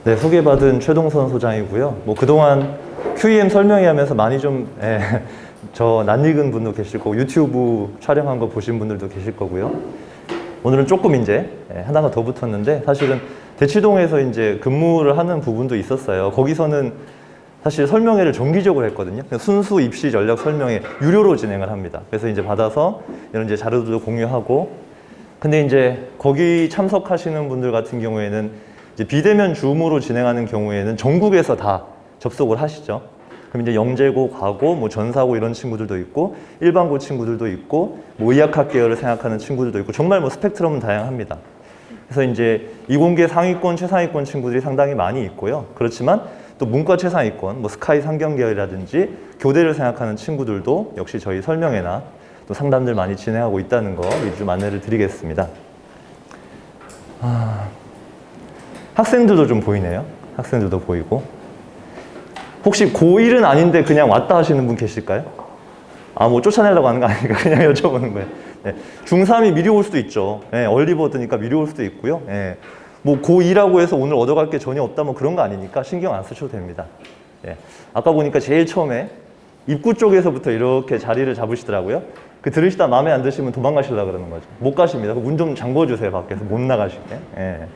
네, 소개받은 최동선 소장이고요. 뭐 그동안 QEM 설명회 하면서 많이 좀 저 낯익은 분도 계실 거고 유튜브 촬영한 거 보신 분들도 계실 거고요. 오늘은 조금 이제 하나가 더 붙었는데 사실은 대치동에서 이제 근무를 하는 부분도 있었어요. 거기서는 사실 설명회를 정기적으로 했거든요. 순수 입시 전략 설명회 유료로 진행을 합니다. 그래서 이제 받아서 이런 이제 자료들도 공유하고, 근데 이제 거기 참석하시는 분들 같은 경우에는 이제 비대면 줌으로 진행하는 경우에는 전국에서 다 접속을 하시죠. 그럼 이제 영재고, 과고, 뭐 전사고 이런 친구들도 있고, 일반고 친구들도 있고, 뭐 의학학 계열을 생각하는 친구들도 있고, 정말 뭐 스펙트럼은 다양합니다. 그래서 이제 이공계 상위권, 최상위권 친구들이 상당히 많이 있고요. 그렇지만 또 문과 최상위권, 뭐 스카이 상경 계열이라든지 교대를 생각하는 친구들도 역시 저희 설명회나 또 상담들 많이 진행하고 있다는 거 미리 좀 안내를 드리겠습니다. 학생들도 좀 보이네요. 학생들도 보이고. 혹시 고1은 아닌데 그냥 왔다 하시는 분 계실까요? 뭐 쫓아내려고 하는 거 아니니까 그냥 여쭤보는 거예요. 네. 중3이 미리 올 수도 있죠. 네, 얼리버드니까 미리 올 수도 있고요. 네. 뭐 고2라고 해서 오늘 얻어갈 게 전혀 없다 뭐 그런 거 아니니까 신경 안 쓰셔도 됩니다. 네. 아까 보니까 제일 처음에 입구 쪽에서부터 이렇게 자리를 잡으시더라고요. 그 들으시다 마음에 안 드시면 도망가시려고 그러는 거죠. 못 가십니다. 문 좀 잠궈주세요. 밖에서 못 나가시게. 네.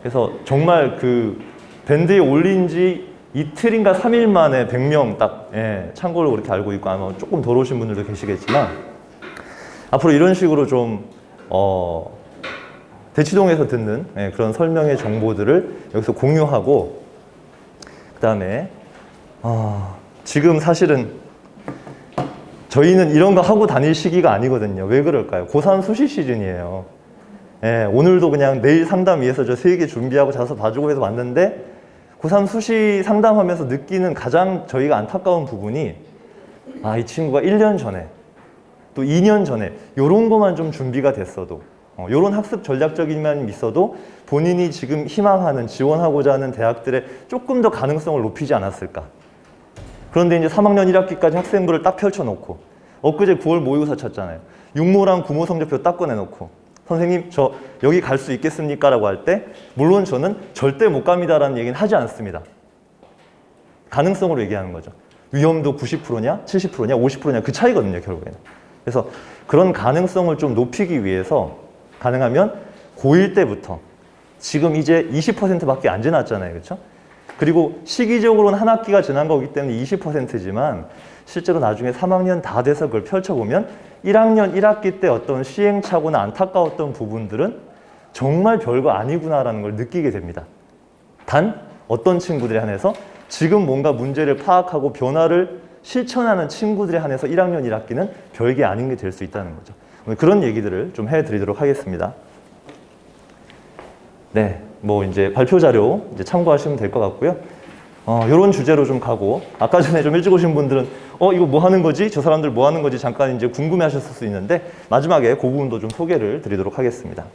그래서 정말 그 밴드에 올린 지 이틀인가 3일 만에 100명 딱 참고로 그렇게 알고 있고, 아마 조금 덜 오신 분들도 계시겠지만 앞으로 이런 식으로 좀 대치동에서 듣는 그런 설명의 정보들을 여기서 공유하고, 그 다음에 지금 사실은 저희는 이런 거 하고 다닐 시기가 아니거든요. 왜 그럴까요? 고3 수시 시즌이에요. 오늘도 그냥 내일 상담 위해서 저 3개 준비하고 자서 봐주고 해서 왔는데, 고3 수시 상담하면서 느끼는 가장 저희가 안타까운 부분이 이 친구가 1년 전에 또 2년 전에 요런 것만 좀 준비가 됐어도, 요런 학습 전략적인만 있어도 본인이 지금 희망하는, 지원하고자 하는 대학들의 조금 더 가능성을 높이지 않았을까. 그런데 이제 3학년 1학기까지 학생부를 딱 펼쳐놓고, 엊그제 9월 모의고사 쳤잖아요. 육모랑 구모 성적표 딱 꺼내놓고, 선생님 저 여기 갈 수 있겠습니까? 라고 할 때 물론 저는 절대 못 갑니다 라는 얘기는 하지 않습니다. 가능성으로 얘기하는 거죠. 위험도 90%냐 70%냐 50%냐 그 차이거든요, 결국에는. 그래서 그런 가능성을 좀 높이기 위해서 가능하면 고1 때부터, 지금 이제 20%밖에 안 지났잖아요, 그렇죠? 그리고 시기적으로는 한 학기가 지난 거기 때문에 20%지만 실제로 나중에 3학년 다 돼서 그걸 펼쳐보면 1학년 1학기 때 어떤 시행착오나 안타까웠던 부분들은 정말 별거 아니구나라는 걸 느끼게 됩니다. 단 어떤 친구들에 한해서 지금 뭔가 문제를 파악하고 변화를 실천하는 친구들에 한해서 1학년 1학기는 별게 아닌 게 될 수 있다는 거죠. 오늘 그런 얘기들을 좀 해드리도록 하겠습니다. 네, 뭐 이제 발표 자료 이제 참고하시면 될 것 같고요. 이런 주제로 좀 가고, 아까 전에 좀 일찍 오신 분들은 이거 뭐 하는 거지? 저 사람들 뭐 하는 거지? 잠깐 이제 궁금해 하셨을 수 있는데 마지막에 그 부분도 좀 소개를 드리도록 하겠습니다.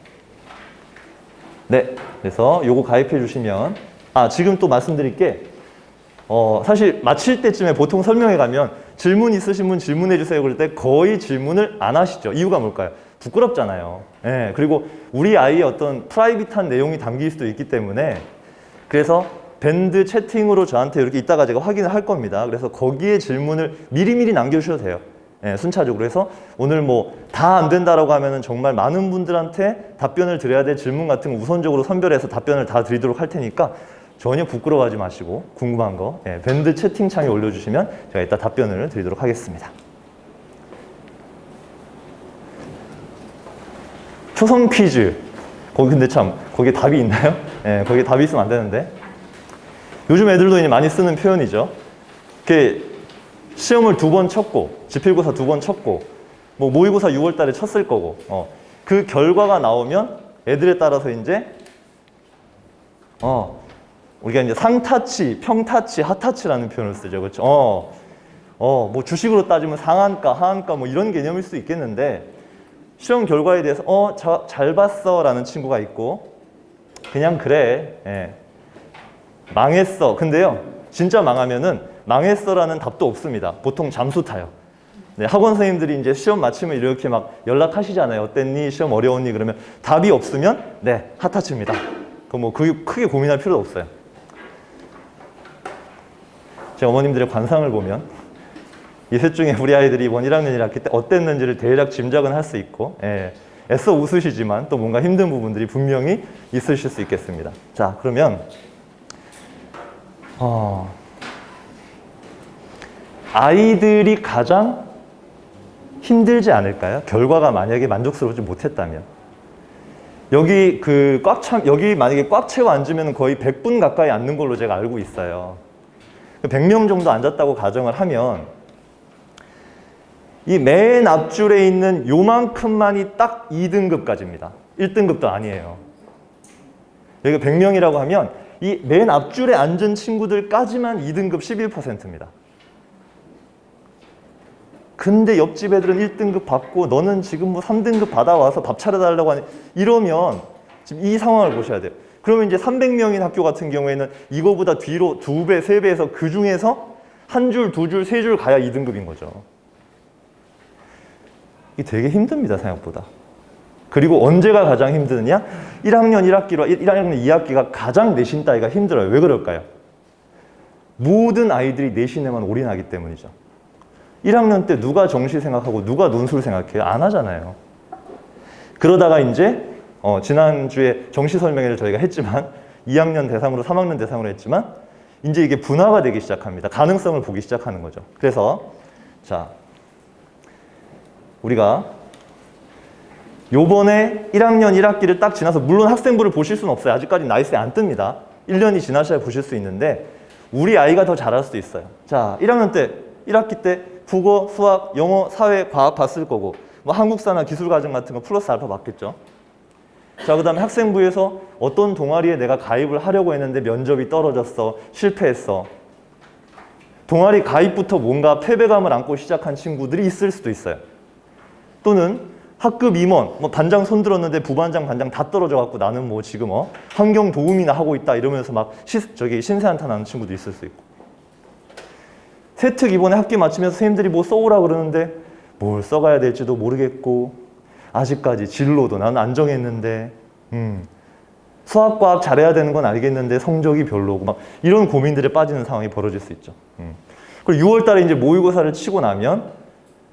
네, 그래서 요거 가입해 주시면, 지금 또 말씀드릴 게 사실 마칠 때쯤에 보통 설명회 가면 질문 있으신 분 질문해 주세요 그럴 때 거의 질문을 안 하시죠. 이유가 뭘까요? 부끄럽잖아요. 그리고 우리 아이의 어떤 프라이빗한 내용이 담길 수도 있기 때문에, 그래서 밴드 채팅으로 저한테 이렇게 이따가 제가 확인을 할 겁니다. 그래서 거기에 질문을 미리미리 남겨주셔도 돼요. 순차적으로 해서 오늘 뭐 다 안 된다라고 하면은 정말 많은 분들한테 답변을 드려야 될 질문 같은 거 우선적으로 선별해서 답변을 다 드리도록 할 테니까 전혀 부끄러워하지 마시고 궁금한 거 밴드 채팅창에 올려주시면 제가 이따 답변을 드리도록 하겠습니다. 초성 퀴즈. 거기 근데 참 거기에 답이 있나요? 거기에 답이 있으면 안 되는데. 요즘 애들도 이제 많이 쓰는 표현이죠. 시험을 2번 쳤고, 지필고사 2번 쳤고, 뭐 모의고사 6월 달에 쳤을 거고, 그 결과가 나오면 애들에 따라서 이제, 우리가 이제 상타치, 평타치, 하타치라는 표현을 쓰죠. 그렇죠? 뭐 주식으로 따지면 상한가, 하한가 뭐 이런 개념일 수 있겠는데, 시험 결과에 대해서, 잘 봤어 라는 친구가 있고, 그냥 그래. 망했어. 근데요, 진짜 망하면은 망했어라는 답도 없습니다. 보통 잠수 타요. 네, 학원 선생님들이 이제 시험 마치면 이렇게 막 연락하시잖아요. 어땠니? 시험 어려웠니? 그러면 답이 없으면 네, 핫타치입니다. 크게 고민할 필요도 없어요. 제 어머님들의 관상을 보면 이 셋 중에 우리 아이들이 이번 1학년 1학기 때 어땠는지를 대략 짐작은 할 수 있고, 애써 웃으시지만 또 뭔가 힘든 부분들이 분명히 있으실 수 있겠습니다. 자, 그러면 아이들이 가장 힘들지 않을까요? 결과가 만약에 만족스럽지 못했다면. 여기 여기 만약에 꽉 채워 앉으면 거의 100분 가까이 앉는 걸로 제가 알고 있어요. 100명 정도 앉았다고 가정을 하면 이 맨 앞줄에 있는 요만큼만이 딱 2등급까지입니다. 1등급도 아니에요. 여기가 100명이라고 하면 이 맨 앞줄에 앉은 친구들까지만 2등급 11%입니다. 근데 옆집 애들은 1등급 받고 너는 지금 뭐 3등급 받아와서 밥 차려달라고 하니 이러면 지금 이 상황을 보셔야 돼요. 그러면 이제 300명인 학교 같은 경우에는 이거보다 뒤로 2배, 3배에서 그 중에서 한 줄, 두 줄, 세 줄 가야 2등급인 거죠. 이게 되게 힘듭니다, 생각보다. 그리고 언제가 가장 힘드느냐? 1학년 1학년 2학기가 가장 내신 따위가 힘들어요. 왜 그럴까요? 모든 아이들이 내신에만 올인하기 때문이죠. 1학년 때 누가 정시 생각하고 누가 논술 생각해요? 안 하잖아요. 그러다가 이제 지난주에 정시 설명회를 저희가 했지만 2학년 대상으로 3학년 대상으로 했지만 이제 이게 분화가 되기 시작합니다. 가능성을 보기 시작하는 거죠. 그래서 자, 우리가 요번에 1학년 1학기를 딱 지나서 물론 학생부를 보실 수는 없어요. 아직까지 나이스에 안 뜹니다. 1년이 지나셔야 보실 수 있는데 우리 아이가 더 잘할 수도 있어요. 자, 1학년 때 1학기 때 국어, 수학, 영어, 사회, 과학 봤을 거고 뭐 한국사나 기술과정 같은 거 플러스 알파 맞겠죠. 자, 그 다음에 학생부에서 어떤 동아리에 내가 가입을 하려고 했는데 면접이 떨어졌어, 실패했어. 동아리 가입부터 뭔가 패배감을 안고 시작한 친구들이 있을 수도 있어요. 또는 학급 임원, 뭐 반장 손들었는데 부반장, 반장 다 떨어져갖고 나는 뭐 지금 환경 도우미나 하고 있다 이러면서 막 신세 한탄하는 친구도 있을 수 있고. 세특 이번에 학기 마치면서 선생님들이 뭐 써오라 그러는데 뭘 써가야 될지도 모르겠고 아직까지 진로도 나는 안 정했는데 수학, 과학 잘해야 되는 건 알겠는데 성적이 별로고 막 이런 고민들에 빠지는 상황이 벌어질 수 있죠. 그리고 6월 달에 이제 모의고사를 치고 나면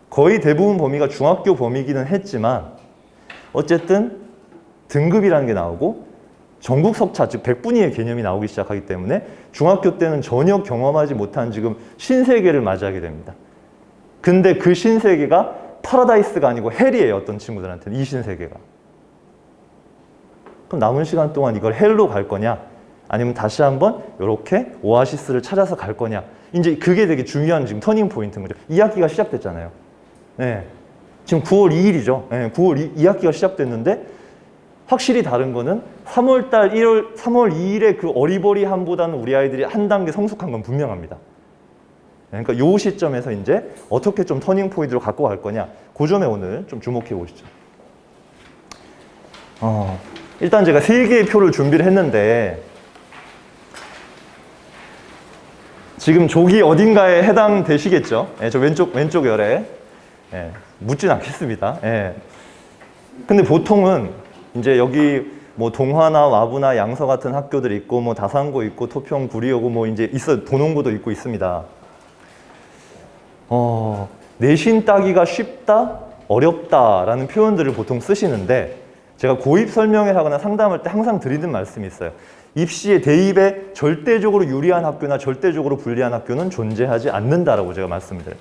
거의 대부분 범위가 중학교 범위기는 했지만 어쨌든 등급이라는 게 나오고 전국 석차, 즉 100분위의 개념이 나오기 시작하기 때문에 중학교 때는 전혀 경험하지 못한 지금 신세계를 맞이하게 됩니다. 근데 그 신세계가 파라다이스가 아니고 헬이에요. 어떤 친구들한테는 이 신세계가. 그럼 남은 시간 동안 이걸 헬로 갈 거냐? 아니면 다시 한번 이렇게 오아시스를 찾아서 갈 거냐? 이제 그게 되게 중요한 지금 터닝 포인트인 거죠. 2학기가 시작됐잖아요. 네. 지금 9월 2일이죠. 네, 9월 2학기가 시작됐는데 확실히 다른 거는 3월 2일에 그 어리버리함보다는 우리 아이들이 한 단계 성숙한 건 분명합니다. 그러니까 이 시점에서 이제 어떻게 좀 터닝 포인트로 갖고 갈 거냐, 그 점에 오늘 좀 주목해 보시죠. 일단 제가 3개의 표를 준비를 했는데 지금 조기 어딘가에 해당되시겠죠? 저 왼쪽 열에 묻진 않겠습니다. 근데 보통은 이제 여기 뭐 동화나 와부나 양서 같은 학교들이 있고 뭐 다산고 있고 토평 구리여고 뭐 이제 도농고도 있고 있습니다. 내신 따기가 쉽다, 어렵다라는 표현들을 보통 쓰시는데 제가 고입 설명회 하거나 상담할 때 항상 드리는 말씀이 있어요. 입시에 대입에 절대적으로 유리한 학교나 절대적으로 불리한 학교는 존재하지 않는다라고 제가 말씀드려요.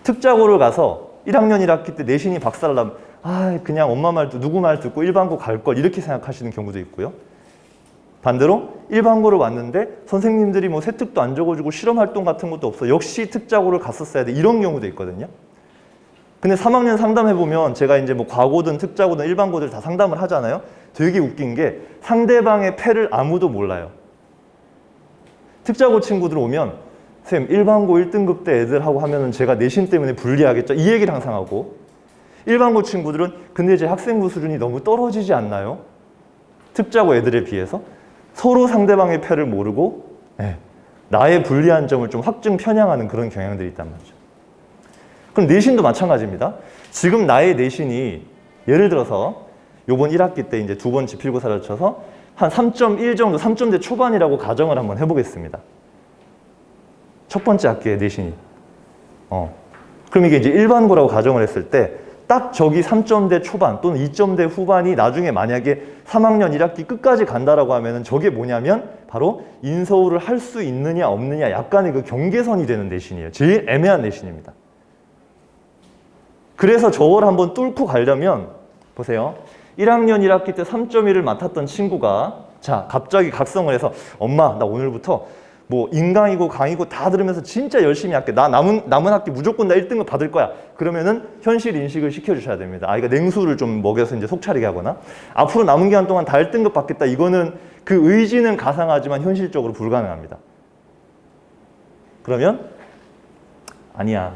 특자고를 가서 1학년 1학기 때 내신이 박살나면 그냥 엄마 말 누구 말 듣고 일반고 갈 걸 이렇게 생각하시는 경우도 있고요. 반대로 일반고를 왔는데 선생님들이 뭐 세특도 안 적어주고 실험 활동 같은 것도 없어. 역시 특자고를 갔었어야 돼. 이런 경우도 있거든요. 근데 3학년 상담해보면 제가 이제 뭐 과고든 특자고든 일반고들 다 상담을 하잖아요. 되게 웃긴 게 상대방의 패를 아무도 몰라요. 특자고 친구들 오면 선생님 일반고 1등급 때 애들하고 하면은 제가 내신 때문에 불리하겠죠. 이 얘기를 항상 하고 일반고 친구들은 근데 제 학생부 수준이 너무 떨어지지 않나요? 특자고 애들에 비해서 서로 상대방의 패를 모르고 나의 불리한 점을 좀 확증 편향하는 그런 경향들이 있단 말이죠. 그럼 내신도 마찬가지입니다. 지금 나의 내신이 예를 들어서 요번 1학기 때 이제 2번 지필고사를 쳐서 한 3.1 정도, 3점대 초반이라고 가정을 한번 해보겠습니다. 첫 번째 학기의 내신이. 그럼 이게 이제 일반고라고 가정을 했을 때 딱 저기 3점대 초반 또는 2점대 후반이 나중에 만약에 3학년 1학기 끝까지 간다라고 하면은 저게 뭐냐면 바로 인서울을 할 수 있느냐 없느냐 약간의 그 경계선이 되는 내신이에요. 제일 애매한 내신입니다. 그래서 저걸 한번 뚫고 가려면 보세요. 1학년 1학기 때 3.1을 맡았던 친구가 자 갑자기 각성을 해서 엄마 나 오늘부터 뭐 인강이고 강의고 다 들으면서 진짜 열심히 할게. 나 남은 학기 무조건 나 1등급 받을 거야. 그러면은 현실 인식을 시켜주셔야 됩니다. 아이가 냉수를 좀 먹여서 이제 속 차리게 하거나 앞으로 남은 기간 동안 다 1등급 받겠다. 이거는 그 의지는 가상하지만 현실적으로 불가능합니다. 그러면 아니야.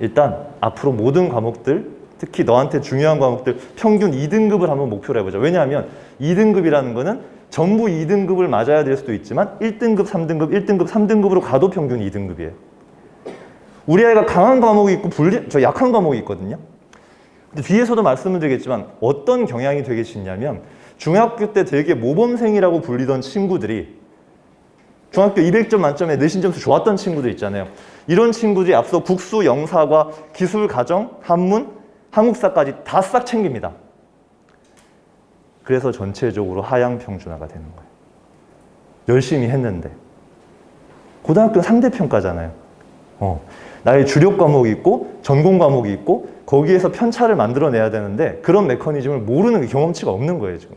일단 앞으로 모든 과목들 특히 너한테 중요한 과목들 평균 2등급을 한번 목표로 해보자. 왜냐하면 2등급이라는 거는 전부 2등급을 맞아야 될 수도 있지만 1등급, 3등급, 1등급, 3등급으로 가도 평균 2등급이에요. 우리 아이가 강한 과목이 있고 저 약한 과목이 있거든요. 근데 뒤에서도 말씀을 드리겠지만 어떤 경향이 되게 짙냐면 중학교 때 되게 모범생이라고 불리던 친구들이 중학교 200점 만점에 내신 점수 좋았던 친구들 있잖아요. 이런 친구들이 앞서 국수, 영사과, 기술, 가정, 한문, 한국사까지 다 싹 챙깁니다. 그래서 전체적으로 하향 평준화가 되는 거예요. 열심히 했는데. 고등학교는 상대평가잖아요. 나의 주력 과목이 있고 전공 과목이 있고 거기에서 편차를 만들어내야 되는데 그런 메커니즘을 모르는 게 경험치가 없는 거예요, 지금.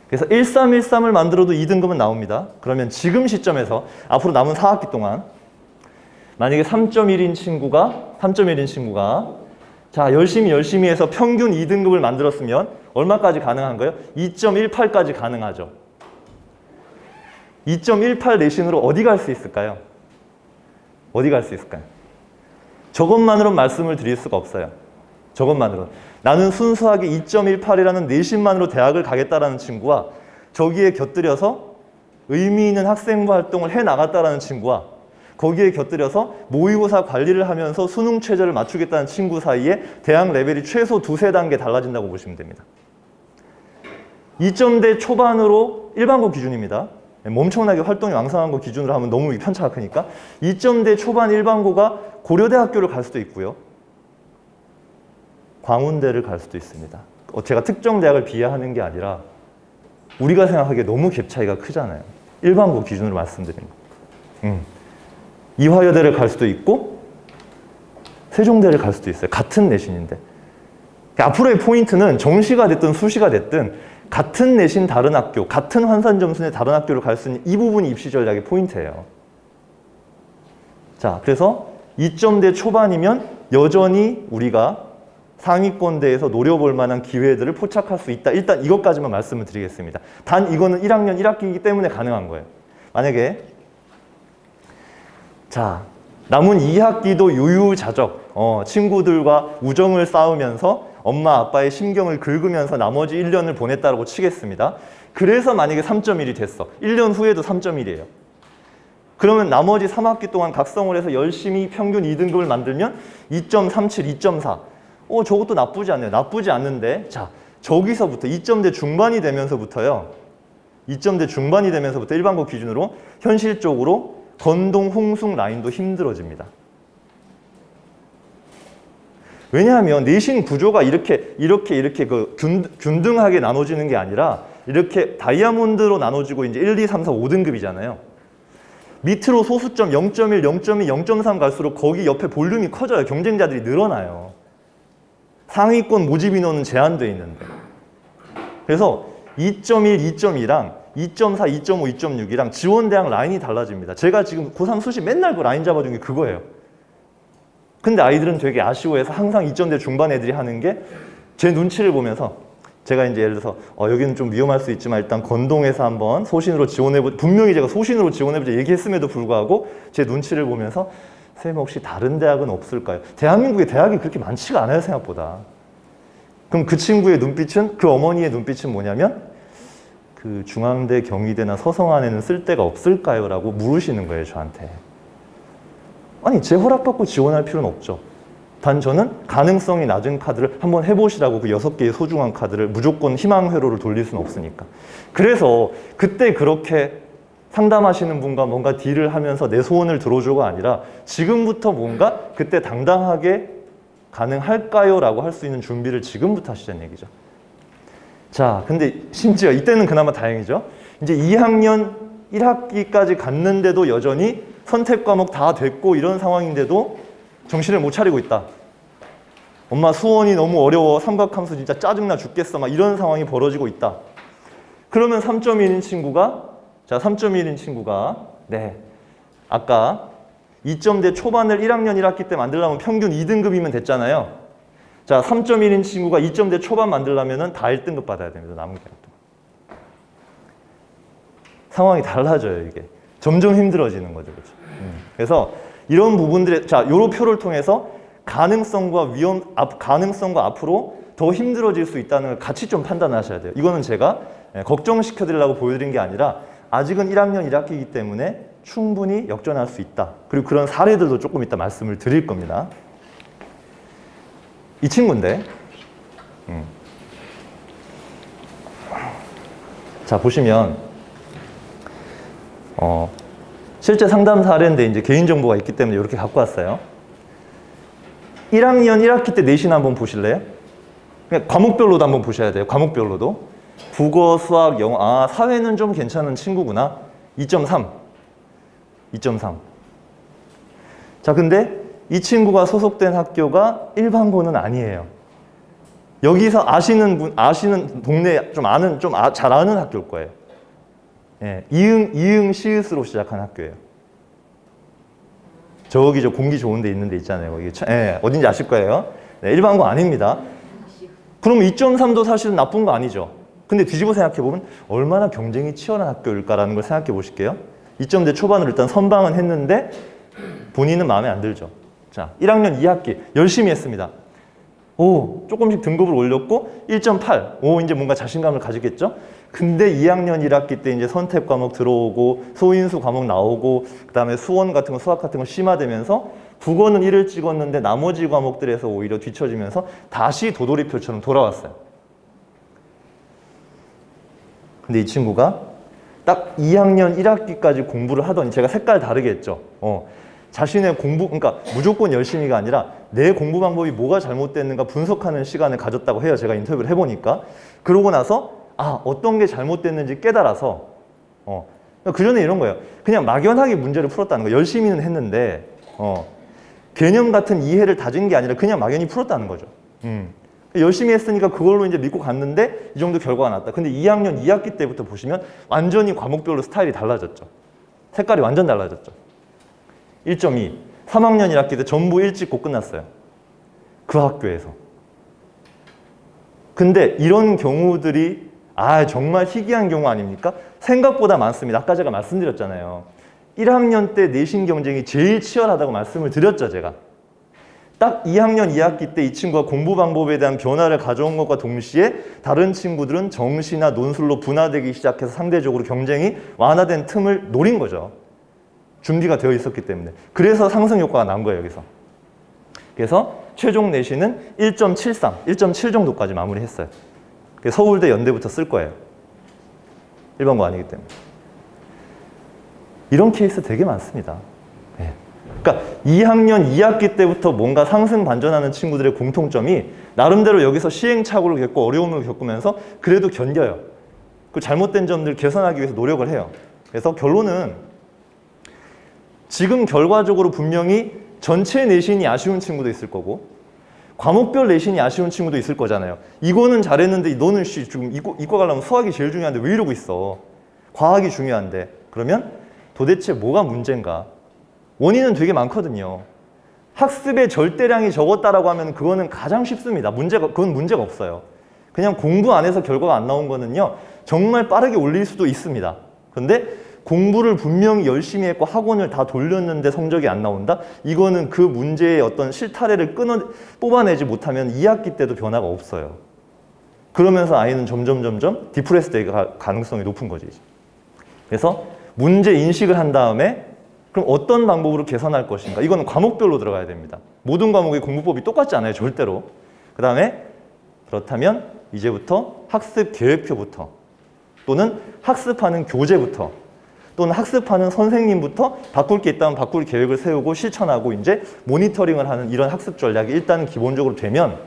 그래서 1313을 만들어도 2등급은 나옵니다. 그러면 지금 시점에서 앞으로 남은 4학기 동안 만약에 3.1인 친구가 자 열심히 해서 평균 2등급을 만들었으면 얼마까지 가능한 거예요? 2.18까지 가능하죠. 2.18 내신으로 어디 갈 수 있을까요? 어디 갈 수 있을까요? 저것만으로 말씀을 드릴 수가 없어요. 저것만으로. 나는 순수하게 2.18이라는 내신만으로 대학을 가겠다라는 친구와 저기에 곁들여서 의미 있는 학생부 활동을 해나갔다라는 친구와 거기에 곁들여서 모의고사 관리를 하면서 수능 최저를 맞추겠다는 친구 사이에 대학 레벨이 최소 2~3단계 달라진다고 보시면 됩니다. 2점대 초반으로 일반고 기준입니다. 엄청나게 활동이 왕성한 거 기준으로 하면 너무 편차가 크니까 2점대 초반 일반고가 고려대학교를 갈 수도 있고요. 광운대를 갈 수도 있습니다. 제가 특정 대학을 비하하는 게 아니라 우리가 생각하기에 너무 갭 차이가 크잖아요. 일반고 기준으로 말씀드립니다. 이화여대를 갈 수도 있고 세종대를 갈 수도 있어요. 같은 내신인데. 앞으로의 포인트는 정시가 됐든 수시가 됐든 같은 내신 다른 학교, 같은 환산 점수의 다른 학교를 갈 수 있는 이 부분이 입시 전략의 포인트예요. 자, 그래서 2점대 초반이면 여전히 우리가 상위권대에서 노려볼 만한 기회들을 포착할 수 있다. 일단 이것까지만 말씀을 드리겠습니다. 단 이거는 1학년 1학기이기 때문에 가능한 거예요. 만약에 자, 남은 2학기도 유유자적 친구들과 우정을 쌓으면서 엄마 아빠의 심경을 긁으면서 나머지 1년을 보냈다고 치겠습니다. 그래서 만약에 3.1이 됐어. 1년 후에도 3.1이에요. 그러면 나머지 3학기 동안 각성을 해서 열심히 평균 2등급을 만들면 2.37, 2.4. 저것도 나쁘지 않네요. 나쁘지 않는데 자, 저기서부터 2점대 중반이 되면서부터요. 2점대 중반이 되면서부터 일반고 기준으로 현실적으로 건동, 홍숙 라인도 힘들어집니다. 왜냐하면 내신 구조가 이렇게 그 균등하게 나눠지는 게 아니라 이렇게 다이아몬드로 나눠지고 이제 1, 2, 3, 4, 5등급이잖아요. 밑으로 소수점 0.1, 0.2, 0.3 갈수록 거기 옆에 볼륨이 커져요. 경쟁자들이 늘어나요. 상위권 모집 인원은 제한되어 있는데. 그래서 2.1, 2.2랑 2.4, 2.5, 2.6이랑 지원대학 라인이 달라집니다. 제가 지금 고3 수시 맨날 그 라인 잡아준 게 그거예요. 근데 아이들은 되게 아쉬워해서 항상 2점대 중반 애들이 하는 게 제 눈치를 보면서 제가 이제 예를 들어서 여기는 좀 위험할 수 있지만 일단 건동에서 한번 소신으로 지원해보자. 분명히 제가 소신으로 지원해보자 얘기했음에도 불구하고 제 눈치를 보면서 선생님 혹시 다른 대학은 없을까요? 대한민국에 대학이 그렇게 많지가 않아요, 생각보다. 그럼 그 친구의 눈빛은, 그 어머니의 눈빛은 뭐냐면 그 중앙대, 경희대나 서성안에는 쓸 데가 없을까요? 라고 물으시는 거예요, 저한테. 아니, 제 허락받고 지원할 필요는 없죠. 단 저는 가능성이 낮은 카드를 한번 해보시라고 그 6개의 소중한 카드를 무조건 희망 회로를 돌릴 수는 없으니까. 그래서 그때 그렇게 상담하시는 분과 뭔가 딜을 하면서 내 소원을 들어줘가 아니라 지금부터 뭔가 그때 당당하게 가능할까요? 라고 할 수 있는 준비를 지금부터 하시자는 얘기죠. 자, 근데 심지어 이때는 그나마 다행이죠. 이제 2학년 1학기까지 갔는데도 여전히 선택 과목 다 됐고 이런 상황인데도 정신을 못 차리고 있다. 엄마 수원이 너무 어려워. 삼각함수 진짜 짜증나 죽겠어. 막 이런 상황이 벌어지고 있다. 그러면 3.1인 친구가 자, 3.1인 친구가 네, 아까 2점대 초반을 1학년 1학기 때 만들려면 평균 2등급이면 됐잖아요. 자, 3.1인 친구가 2점대 초반 만들려면 다 1등급 받아야 됩니다. 남은 계약도. 상황이 달라져요, 이게. 점점 힘들어지는 거죠. 그렇죠? 그래서 이런 부분들의 자, 요런 표를 통해서 가능성과 가능성과 앞으로 더 힘들어질 수 있다는 걸 같이 좀 판단하셔야 돼요. 이거는 제가 걱정시켜 드리려고 보여드린 게 아니라 아직은 1학년 1학기이기 때문에 충분히 역전할 수 있다. 그리고 그런 사례들도 조금 이따 말씀을 드릴 겁니다. 이 친구인데 자, 보시면 실제 상담 사례인데 이제 개인정보가 있기 때문에 이렇게 갖고 왔어요. 1학년 1학기 때 내신 한번 보실래요? 그냥 과목별로도 한번 보셔야 돼요. 과목별로도. 국어, 수학, 영어. 아, 사회는 좀 괜찮은 친구구나. 2.3. 2.3. 자, 근데 이 친구가 소속된 학교가 일반고는 아니에요. 여기서 아시는 동네 잘 아는 학교일 거예요. 예, 이응, 시읒으로 시작한 학교예요. 저기 저 공기 좋은 데 있는 데 있잖아요. 거기, 예, 어딘지 아실 거예요. 네, 일반고 아닙니다. 그러면 2.3도 사실은 나쁜 거 아니죠. 근데 뒤집어 생각해보면 얼마나 경쟁이 치열한 학교일까라는 걸 생각해 보실게요. 2점대 초반으로 일단 선방은 했는데 본인은 마음에 안 들죠. 자, 1학년 2학기 열심히 했습니다. 오, 조금씩 등급을 올렸고 1.8. 오, 이제 뭔가 자신감을 가지겠죠? 근데 2학년 1학기 때 이제 선택 과목 들어오고 소인수 과목 나오고 그다음에 수원 같은 거 수학 같은 거 심화되면서 국어는 1을 찍었는데 나머지 과목들에서 오히려 뒤처지면서 다시 도돌이표처럼 돌아왔어요. 근데 이 친구가 딱 2학년 1학기까지 공부를 하더니 제가 색깔 다르게 했죠. 자신의 공부, 그러니까 무조건 열심히가 아니라 내 공부 방법이 뭐가 잘못됐는가 분석하는 시간을 가졌다고 해요. 제가 인터뷰를 해보니까. 그러고 나서 어떤 게 잘못됐는지 깨달아서 그전에 이런 거예요. 그냥 막연하게 문제를 풀었다는 거예요. 열심히는 했는데 개념 같은 이해를 다진 게 아니라 그냥 막연히 풀었다는 거죠. 열심히 했으니까 그걸로 이제 믿고 갔는데 이 정도 결과가 났다. 근데 2학년 2학기 때부터 보시면 완전히 과목별로 스타일이 달라졌죠. 색깔이 완전 달라졌죠. 1.2, 3학년 1학기 때 전부 일찍 끝났어요. 그 학교에서. 근데 이런 경우들이 정말 희귀한 경우 아닙니까? 생각보다 많습니다. 아까 제가 말씀드렸잖아요. 1학년 때 내신 경쟁이 제일 치열하다고 말씀을 드렸죠, 제가. 딱 2학년 2학기 때 이 친구가 공부 방법에 대한 변화를 가져온 것과 동시에 다른 친구들은 정시나 논술로 분화되기 시작해서 상대적으로 경쟁이 완화된 틈을 노린 거죠. 준비가 되어 있었기 때문에. 그래서 상승 효과가 난 거예요, 여기서. 그래서 최종 내신은 1.73, 1.7 정도까지 마무리했어요. 서울대, 연대부터 쓸 거예요. 일반고 아니기 때문에. 이런 케이스 되게 많습니다. 네. 그러니까 2학년 2학기 때부터 뭔가 상승 반전하는 친구들의 공통점이 나름대로 여기서 시행착오를 겪고 어려움을 겪으면서 그래도 견뎌요. 그 잘못된 점들 개선하기 위해서 노력을 해요. 그래서 결론은 지금 결과적으로 분명히 전체 내신이 아쉬운 친구도 있을 거고 과목별 내신이 아쉬운 친구도 있을 거잖아요. 이거는 잘했는데 너는 지금 이과 가려면 수학이 제일 중요한데 왜 이러고 있어? 과학이 중요한데. 그러면 도대체 뭐가 문제인가? 원인은 되게 많거든요. 학습의 절대량이 적었다라고 하면 그거는 가장 쉽습니다. 그건 문제가 없어요. 그냥 공부 안 해서 결과가 안 나온 거는요. 정말 빠르게 올릴 수도 있습니다. 그런데 공부를 분명히 열심히 했고 학원을 다 돌렸는데 성적이 안 나온다? 이거는 그 문제의 어떤 실타래를 뽑아내지 못하면 2학기 때도 변화가 없어요. 그러면서 아이는 점점 디프레스 될 가능성이 높은 거지. 그래서 문제 인식을 한 다음에 그럼 어떤 방법으로 개선할 것인가? 이건 과목별로 들어가야 됩니다. 모든 과목의 공부법이 똑같지 않아요, 절대로. 그 다음에 그렇다면 이제부터 학습 계획표부터 또는 학습하는 교재부터 또는 학습하는 선생님부터 바꿀 게 있다면 바꿀 계획을 세우고 실천하고 이제 모니터링을 하는 이런 학습 전략이 일단 기본적으로 되면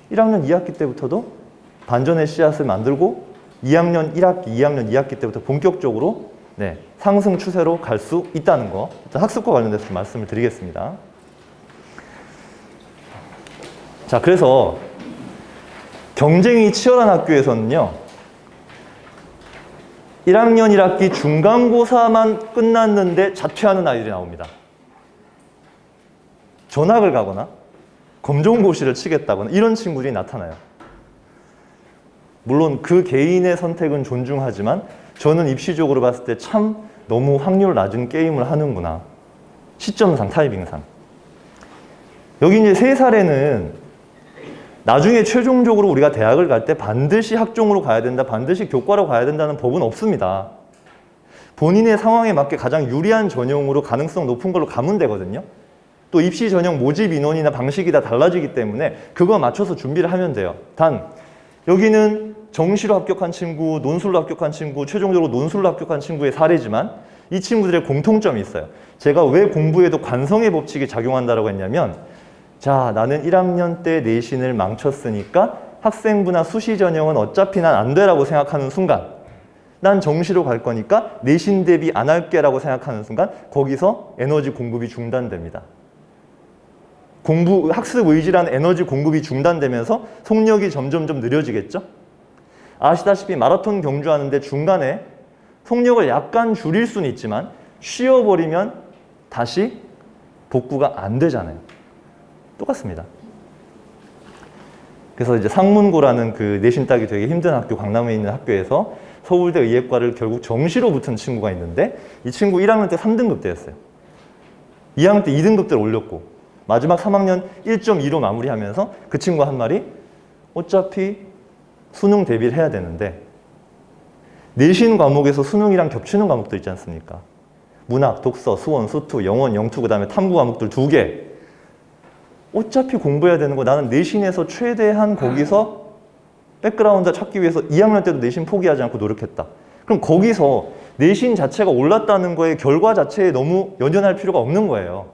1학년 2학기 때부터도 반전의 씨앗을 만들고 2학년 1학기, 2학년 2학기 때부터 본격적으로 상승 추세로 갈 수 있다는 거 일단 학습과 관련돼서 좀 말씀을 드리겠습니다. 자, 그래서 경쟁이 치열한 학교에서는요 1학년 1학기 중간고사만 끝났는데 자퇴하는 아이들이 나옵니다. 전학을 가거나 검정고시를 치겠다거나 이런 친구들이 나타나요. 물론 그 개인의 선택은 존중하지만 저는 입시적으로 봤을 때 참 너무 확률 낮은 게임을 하는구나. 시점상, 타이밍상. 여기 이제 3살에는 나중에 최종적으로 우리가 대학을 갈 때 반드시 학종으로 가야 된다, 반드시 교과로 가야 된다는 법은 없습니다. 본인의 상황에 맞게 가장 유리한 전형으로 가능성 높은 걸로 가면 되거든요. 또 입시 전형 모집 인원이나 방식이 다 달라지기 때문에 그거 맞춰서 준비를 하면 돼요. 단 여기는 정시로 합격한 친구, 논술로 합격한 친구, 최종적으로 논술로 합격한 친구의 사례지만 이 친구들의 공통점이 있어요. 제가 왜 공부에도 관성의 법칙이 작용한다고 했냐면 자, 나는 1학년 때 내신을 망쳤으니까 학생부나 수시 전형은 어차피 난 안 돼라고 생각하는 순간 난 정시로 갈 거니까 내신 대비 안 할게라고 생각하는 순간 거기서 에너지 공급이 중단됩니다. 학습 의지라는 에너지 공급이 중단되면서 속력이 점점점 느려지겠죠? 아시다시피 마라톤 경주하는데 중간에 속력을 약간 줄일 수는 있지만 쉬어버리면 다시 복구가 안 되잖아요. 똑같습니다. 그래서 이제 상문고라는 그 내신 따기 되게 힘든 학교, 강남에 있는 학교에서 서울대 의예과를 결국 정시로 붙은 친구가 있는데 이 친구 1학년 때 3등급 때였어요. 2학년 때 2등급 때를 올렸고 마지막 3학년 1.2로 마무리하면서 그 친구가 한 말이 어차피 수능 대비를 해야 되는데 내신 과목에서 수능이랑 겹치는 과목들 있지 않습니까? 문학, 독서, 수원, 수투, 영원, 영투, 그 다음에 탐구 과목들 2개. 어차피 공부해야 되는 거 나는 내신에서 최대한 거기서 백그라운드 찾기 위해서 2학년 때도 내신 포기하지 않고 노력했다. 그럼 거기서 내신 자체가 올랐다는 거에 결과 자체에 너무 연연할 필요가 없는 거예요.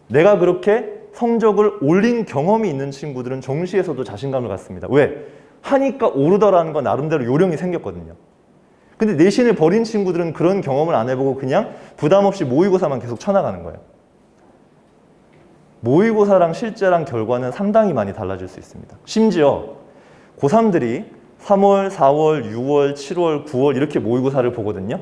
내가 그렇게 성적을 올린 경험이 있는 친구들은 정시에서도 자신감을 갖습니다. 왜? 하니까 오르더라는 건 나름대로 요령이 생겼거든요. 근데 내신을 버린 친구들은 그런 경험을 안 해보고 그냥 부담 없이 모의고사만 계속 쳐나가는 거예요. 모의고사랑 실제랑 결과는 상당히 많이 달라질 수 있습니다. 심지어 고3들이 3월, 4월, 6월, 7월, 9월 이렇게 모의고사를 보거든요.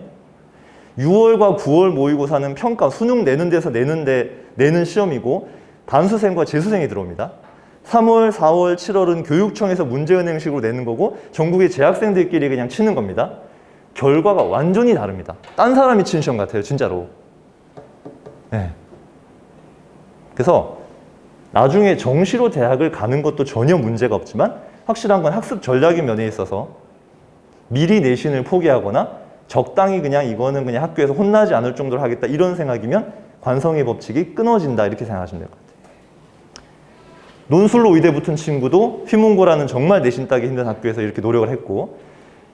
6월과 9월 모의고사는 평가, 수능 내는 데서 내는 시험이고 반수생과 재수생이 들어옵니다. 3월, 4월, 7월은 교육청에서 문제은행식으로 내는 거고 전국의 재학생들끼리 그냥 치는 겁니다. 결과가 완전히 다릅니다. 딴 사람이 친 시험 같아요, 진짜로. 네. 그래서 나중에 정시로 대학을 가는 것도 전혀 문제가 없지만 확실한 건 학습 전략의 면에 있어서 미리 내신을 포기하거나 적당히 그냥 이거는 그냥 학교에서 혼나지 않을 정도로 하겠다 이런 생각이면 관성의 법칙이 끊어진다 이렇게 생각하시면 될 것 같아요. 논술로 의대 붙은 친구도 휘문고라는 정말 내신 따기 힘든 학교에서 이렇게 노력을 했고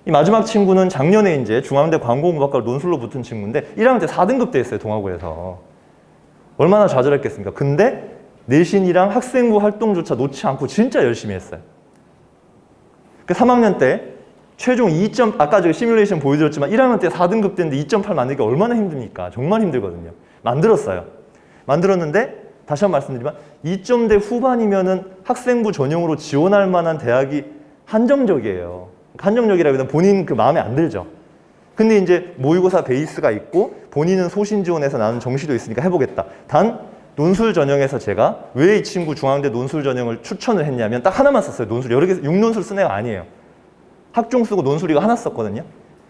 이 마지막 친구는 작년에 이제 중앙대 광고공학과로 논술로 붙은 친구인데 1학년 때 4등급 때 했어요, 동아고에서. 얼마나 좌절했겠습니까? 근데 내신이랑 학생부 활동조차 놓지 않고 진짜 열심히 했어요. 그 3학년 때 최종 2점, 아까 제가 시뮬레이션 보여드렸지만 1학년 때 4등급 때인데 2.8 만들기가 얼마나 힘듭니까? 정말 힘들거든요. 만들었어요. 만들었는데 다시 한번 말씀드리면 2점대 후반이면은 학생부 전형으로 지원할 만한 대학이 한정적이에요. 한정적이라기보다 본인 그 마음에 안 들죠. 근데 이제 모의고사 베이스가 있고 본인은 소신 지원해서 나는 정시도 있으니까 해보겠다. 단 논술 전형에서 제가 왜 이 친구 중앙대 논술 전형을 추천을 했냐면 딱 하나만 썼어요. 논술 여러 개 6논술 쓴 애가 아니에요. 학종 쓰고 논술 이거 하나 썼거든요.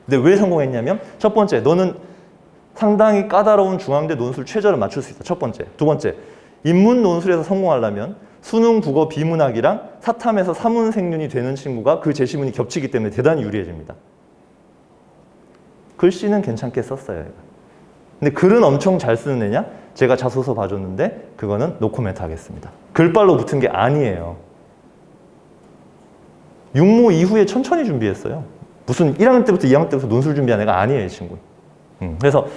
근데 왜 성공했냐면 첫 번째, 너는 상당히 까다로운 중앙대 논술 최저를 맞출 수 있다. 첫 번째. 두 번째, 인문 논술에서 성공하려면 수능, 국어, 비문학이랑 사탐에서 사문생륜이 되는 친구가 그 제시문이 겹치기 때문에 대단히 유리해집니다. 글씨는 괜찮게 썼어요. 근데 글은 엄청 잘 쓰는 애냐? 제가 자소서 봐줬는데 그거는 노코멘트 하겠습니다. 글발로 붙은 게 아니에요. 육모 이후에 천천히 준비했어요. 무슨 1학년 때부터 2학년 때부터 논술 준비한 애가 아니에요, 이 친구. 그래서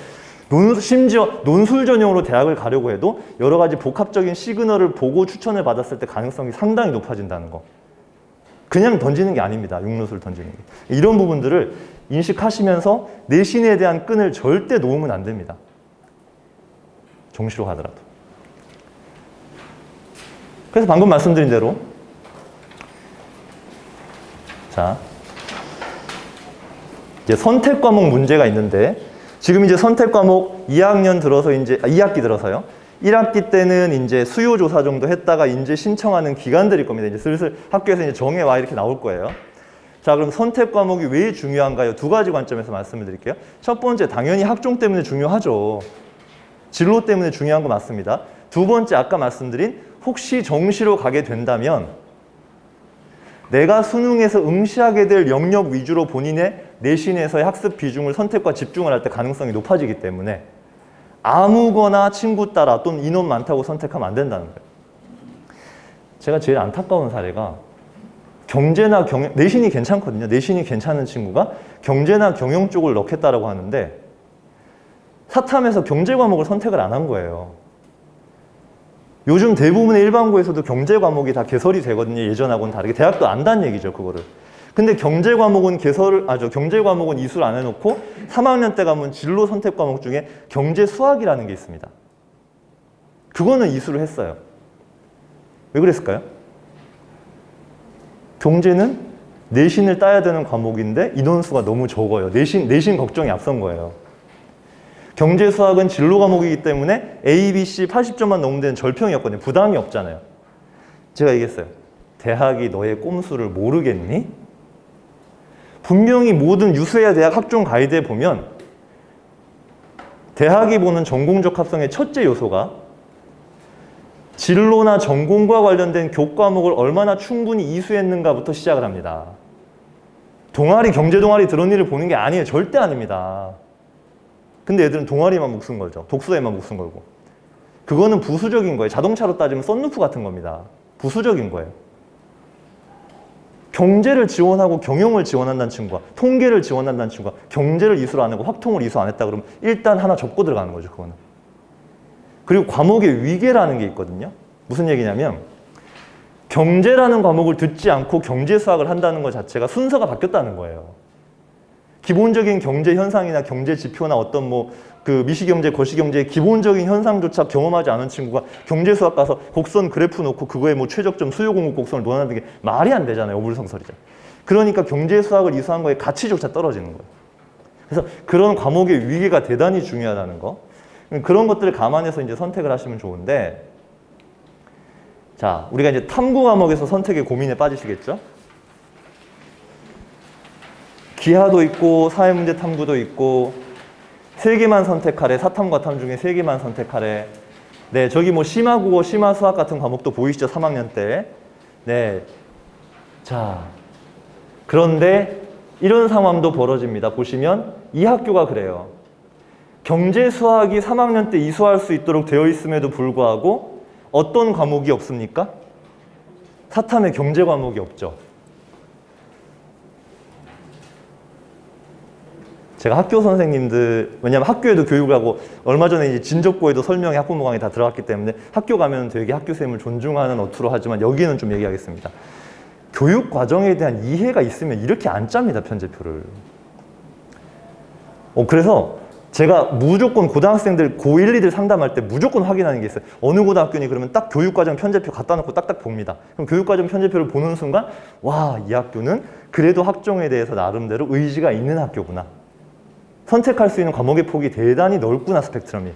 심지어 논술 전형으로 대학을 가려고 해도 여러 가지 복합적인 시그널을 보고 추천을 받았을 때 가능성이 상당히 높아진다는 거. 그냥 던지는 게 아닙니다. 육노술 던지는 게. 이런 부분들을 인식하시면서 내신에 대한 끈을 절대 놓으면 안 됩니다. 정시로 가더라도. 그래서 방금 말씀드린 대로 자, 이제 선택 과목 문제가 있는데 지금 이제 선택 과목 2학년 들어서 이제 2학기 들어서요. 1학기 때는 이제 수요 조사 정도 했다가 이제 신청하는 기간들일 겁니다. 이제 슬슬 학교에서 이제 정해 와 이렇게 나올 거예요. 자, 그럼 선택 과목이 왜 중요한가요? 두 가지 관점에서 말씀을 드릴게요. 첫 번째, 당연히 학종 때문에 중요하죠. 진로 때문에 중요한 거 맞습니다. 두 번째, 아까 말씀드린 혹시 정시로 가게 된다면 내가 수능에서 응시하게 될 영역 위주로 본인의 내신에서의 학습 비중을 선택과 집중을 할 때 가능성이 높아지기 때문에 아무거나 친구 따라 또는 인원 많다고 선택하면 안 된다는 거예요. 제가 제일 안타까운 사례가 경제나 경영, 내신이 괜찮거든요. 내신이 괜찮은 친구가 경제나 경영 쪽을 넣겠다라고 하는데 사탐에서 경제 과목을 선택을 안 한 거예요. 요즘 대부분의 일반고에서도 경제 과목이 다 개설이 되거든요. 예전하고는 다르게. 대학도 안다는 얘기죠, 그거를. 근데 경제 과목은 경제 과목은 이수를 안 해놓고 3학년 때 가면 진로 선택 과목 중에 경제 수학이라는 게 있습니다. 그거는 이수를 했어요. 왜 그랬을까요? 경제는 내신을 따야 되는 과목인데 인원수가 너무 적어요. 내신 걱정이 앞선 거예요. 경제 수학은 진로 과목이기 때문에 A, B, C 80점만 넘으면 되는 절평이었거든요. 부담이 없잖아요. 제가 얘기했어요. 대학이 너의 꼼수를 모르겠니? 분명히 모든 유수야 대학 학종 가이드에 보면 대학이 보는 전공적 합성의 첫째 요소가 진로나 전공과 관련된 교과목을 얼마나 충분히 이수했는가부터 시작을 합니다. 동아리, 경제 동아리 들은 일을 보는 게 아니에요. 절대 아닙니다. 근데 애들은 동아리만 묵쓴 거죠. 독서에만 묵쓴 거고. 그거는 부수적인 거예요. 자동차로 따지면 썬루프 같은 겁니다. 부수적인 거예요. 경제를 지원하고 경영을 지원한다는 친구가, 통계를 지원한다는 친구가 경제를 이수를 안 하고 확통을 이수 안 했다 그러면 일단 하나 접고 들어가는 거죠, 그거는. 그리고 과목의 위계라는 게 있거든요. 무슨 얘기냐면 경제라는 과목을 듣지 않고 경제 수학을 한다는 것 자체가 순서가 바뀌었다는 거예요. 기본적인 경제 현상이나 경제 지표나 어떤 그 미시경제, 거시경제의 기본적인 현상조차 경험하지 않은 친구가 경제 수학 가서 곡선 그래프 놓고 그거에 최적점 수요 공급 곡선을 논하는 게 말이 안 되잖아요. 어불성설이죠. 그러니까 경제 수학을 이수한 거에 가치조차 떨어지는 거예요. 그래서 그런 과목의 위계가 대단히 중요하다는 거. 그런 것들을 감안해서 이제 선택을 하시면 좋은데, 자, 우리가 이제 탐구 과목에서 선택의 고민에 빠지시겠죠? 기하도 있고 사회문제 탐구도 있고 3개만 선택하래. 사탐과 탐 중에 3개만 선택하래. 네, 저기 심화국어, 심화수학 같은 과목도 보이시죠? 3학년 때. 네. 자, 그런데 이런 상황도 벌어집니다. 보시면 이 학교가 그래요. 경제 수학이 3학년 때 이수할 수 있도록 되어 있음에도 불구하고 어떤 과목이 없습니까? 사탐에 경제 과목이 없죠. 제가 학교 선생님들, 왜냐면 학교에도 교육을 하고 얼마 전에 이제 진적고에도 설명회 학부모 강의 다 들어갔기 때문에 학교 가면 되게 학교쌤을 존중하는 어투로 하지만 여기는 좀 얘기하겠습니다. 교육 과정에 대한 이해가 있으면 이렇게 안 짭니다, 편제표를. 그래서 제가 무조건 고등학생들 고1, 2들 상담할 때 무조건 확인하는 게 있어요. 어느 고등학교니 그러면 딱 교육과정 편제표 갖다 놓고 딱딱 봅니다. 그럼 교육과정 편제표를 보는 순간 와, 이 학교는 그래도 학종에 대해서 나름대로 의지가 있는 학교구나. 선택할 수 있는 과목의 폭이 대단히 넓구나, 스펙트럼이.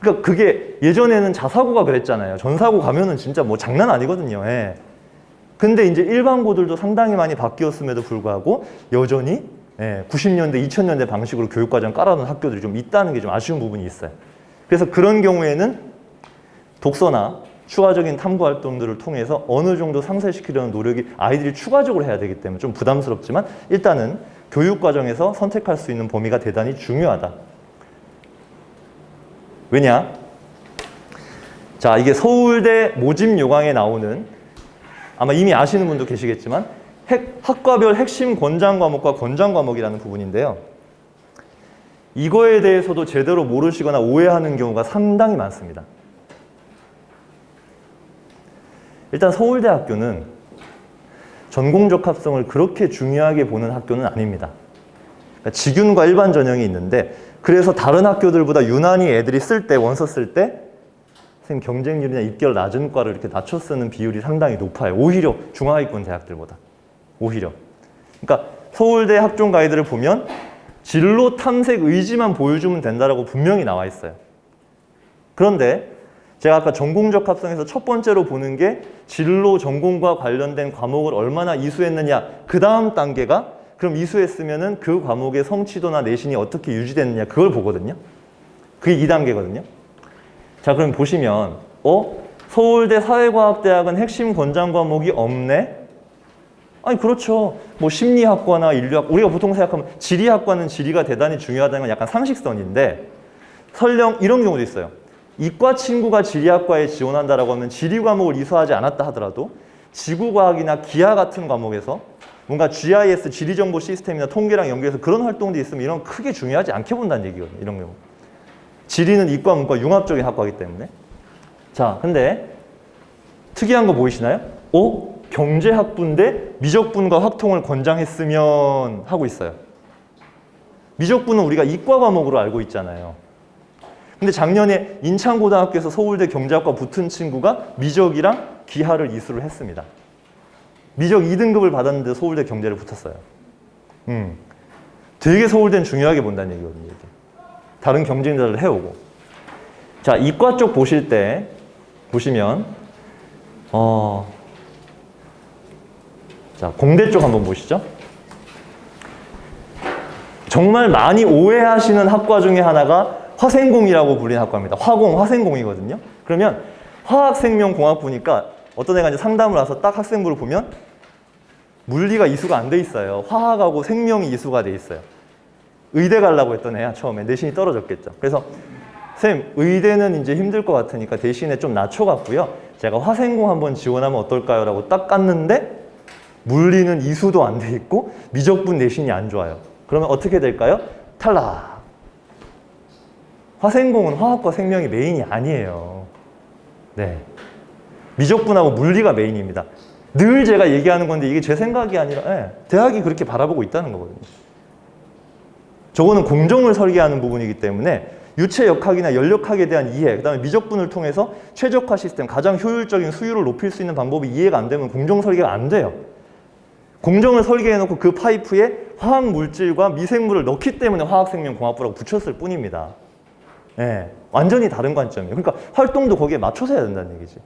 그러니까 그게 예전에는 자사고가 그랬잖아요. 전사고 가면은 진짜 장난 아니거든요. 예. 근데 이제 일반고들도 상당히 많이 바뀌었음에도 불구하고 여전히 90년대, 2000년대 방식으로 교육과정 깔아놓은 학교들이 좀 있다는 게 좀 아쉬운 부분이 있어요. 그래서 그런 경우에는 독서나 추가적인 탐구 활동들을 통해서 어느 정도 상쇄시키려는 노력이 아이들이 추가적으로 해야 되기 때문에 좀 부담스럽지만 일단은 교육과정에서 선택할 수 있는 범위가 대단히 중요하다. 왜냐? 자, 이게 서울대 모집 요강에 나오는, 아마 이미 아시는 분도 계시겠지만 학과별 핵심 권장 과목과 권장 과목이라는 부분인데요. 이거에 대해서도 제대로 모르시거나 오해하는 경우가 상당히 많습니다. 일단 서울대 학교는 전공적 합성을 그렇게 중요하게 보는 학교는 아닙니다. 그러니까 직윤과 일반 전형이 있는데, 그래서 다른 학교들보다 유난히 애들이 쓸 때, 원서 쓸 때 선생님 경쟁률이나 입결 낮은 과를 이렇게 낮춰 쓰는 비율이 상당히 높아요. 오히려 중하위권 대학들보다. 오히려. 그러니까 서울대 학종 가이드를 보면 진로 탐색 의지만 보여주면 된다라고 분명히 나와 있어요. 그런데 제가 아까 전공적 합성에서 첫 번째로 보는 게 진로 전공과 관련된 과목을 얼마나 이수했느냐. 그 다음 단계가 그럼 이수했으면은 그 과목의 성취도나 내신이 어떻게 유지됐느냐. 그걸 보거든요. 그게 2단계거든요. 자, 그럼 보시면 서울대 사회과학대학은 핵심 권장 과목이 없네? 아니 그렇죠. 뭐 심리학과나 인류학, 우리가 보통 생각하면 지리학과는 지리가 대단히 중요하다는 건 약간 상식선인데, 설령 이런 경우도 있어요. 이과 친구가 지리학과에 지원한다라고 하면 지리 과목을 이수하지 않았다 하더라도 지구과학이나 기하 같은 과목에서 뭔가 GIS, 지리정보 시스템이나 통계랑 연계해서 그런 활동도 있으면 이런 건 크게 중요하지 않게 본다는 얘기거든요. 이런 경우. 지리는 이과, 문과 융합적인 학과이기 때문에. 자, 근데 특이한 거 보이시나요? 경제학부인데 미적분과 확통을 권장했으면 하고 있어요. 미적분은 우리가 이과 과목으로 알고 있잖아요. 근데 작년에 인천고등학교에서 서울대 경제학과 붙은 친구가 미적이랑 기하를 이수를 했습니다. 미적 2등급을 받았는데 서울대 경제를 붙었어요. 되게 서울대는 중요하게 본다는 얘기거든요. 이게. 다른 경쟁자를 해오고. 자, 이과 쪽 보실 때 보시면 자, 공대 쪽 한번 보시죠. 정말 많이 오해하시는 학과 중에 하나가 화생공이라고 불리는 학과입니다. 화생공이거든요. 그러면 화학생명공학부니까 어떤 애가 이제 상담을 와서 딱 학생부를 보면 물리가 이수가 안 돼 있어요. 화학하고 생명이 이수가 돼 있어요. 의대 가려고 했던 애야, 처음에. 내신이 떨어졌겠죠. 그래서 쌤, 의대는 이제 힘들 것 같으니까 대신에 좀 낮춰갖고요. 제가 화생공 한번 지원하면 어떨까요? 라고 딱 깠는데 물리는 이수도 안 돼 있고 미적분 내신이 안 좋아요. 그러면 어떻게 될까요? 탈락. 화생공은 화학과 생명이 메인이 아니에요. 네. 미적분하고 물리가 메인입니다. 늘 제가 얘기하는 건데 이게 제 생각이 아니라 대학이 그렇게 바라보고 있다는 거거든요. 저거는 공정을 설계하는 부분이기 때문에 유체역학이나 연력학에 대한 이해, 그 다음에 미적분을 통해서 최적화 시스템, 가장 효율적인 수율을 높일 수 있는 방법이 이해가 안 되면 공정 설계가 안 돼요. 공정을 설계해놓고 그 파이프에 화학물질과 미생물을 넣기 때문에 화학생명공학부라고 붙였을 뿐입니다. 네, 완전히 다른 관점이에요. 그러니까 활동도 거기에 맞춰서 해야 된다는 얘기지.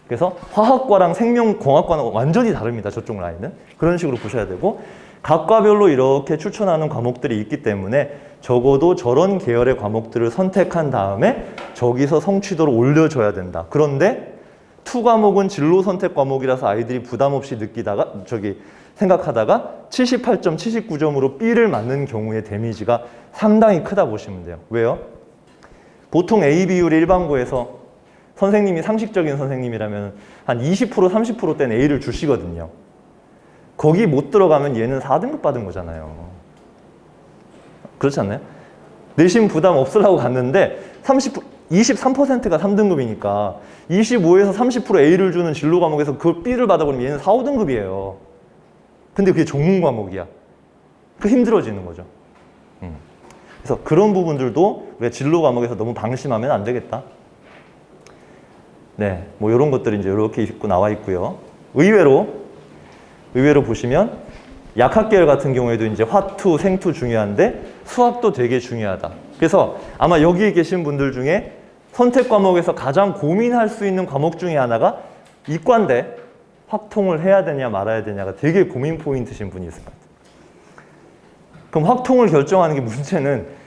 그래서 화학과랑 생명공학과는 완전히 다릅니다. 저쪽 라인은. 그런 식으로 보셔야 되고, 각 과별로 이렇게 추천하는 과목들이 있기 때문에 적어도 저런 계열의 과목들을 선택한 다음에 저기서 성취도를 올려줘야 된다. 그런데 투 과목은 진로 선택 과목이라서 아이들이 부담 없이 생각하다가 78점, 79점으로 B를 맞는 경우의 데미지가 상당히 크다 보시면 돼요. 왜요? 보통 A 비율이 일반고에서 선생님이 상식적인 선생님이라면 한 20%, 30%대는 A를 주시거든요. 거기 못 들어가면 얘는 4등급 받은 거잖아요. 그렇지 않나요? 내신 부담 없으려고 갔는데 23%가 3등급이니까 25에서 30% A를 주는 진로 과목에서 그 B를 받아버리면 얘는 4, 5등급이에요. 근데 그게 전문 과목이야. 그 힘들어지는 거죠. 그래서 그런 부분들도 우리가 진로 과목에서 너무 방심하면 안 되겠다. 네, 뭐 이런 것들이 이제 이렇게 있고 나와 있고요. 의외로 보시면 약학계열 같은 경우에도 이제 화투, 생투 중요한데 수학도 되게 중요하다. 그래서 아마 여기 계신 분들 중에 선택 과목에서 가장 고민할 수 있는 과목 중에 하나가 이과인데 확통을 해야 되냐 말아야 되냐가 되게 고민 포인트신 분이 있을 것 같아요. 그럼 확통을 결정하는 게 문제는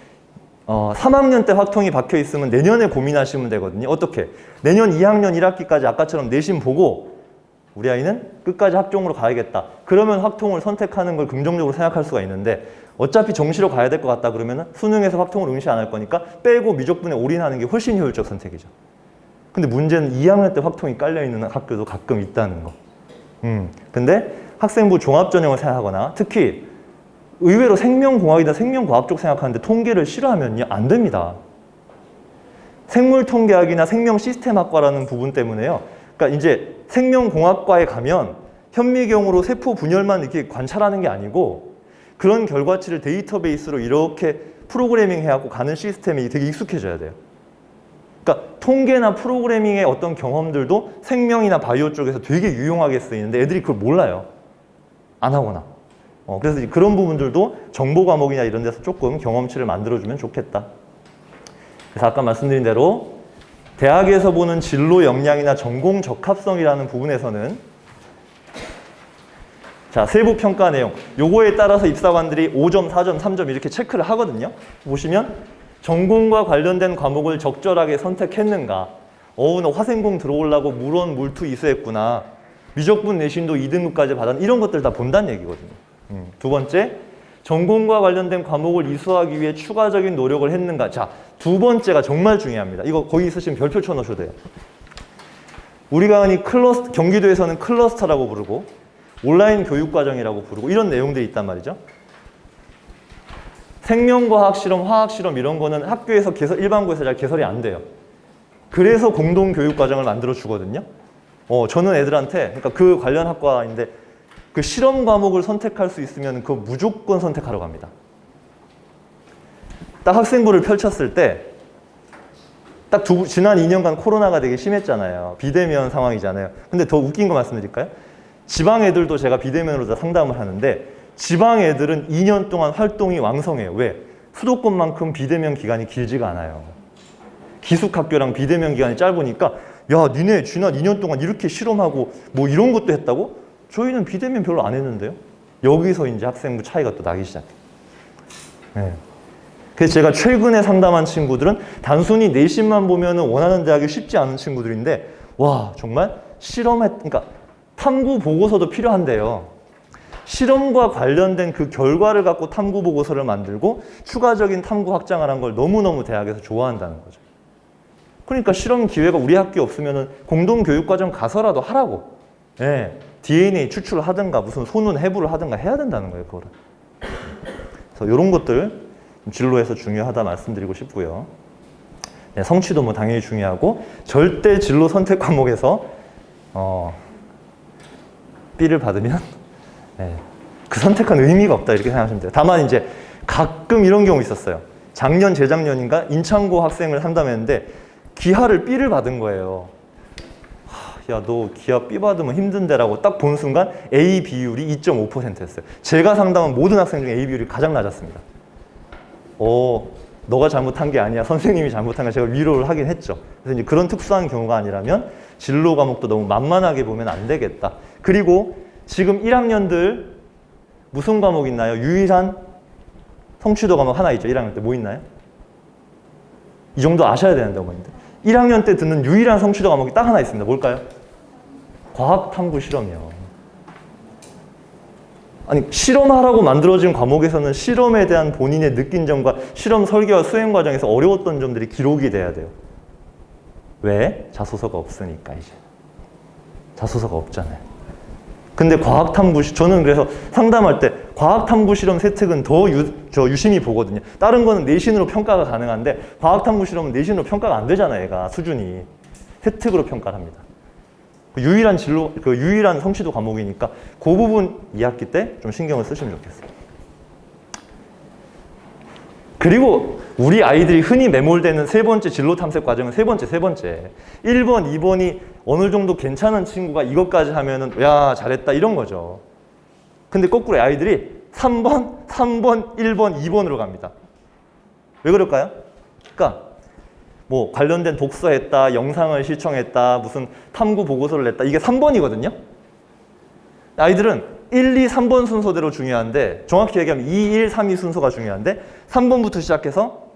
3학년 때 확통이 박혀 있으면 내년에 고민하시면 되거든요. 어떻게? 내년 2학년 1학기까지 아까처럼 내신 보고 우리 아이는 끝까지 학종으로 가야겠다. 그러면 확통을 선택하는 걸 긍정적으로 생각할 수가 있는데 어차피 정시로 가야 될 것 같다 그러면 수능에서 확통을 응시 안 할 거니까 빼고 미적분에 올인하는 게 훨씬 효율적 선택이죠. 근데 문제는 2학년 때 확통이 깔려있는 학교도 가끔 있다는 거. 근데 학생부 종합전형을 생각하거나 특히 의외로 생명공학이나 생명과학 쪽 생각하는데 통계를 싫어하면요 안 됩니다. 생물통계학이나 생명시스템학과라는 부분 때문에요. 그러니까 이제 생명공학과에 가면 현미경으로 세포 분열만 이렇게 관찰하는 게 아니고 그런 결과치를 데이터베이스로 이렇게 프로그래밍 해갖고 가는 시스템이 되게 익숙해져야 돼요. 그러니까 통계나 프로그래밍의 어떤 경험들도 생명이나 바이오 쪽에서 되게 유용하게 쓰이는데 애들이 그걸 몰라요. 안 하거나. 그래서 그런 부분들도 정보 과목이나 이런 데서 조금 경험치를 만들어주면 좋겠다. 그래서 아까 말씀드린 대로 대학에서 보는 진로 역량이나 전공 적합성이라는 부분에서는 자, 세부 평가 내용. 요거에 따라서 입사관들이 5점, 4점, 3점 이렇게 체크를 하거든요. 보시면 전공과 관련된 과목을 적절하게 선택했는가. 너 화생공 들어오려고 물원, 물투 이수했구나. 미적분 내신도 2등급까지 받았는 이런 것들 다 본다는 얘기거든요. 두 번째, 전공과 관련된 과목을 이수하기 위해 추가적인 노력을 했는가. 자, 두 번째가 정말 중요합니다. 이거 거기 있으시면 별표 쳐놓으셔도 돼요. 우리가 흔히 경기도에서는 클러스터라고 부르고 온라인 교육과정이라고 부르고 이런 내용들이 있단 말이죠. 생명과학 실험, 화학 실험 이런 거는 학교에서 일반고에서 잘 개설이 안 돼요. 그래서 공동교육과정을 만들어 주거든요. 저는 애들한테 그러니까 그 관련 학과인데 그 실험 과목을 선택할 수 있으면 그거 무조건 선택하러 갑니다. 딱 학생부를 펼쳤을 때 딱 지난 2년간 코로나가 되게 심했잖아요. 비대면 상황이잖아요. 근데 더 웃긴 거 말씀드릴까요? 지방 애들도 제가 비대면으로 다 상담을 하는데 지방 애들은 2년 동안 활동이 왕성해요. 왜? 수도권만큼 비대면 기간이 길지가 않아요. 기숙학교랑 비대면 기간이 짧으니까 야, 니네 지난 2년 동안 이렇게 실험하고 뭐 이런 것도 했다고? 저희는 비대면 별로 안 했는데요. 여기서 이제 학생부 차이가 또 나기 시작해요. 네. 그래서 제가 최근에 상담한 친구들은 단순히 내신만 보면은 원하는 대학이 쉽지 않은 친구들인데 와, 정말 그러니까 탐구 보고서도 필요한데요. 실험과 관련된 그 결과를 갖고 탐구 보고서를 만들고 추가적인 탐구 확장을 한 걸 너무너무 대학에서 좋아한다는 거죠. 그러니까 실험 기회가 우리 학교에 없으면은 공동교육과정 가서라도 하라고. 네. DNA 추출을 하든가 무슨 손은 해부를 하든가 해야 된다는 거예요, 그거를. 그래서 이런 것들 진로에서 중요하다 말씀드리고 싶고요. 네, 성취도 뭐 당연히 중요하고 절대 진로 선택 과목에서 B를 받으면 네, 그 선택한 의미가 없다 이렇게 생각하시면 돼요. 다만 이제 가끔 이런 경우 있었어요. 작년, 재작년인가 인창고 학생을 상담했는데 기하를 B를 받은 거예요. 야, 너 기하 B 받으면 힘든데라고 딱 본 순간 A 비율이 2.5%였어요. 제가 상담한 모든 학생 중에 A 비율이 가장 낮았습니다. 너가 잘못한 게 아니야. 선생님이 잘못한 거 제가 위로를 하긴 했죠. 그래서 이제 그런 특수한 경우가 아니라면 진로 과목도 너무 만만하게 보면 안 되겠다. 그리고 지금 1학년들 무슨 과목 있나요? 유일한 성취도 과목 하나 있죠. 1학년 때 뭐 있나요? 이 정도 아셔야 되는데 어머님들. 1학년 때 듣는 유일한 성취도 과목이 딱 하나 있습니다. 뭘까요? 과학탐구 실험이요. 아니 실험하라고 만들어진 과목에서는 실험에 대한 본인의 느낀 점과 실험 설계와 수행 과정에서 어려웠던 점들이 기록이 돼야 돼요. 왜? 자소서가 없으니까 이제. 자소서가 없잖아요. 근데 과학탐구 저는 그래서 상담할 때 과학탐구 실험 세특은 더 유심히 보거든요. 다른 거는 내신으로 평가가 가능한데 과학탐구 실험은 내신으로 평가가 안 되잖아요. 얘가 수준이. 세특으로 평가를 합니다. 유일한 유일한 성취도 과목이니까 그 부분 2학기 때 좀 신경을 쓰시면 좋겠어요. 그리고 우리 아이들이 흔히 매몰되는 세 번째 진로 탐색 과정은 세 번째. 1번, 2번이 어느 정도 괜찮은 친구가 이것까지 하면은 야, 잘했다 이런 거죠. 근데 거꾸로 아이들이 3번, 1번, 2번으로 갑니다. 왜 그럴까요? 그러니까 뭐 관련된 독서했다, 영상을 시청했다, 무슨 탐구 보고서를 냈다. 이게 3번이거든요. 아이들은 1, 2, 3번 순서대로 중요한데 정확히 얘기하면 2, 1, 3, 2 순서가 중요한데 3번부터 시작해서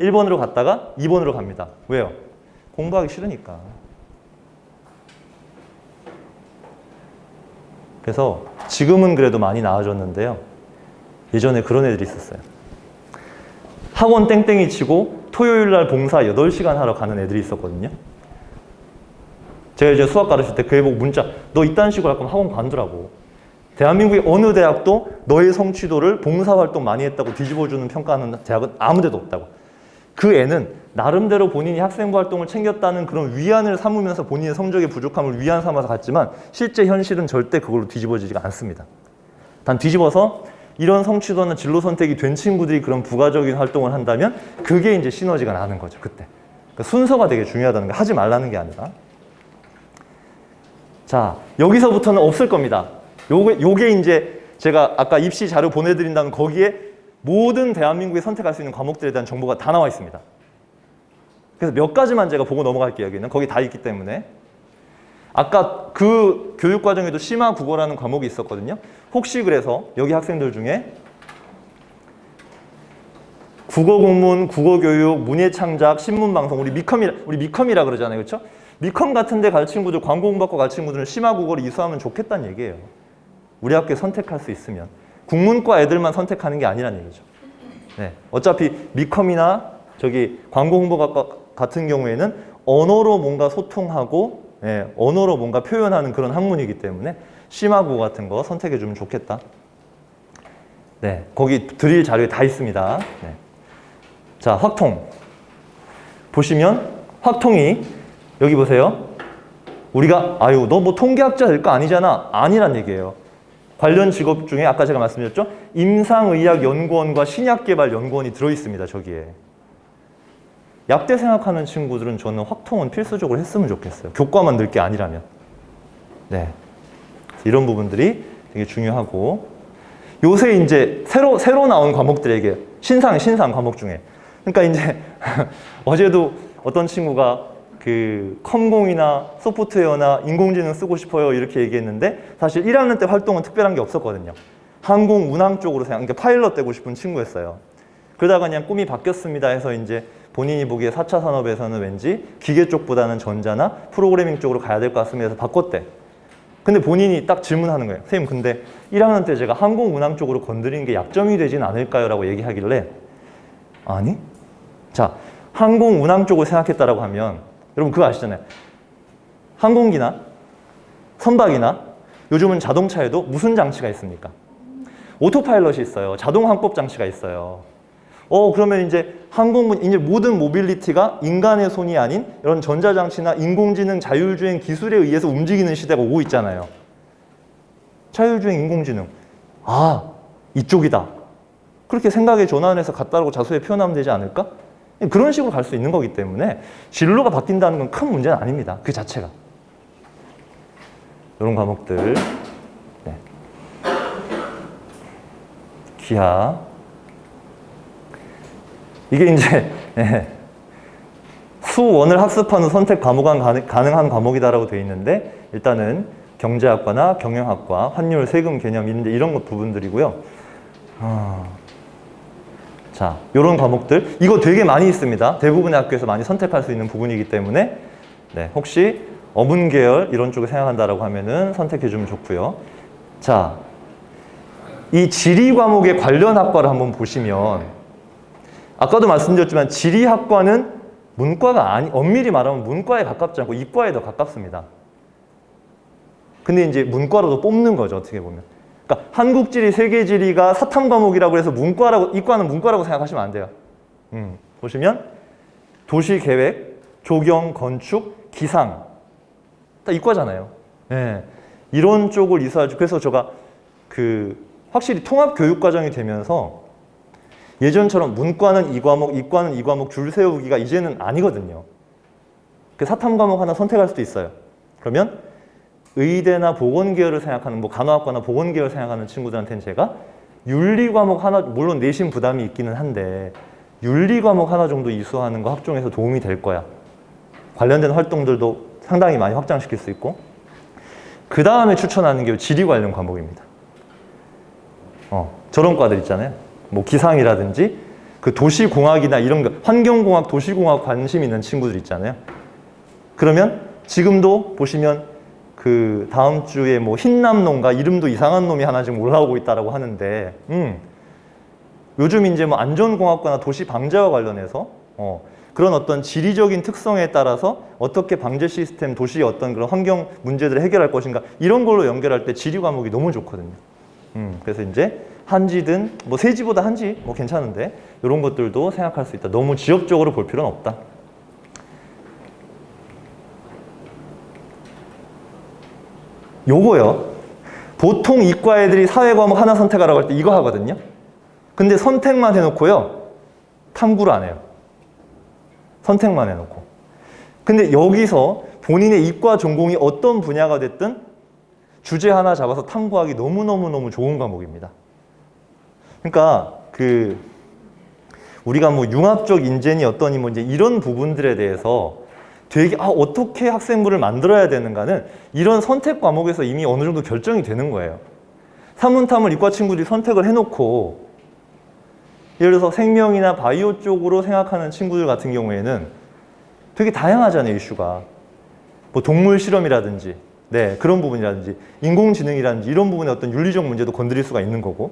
1번으로 갔다가 2번으로 갑니다. 왜요? 공부하기 싫으니까. 그래서 지금은 그래도 많이 나아졌는데요. 예전에 그런 애들이 있었어요. 학원 땡땡이 치고 토요일 날 봉사 8시간 하러 가는 애들이 있었거든요. 제가 이제 수학 가르칠 때 그 애 보고 문자, 너 이딴 식으로 할 거면 학원 관두라고. 대한민국의 어느 대학도 너의 성취도를 봉사활동 많이 했다고 뒤집어주는 평가하는 대학은 아무 데도 없다고. 그 애는 나름대로 본인이 학생부 활동을 챙겼다는 그런 위안을 삼으면서 본인의 성적의 부족함을 위안 삼아서 갔지만 실제 현실은 절대 그걸로 뒤집어지지가 않습니다. 단 뒤집어서 이런 성취도나 진로 선택이 된 친구들이 그런 부가적인 활동을 한다면 그게 이제 시너지가 나는 거죠, 그때. 그러니까 순서가 되게 중요하다는 거, 하지 말라는 게 아니라. 자, 여기서부터는 없을 겁니다. 요게 이제 제가 아까 입시 자료 보내드린다면 거기에 모든 대한민국에 선택할 수 있는 과목들에 대한 정보가 다 나와 있습니다. 그래서 몇 가지만 제가 보고 넘어갈게요, 여기는. 거기 다 있기 때문에. 아까 그 교육과정에도 심화 국어라는 과목이 있었거든요. 혹시 그래서 여기 학생들 중에 국어국문, 국어교육, 문예창작, 신문방송, 우리 미컴이라 그러잖아요, 그렇죠? 미컴 같은 데 갈 친구들, 광고 공부학과 갈 친구들은 심화 국어를 이수하면 좋겠다는 얘기예요. 우리 학교에 선택할 수 있으면. 국문과 애들만 선택하는 게 아니란 얘기죠. 네. 어차피 미컴이나 저기 광고 홍보학과 같은 경우에는 언어로 뭔가 소통하고 언어로 뭔가 표현하는 그런 학문이기 때문에 심화국어 같은 거 선택해주면 좋겠다. 네, 거기 드릴 자료에 다 있습니다. 네. 자, 확통. 보시면 확통이 여기 보세요. 우리가 아유 너 뭐 통계학자 될 거 아니잖아. 아니란 얘기예요. 관련 직업 중에 아까 제가 말씀드렸죠. 임상의학연구원과 신약개발연구원이 들어있습니다. 저기에. 약대 생각하는 친구들은 저는 확통은 필수적으로 했으면 좋겠어요. 교과만 늘 게 아니라면. 네, 이런 부분들이 되게 중요하고 요새 이제 새로 나온 과목들에게 신상 과목 중에 그러니까 이제 어제도 어떤 친구가 그 컴공이나 소프트웨어나 인공지능 쓰고 싶어요 이렇게 얘기했는데 사실 1학년 때 활동은 특별한 게 없었거든요. 항공 운항 쪽으로 그러니까 파일럿 되고 싶은 친구였어요. 그러다가 그냥 꿈이 바뀌었습니다 해서 이제 본인이 보기에 4차 산업에서는 왠지 기계 쪽보다는 전자나 프로그래밍 쪽으로 가야 될 것 같습니다 해서 바꿨대. 근데 본인이 딱 질문하는 거예요. 선생님 근데 1학년 때 제가 항공 운항 쪽으로 건드리는 게 약점이 되진 않을까요? 라고 얘기하길래 아니? 자, 항공 운항 쪽을 생각했다라고 하면 여러분 그거 아시잖아요. 항공기나 선박이나 요즘은 자동차에도 무슨 장치가 있습니까? 오토파일럿이 있어요. 자동 항법 장치가 있어요. 그러면 이제 이제 모든 모빌리티가 인간의 손이 아닌 이런 전자장치나 인공지능 자율주행 기술에 의해서 움직이는 시대가 오고 있잖아요. 자율주행 인공지능. 아, 이쪽이다. 그렇게 생각의 전환해서 같다라고 자소에 표현하면 되지 않을까? 그런 식으로 갈 수 있는 거기 때문에 진로가 바뀐다는 건 큰 문제는 아닙니다. 그 자체가. 이런 과목들. 네. 기하. 이게 이제 수원을 학습한 후 선택 과목은 가능한 과목이다라고 되어 있는데 일단은 경제학과나 경영학과, 환율, 세금 개념 이런 것 부분들이고요. 자, 이런 과목들 이거 되게 많이 있습니다. 대부분의 학교에서 많이 선택할 수 있는 부분이기 때문에 네, 혹시 어문 계열 이런 쪽을 생각한다라고 하면은 선택해주면 좋고요. 자, 이 지리 과목의 관련 학과를 한번 보시면 아까도 말씀드렸지만 지리학과는 문과가 엄밀히 말하면 문과에 가깝지 않고 이과에 더 가깝습니다. 근데 이제 문과로도 뽑는 거죠, 어떻게 보면. 그러니까 한국지리, 세계지리가 사탐 과목이라고 해서 이과는 문과라고 생각하시면 안 돼요. 보시면 도시계획, 조경, 건축, 기상 다 이과잖아요. 네. 이런 쪽을 이수하죠. 그래서 제가 확실히 통합교육과정이 되면서 예전처럼 문과는 이 과목, 이과는 이 과목 줄 세우기가 이제는 아니거든요. 그 사탐 과목 하나 선택할 수도 있어요. 그러면 의대나 보건계열을 생각하는 간호학과나 보건계열 생각하는 친구들한테는 제가 윤리 과목 하나, 물론 내신 부담이 있기는 한데 윤리 과목 하나 정도 이수하는 거 학종에서 도움이 될 거야. 관련된 활동들도 상당히 많이 확장시킬 수 있고 그 다음에 추천하는 게 지리 관련 과목입니다. 저런 과들 있잖아요. 기상이라든지 그 도시공학이나 이런 거 환경공학, 도시공학 관심 있는 친구들 있잖아요. 그러면 지금도 보시면 그 다음 주에 흰남농가 이름도 이상한 놈이 하나 지금 올라오고 있다라고 하는데 요즘 이제 뭐 안전공학과나 도시방재와 관련해서 그런 어떤 지리적인 특성에 따라서 어떻게 방제 시스템, 도시의 어떤 그런 환경 문제들을 해결할 것인가 이런 걸로 연결할 때 지리 과목이 너무 좋거든요. 그래서 이제 한지든 뭐 세지보다 한지 뭐 괜찮은데 이런 것들도 생각할 수 있다. 너무 지역적으로 볼 필요는 없다. 요거요. 보통 이과 애들이 사회 과목 하나 선택하라고 할 때 이거 하거든요. 근데 선택만 해놓고요. 탐구를 안 해요. 선택만 해놓고. 근데 여기서 본인의 이과 전공이 어떤 분야가 됐든 주제 하나 잡아서 탐구하기 너무너무너무 좋은 과목입니다. 그러니까 우리가 뭐 융합적 인재니 어떠니 뭐 이제 이런 부분들에 대해서 되게 어떻게 학생부를 만들어야 되는가는 이런 선택 과목에서 이미 어느 정도 결정이 되는 거예요. 사문탐을 이과 친구들이 선택을 해놓고 예를 들어서 생명이나 바이오 쪽으로 생각하는 친구들 같은 경우에는 되게 다양하잖아요, 이슈가. 뭐 동물 실험이라든지 네, 그런 부분이라든지 인공지능이라든지 이런 부분의 어떤 윤리적 문제도 건드릴 수가 있는 거고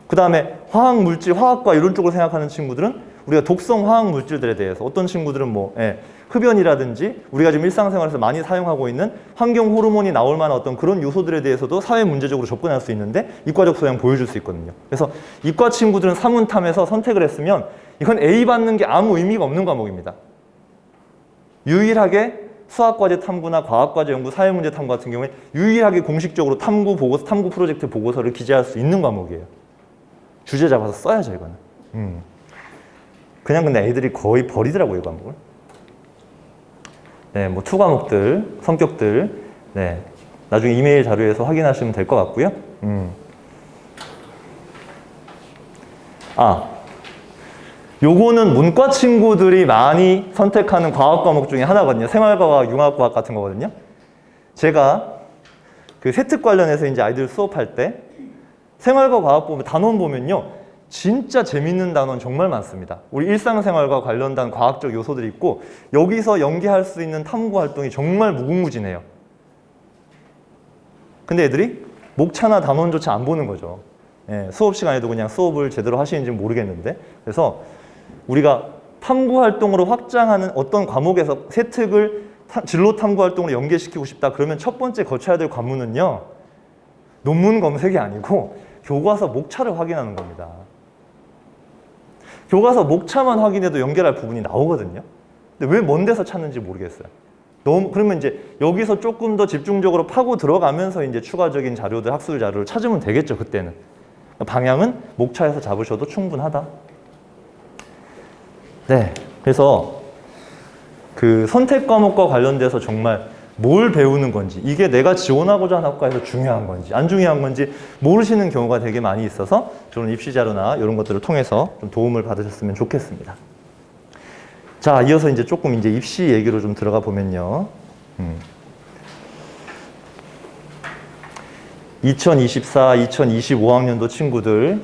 그 다음에 화학물질, 화학과 이런 쪽으로 생각하는 친구들은 우리가 독성 화학물질들에 대해서 어떤 친구들은 뭐 흡연이라든지 우리가 지금 일상생활에서 많이 사용하고 있는 환경 호르몬이 나올 만한 어떤 그런 요소들에 대해서도 사회 문제적으로 접근할 수 있는데 이과적 소양 보여줄 수 있거든요. 그래서 이과 친구들은 사문탐에서 선택을 했으면 이건 A 받는 게 아무 의미가 없는 과목입니다. 유일하게 수학과제 탐구나 과학과제 연구, 사회문제 탐구 같은 경우에 유일하게 공식적으로 탐구 보고서, 탐구 프로젝트 보고서를 기재할 수 있는 과목이에요. 주제 잡아서 써야죠, 이거는. 그냥 근데 애들이 거의 버리더라고요, 이 과목을. 네, 뭐 투 과목들, 성격들, 네, 나중에 이메일 자료에서 확인하시면 될 것 같고요. 요거는 문과 친구들이 많이 선택하는 과학 과목 중에 하나거든요. 생활과학, 융합과학 같은 거거든요. 제가 그 세특 관련해서 이제 아이들 수업할 때 생활과 과학 보면 단원 보면요. 진짜 재밌는 단원 정말 많습니다. 우리 일상생활과 관련된 과학적 요소들이 있고 여기서 연계할 수 있는 탐구 활동이 정말 무궁무진해요. 근데 애들이 목차나 단원조차 안 보는 거죠. 예, 수업 시간에도 그냥 수업을 제대로 하시는지 모르겠는데 그래서 우리가 탐구 활동으로 확장하는 어떤 과목에서 세특을 진로 탐구 활동으로 연계시키고 싶다 그러면 첫 번째 거쳐야 될 관문은요. 논문 검색이 아니고 교과서 목차를 확인하는 겁니다. 교과서 목차만 확인해도 연결할 부분이 나오거든요. 근데 왜 먼 데서 찾는지 모르겠어요. 그러면 이제 여기서 조금 더 집중적으로 파고 들어가면서 이제 추가적인 자료들, 학술 자료를 찾으면 되겠죠, 그때는. 방향은 목차에서 잡으셔도 충분하다. 네. 그래서 그 선택 과목과 관련돼서 정말 뭘 배우는 건지, 이게 내가 지원하고자 하는 학과에서 중요한 건지, 안 중요한 건지 모르시는 경우가 되게 많이 있어서 저는 입시 자료나 이런 것들을 통해서 좀 도움을 받으셨으면 좋겠습니다. 자, 이어서 이제 조금 이제 입시 얘기로 좀 들어가 보면요. 2024, 2025학년도 친구들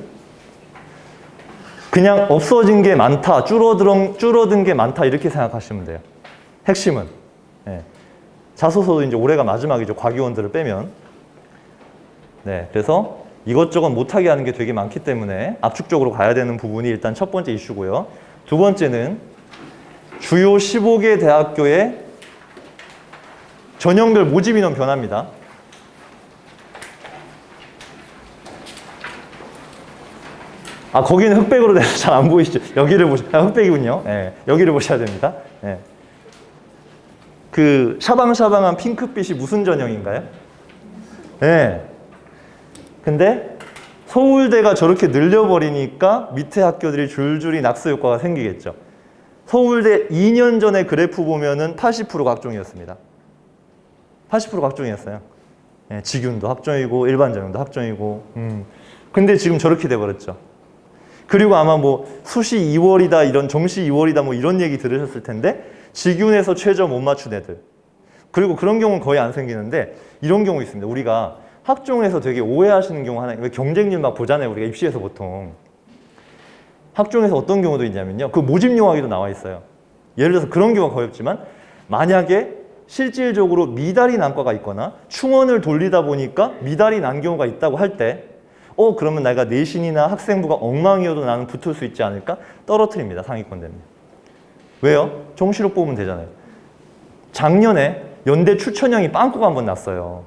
그냥 없어진 게 많다, 줄어든 게 많다 이렇게 생각하시면 돼요. 핵심은. 네. 자소서도 이제 올해가 마지막이죠. 과기원들을 빼면. 네, 그래서 이것저것 못하게 하는 게 되게 많기 때문에 압축적으로 가야 되는 부분이 일단 첫 번째 이슈고요. 두 번째는 주요 15개 대학교의 전형별 모집 인원 변화입니다. 거기는 흑백으로 돼서 잘 안 보이시죠? 여기를 흑백이군요. 네, 여기를 보셔야 됩니다. 네. 그 샤방샤방한 핑크빛이 무슨 전형인가요? 네. 근데 서울대가 저렇게 늘려버리니까 밑에 학교들이 줄줄이 낙수 효과가 생기겠죠. 서울대 2년 전에 그래프 보면은 80%가 학종이었습니다. 80%가 학종이었어요. 네, 직윤도 학종이고 일반 전형도 학종이고. 근데 지금 저렇게 돼버렸죠. 그리고 아마 뭐 수시 2월이다 이런 정시 2월이다 뭐 이런 얘기 들으셨을 텐데 직윤에서 최저 못 맞춘 애들. 그리고 그런 경우는 거의 안 생기는데 이런 경우 있습니다. 우리가 학종에서 되게 오해하시는 경우 하나, 왜 경쟁률 막 보잖아요. 우리가 입시에서 보통. 학종에서 어떤 경우도 있냐면요. 그 모집 요하기도 나와 있어요. 예를 들어서 그런 경우가 거의 없지만 만약에 실질적으로 미달이 난 과가 있거나 충원을 돌리다 보니까 미달이 난 경우가 있다고 할 때 그러면 내가 내신이나 학생부가 엉망이어도 나는 붙을 수 있지 않을까? 떨어뜨립니다. 상위권 되면. 왜요? 정시로 뽑으면 되잖아요. 작년에 연대 추천형이 빵꾸가 한번 났어요.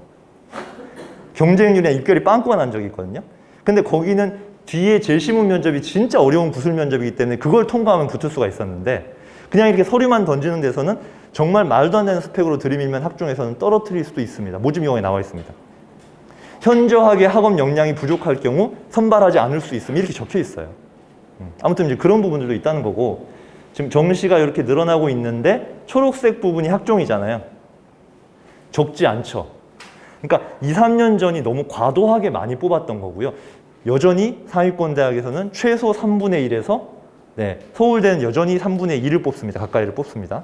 경쟁률이나 입결이 빵꾸가 난 적이 있거든요. 근데 거기는 뒤에 제시문 면접이 진짜 어려운 구술 면접이기 때문에 그걸 통과하면 붙을 수가 있었는데 그냥 이렇게 서류만 던지는 데서는 정말 말도 안 되는 스펙으로 들이밀면 학종에서는 떨어뜨릴 수도 있습니다. 모집 요건에 나와 있습니다. 현저하게 학업 역량이 부족할 경우 선발하지 않을 수 있음 이렇게 적혀 있어요. 아무튼 이제 그런 부분들도 있다는 거고 지금 정시가 이렇게 늘어나고 있는데 초록색 부분이 학종이잖아요. 적지 않죠. 그러니까 2, 3년 전이 너무 과도하게 많이 뽑았던 거고요. 여전히 상위권 대학에서는 최소 3분의 1에서 서울대는 여전히 3분의 1을 뽑습니다. 가까이를 뽑습니다.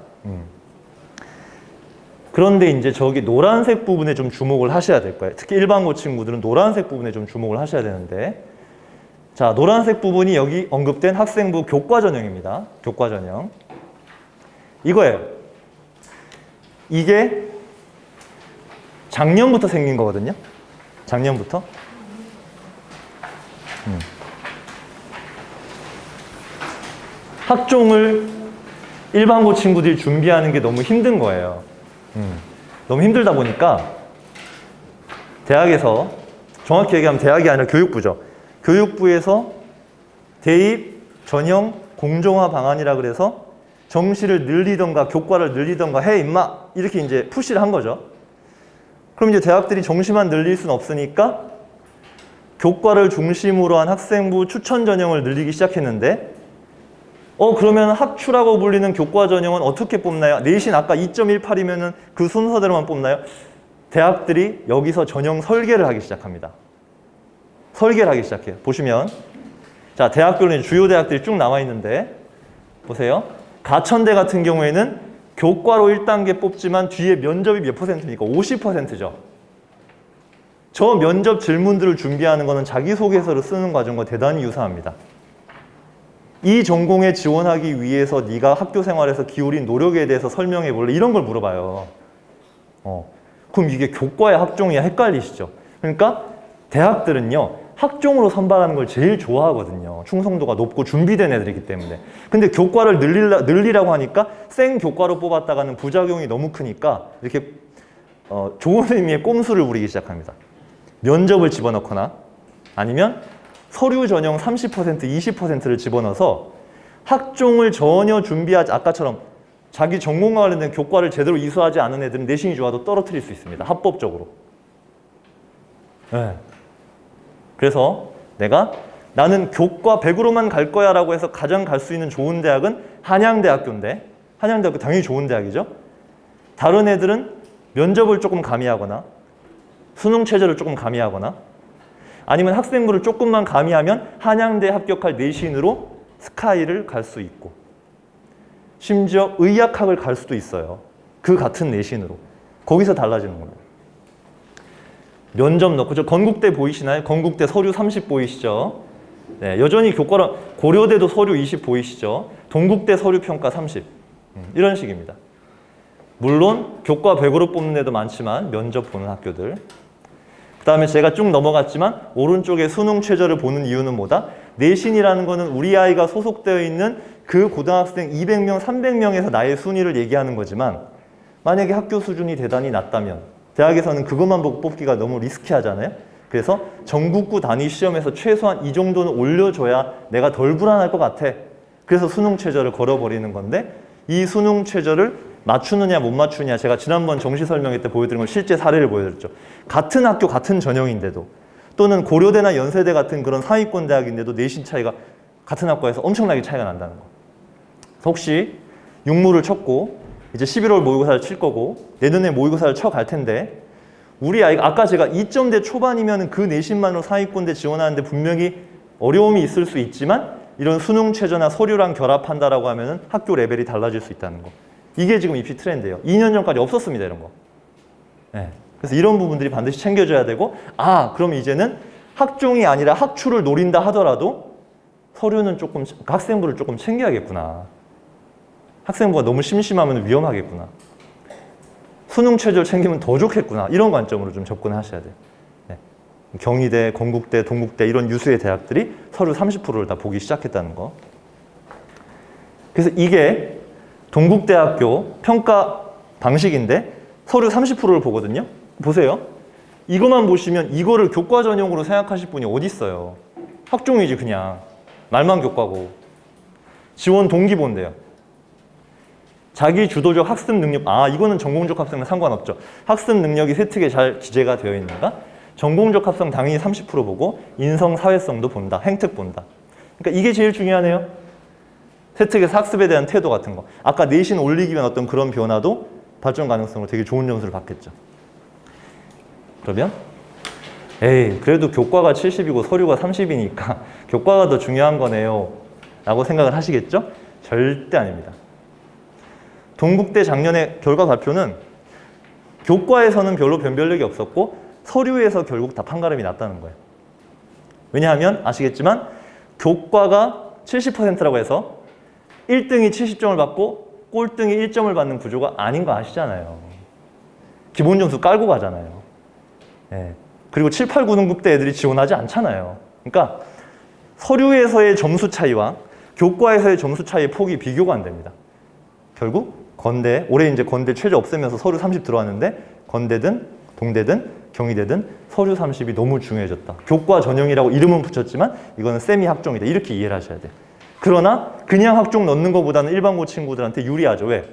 그런데 이제 저기 노란색 부분에 좀 주목을 하셔야 될 거예요. 특히 일반고 친구들은 노란색 부분에 좀 주목을 하셔야 되는데 자, 노란색 부분이 여기 언급된 학생부 교과 전형입니다. 교과 전형. 이거예요. 이게 작년부터 생긴 거거든요. 작년부터. 학종을 일반고 친구들이 준비하는 게 너무 힘든 거예요. 너무 힘들다 보니까 대학에서 정확히 얘기하면 대학이 아니라 교육부죠. 교육부에서 대입 전형 공정화 방안이라 그래서 정시를 늘리던가 교과를 늘리던가 해 임마 이렇게 이제 푸시를 한 거죠. 그럼 이제 대학들이 정시만 늘릴 수는 없으니까 교과를 중심으로 한 학생부 추천 전형을 늘리기 시작했는데 그러면 학추라고 불리는 교과 전형은 어떻게 뽑나요? 내신 아까 2.18이면은 그 순서대로만 뽑나요? 대학들이 여기서 전형 설계를 하기 시작합니다. 설계를 하기 시작해요. 보시면 자, 대학별로 주요 대학들이 쭉 나와 있는데 보세요. 가천대 같은 경우에는 교과로 1단계 뽑지만 뒤에 면접이 몇 %입니까? 50%죠. 저 면접 질문들을 준비하는 거는 자기소개서를 쓰는 과정과 대단히 유사합니다. 이 전공에 지원하기 위해서 네가 학교 생활에서 기울인 노력에 대해서 설명해 볼래? 이런 걸 물어봐요. 그럼 이게 교과야 학종이야 헷갈리시죠? 그러니까 대학들은요. 학종으로 선발하는 걸 제일 좋아하거든요. 충성도가 높고 준비된 애들이기 때문에. 근데 교과를 늘리라고 하니까 생 교과로 뽑았다가는 부작용이 너무 크니까 이렇게 좋은 의미의 꼼수를 부리기 시작합니다. 면접을 집어넣거나 아니면 서류 전형 30%, 20%를 집어넣어서 학종을 전혀 준비하지 아까처럼 자기 전공과 관련된 교과를 제대로 이수하지 않은 애들은 내신이 좋아도 떨어뜨릴 수 있습니다. 합법적으로. 네. 그래서 나는 교과 100으로만 갈 거야 라고 해서 가장 갈 수 있는 좋은 대학은 한양대학교인데 한양대학교 당연히 좋은 대학이죠. 다른 애들은 면접을 조금 가미하거나 수능 최저를 조금 가미하거나 아니면 학생부를 조금만 가미하면 한양대 합격할 내신으로 스카이를 갈 수 있고 심지어 의학학을 갈 수도 있어요. 그 같은 내신으로. 거기서 달라지는 겁니다. 면접 넣고 저 건국대 보이시나요? 건국대 서류 30 보이시죠? 네, 여전히 교과로 고려대도 서류 20 보이시죠? 동국대 서류 평가 30 이런 식입니다. 물론 교과 100으로 뽑는 애도 많지만 면접 보는 학교들 그 다음에 제가 쭉 넘어갔지만 오른쪽에 수능 최저를 보는 이유는 뭐다? 내신이라는 거는 우리 아이가 소속되어 있는 그 고등학생 200명, 300명에서 나의 순위를 얘기하는 거지만 만약에 학교 수준이 대단히 낮다면 대학에서는 그것만 보고 뽑기가 너무 리스키하잖아요. 그래서 전국구 단위 시험에서 최소한 이 정도는 올려줘야 내가 덜 불안할 것 같아. 그래서 수능 최저를 걸어버리는 건데 이 수능 최저를 맞추느냐 못 맞추느냐 제가 지난번 정시 설명회 때 보여드린 걸 실제 사례를 보여드렸죠. 같은 학교 같은 전형인데도 또는 고려대나 연세대 같은 그런 상위권 대학인데도 내신 차이가 같은 학과에서 엄청나게 차이가 난다는 거. 혹시 육무를 쳤고 이제 11월 모의고사를 칠 거고 내년에 모의고사를 쳐갈 텐데 우리 아이가 아까 제가 2점대 초반이면 그 내신만으로 상위권대 지원하는데 분명히 어려움이 있을 수 있지만 이런 수능 최저나 서류랑 결합한다라고 하면은 학교 레벨이 달라질 수 있다는 거. 이게 지금 입시 트렌드예요. 2년 전까지 없었습니다, 이런 거. 네. 그래서 이런 부분들이 반드시 챙겨줘야 되고 그럼 이제는 학종이 아니라 학추를 노린다 하더라도 서류는 조금 학생부를 조금 챙겨야겠구나. 학생부가 너무 심심하면 위험하겠구나. 수능 최저를 챙기면 더 좋겠구나. 이런 관점으로 좀 접근하셔야 돼요. 네. 경희대, 건국대, 동국대 이런 유수의 대학들이 서류 30%를 다 보기 시작했다는 거. 그래서 이게 동국대학교 평가 방식인데 서류 30%를 보거든요. 보세요. 이것만 보시면 이거를 교과 전형으로 생각하실 분이 어디 있어요. 학종이지 그냥. 말만 교과고. 지원 동기 본대요. 자기 주도적 학습 능력. 이거는 전공적 합성과 상관없죠. 학습 능력이 세특에 잘 기재가 되어 있는가? 전공적 합성 당연히 30% 보고 인성, 사회성도 본다. 행특 본다. 그러니까 이게 제일 중요하네요. 세특에서 학습에 대한 태도 같은 거. 아까 내신 올리기 위한 어떤 그런 변화도 발전 가능성으로 되게 좋은 점수를 받겠죠. 그러면 그래도 교과가 70이고 서류가 30이니까 교과가 더 중요한 거네요 라고 생각을 하시겠죠? 절대 아닙니다. 동국대 작년에 결과 발표는 교과에서는 별로 변별력이 없었고 서류에서 결국 다 판가름이 났다는 거예요. 왜냐하면 아시겠지만 교과가 70%라고 해서 1등이 70점을 받고 꼴등이 1점을 받는 구조가 아닌 거 아시잖아요. 기본 점수 깔고 가잖아요. 그리고 7, 8, 9등급대 애들이 지원하지 않잖아요. 그러니까 서류에서의 점수 차이와 교과에서의 점수 차이의 폭이 비교가 안 됩니다. 결국 건대, 올해 이제 건대 최저 없애면서 서류 30 들어왔는데 건대든 동대든 경희대든 서류 30이 너무 중요해졌다. 교과 전형이라고 이름은 붙였지만 이거는 세미 학종이다. 이렇게 이해를 하셔야 돼요. 그러나 그냥 학종 넣는 것보다는 일반고 친구들한테 유리하죠. 왜?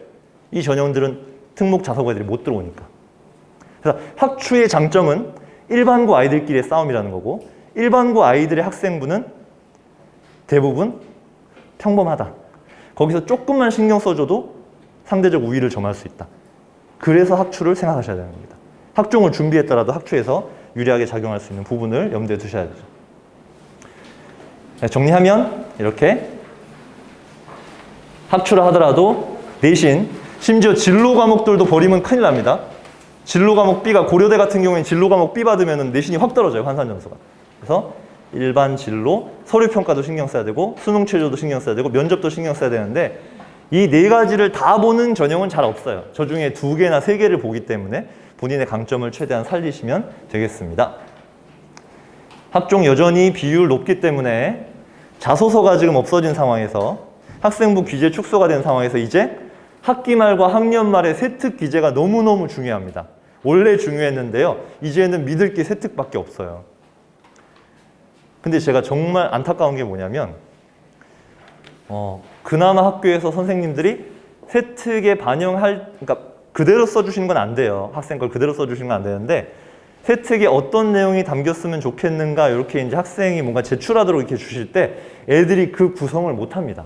이 전형들은 특목 자사고 애들이 못 들어오니까. 그래서 학추의 장점은 일반고 아이들끼리의 싸움이라는 거고 일반고 아이들의 학생부는 대부분 평범하다. 거기서 조금만 신경 써줘도 상대적 우위를 점할 수 있다. 그래서 학추를 생각하셔야 되는 겁니다. 학종을 준비했더라도 학추에서 유리하게 작용할 수 있는 부분을 염두에 두셔야 되죠. 정리하면 이렇게 학추를 하더라도 내신, 심지어 진로 과목들도 버리면 큰일 납니다. 진로 과목 B가 고려대 같은 경우에는 진로 과목 B 받으면 내신이 확 떨어져요. 환산 점수가. 그래서 일반 진로, 서류 평가도 신경 써야 되고 수능 최저도 신경 써야 되고 면접도 신경 써야 되는데 이 네 가지를 다 보는 전형은 잘 없어요. 저 중에 2개나 3개를 보기 때문에 본인의 강점을 최대한 살리시면 되겠습니다. 학종 여전히 비율 높기 때문에 자소서가 지금 없어진 상황에서 학생부 기재 축소가 된 상황에서 이제 학기 말과 학년 말의 세특 기재가 너무너무 중요합니다. 원래 중요했는데요. 이제는 믿을 게 세특밖에 없어요. 근데 제가 정말 안타까운 게 뭐냐면 그나마 학교에서 선생님들이 세특에 그러니까 그대로 써주시는 건 안 돼요. 학생 걸 그대로 써주시는 건 안 되는데 세특에 어떤 내용이 담겼으면 좋겠는가 이렇게 이제 학생이 뭔가 제출하도록 이렇게 주실 때 애들이 그 구성을 못 합니다.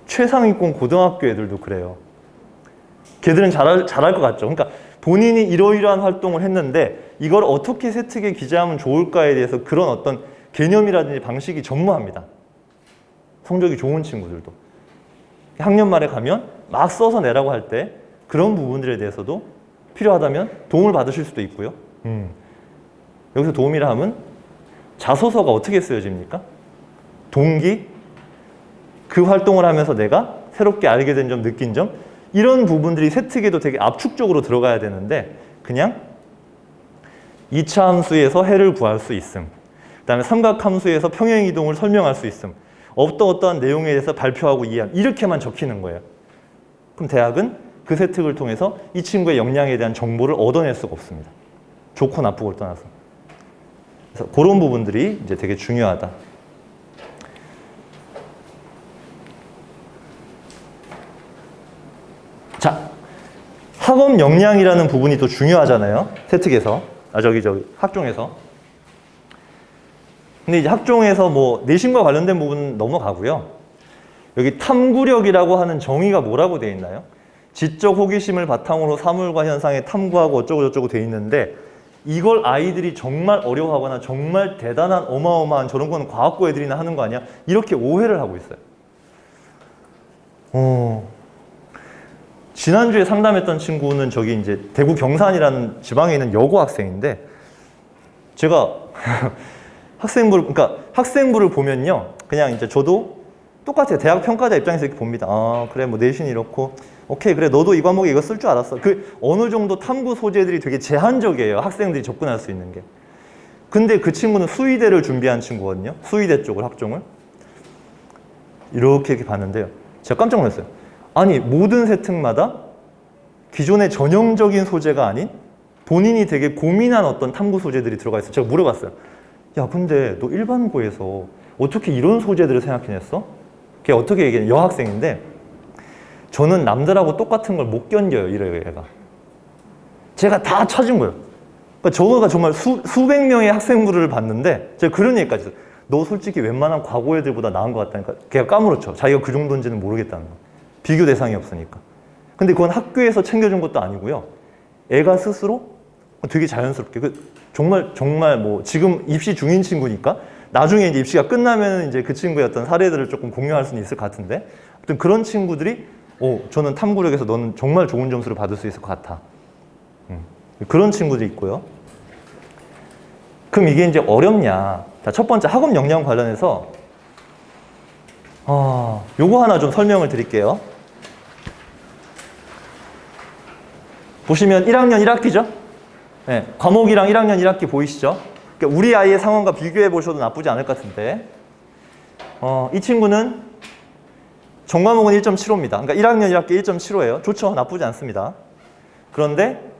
최상위권 고등학교 애들도 그래요. 걔들은 잘할 것 같죠. 그러니까 본인이 이러이러한 활동을 했는데 이걸 어떻게 세특에 기재하면 좋을까에 대해서 그런 어떤 개념이라든지 방식이 전무합니다. 성적이 좋은 친구들도. 학년 말에 가면 막 써서 내라고 할 때 그런 부분들에 대해서도 필요하다면 도움을 받으실 수도 있고요. 여기서 도움이라 하면 자소서가 어떻게 쓰여집니까? 동기, 그 활동을 하면서 내가 새롭게 알게 된 점, 느낀 점 이런 부분들이 세특에도 되게 압축적으로 들어가야 되는데 그냥 2차 함수에서 해를 구할 수 있음. 그 다음에 삼각함수에서 평행이동을 설명할 수 있음. 어떠한 내용에 대해서 발표하고 이해함. 이렇게만 적히는 거예요. 그럼 대학은 그 세특을 통해서 이 친구의 역량에 대한 정보를 얻어낼 수가 없습니다. 좋고 나쁘고를 떠나서. 그래서 그런 부분들이 이제 되게 중요하다. 자, 학업 역량이라는 부분이 또 중요하잖아요. 세특에서. 학종에서. 근데 이제 학종에서 뭐 내신과 관련된 부분은 넘어가고요. 여기 탐구력이라고 하는 정의가 뭐라고 되어 있나요? 지적 호기심을 바탕으로 사물과 현상에 탐구하고 어쩌고저쩌고 되어 있는데 이걸 아이들이 정말 어려워하거나 정말 대단한 어마어마한 저런 거는 과학고 애들이나 하는 거 아니야? 이렇게 오해를 하고 있어요. 지난주에 상담했던 친구는 저기 이제 대구 경산이라는 지방에 있는 여고 학생인데 제가 학생부를 보면요. 그냥 이제 저도 똑같아요. 대학 평가자 입장에서 이렇게 봅니다. 그래, 뭐 내신이 이렇고 오케이, 그래, 너도 이 과목에 이거 쓸 줄 알았어. 그 어느 정도 탐구 소재들이 되게 제한적이에요. 학생들이 접근할 수 있는 게. 근데 그 친구는 수의대를 준비한 친구거든요. 수의대 쪽을, 학종을. 이렇게 봤는데요. 제가 깜짝 놀랐어요. 아니, 모든 세특마다 기존의 전형적인 소재가 아닌 본인이 되게 고민한 어떤 탐구 소재들이 들어가 있어요. 제가 물어봤어요. 야, 근데 너 일반고에서 어떻게 이런 소재들을 생각해냈어? 걔 어떻게 얘기해? 여학생인데 저는 남들하고 똑같은 걸 못 견뎌요. 이래요, 얘가. 제가 다 찾은 거예요. 그러니까 저가 정말 수백 명의 학생부를 봤는데 제가 그런 얘기까지 했어요. 너 솔직히 웬만한 과거 애들보다 나은 것 같다니까. 걔가 까무러쳐. 자기가 그 정도인지는 모르겠다는 거. 비교 대상이 없으니까. 근데 그건 학교에서 챙겨준 것도 아니고요. 애가 스스로 되게 자연스럽게. 정말 뭐 지금 입시 중인 친구니까 나중에 이제 입시가 끝나면 이제 그 친구의 어떤 사례들을 조금 공유할 수는 있을 것 같은데 아무튼 그런 친구들이 저는 탐구력에서 너는 정말 좋은 점수를 받을 수 있을 것 같아. 그런 친구도 있고요. 그럼 이게 이제 어렵냐? 자, 첫 번째 학업 역량 관련해서 요거 하나 좀 설명을 드릴게요. 보시면 1학년 1학기죠? 네, 과목이랑 1학년 1학기 보이시죠? 그러니까 우리 아이의 상황과 비교해 보셔도 나쁘지 않을 것 같은데 이 친구는 전과목은 1.75입니다. 그러니까 1학년 1학기 1.75예요. 좋죠? 나쁘지 않습니다. 그런데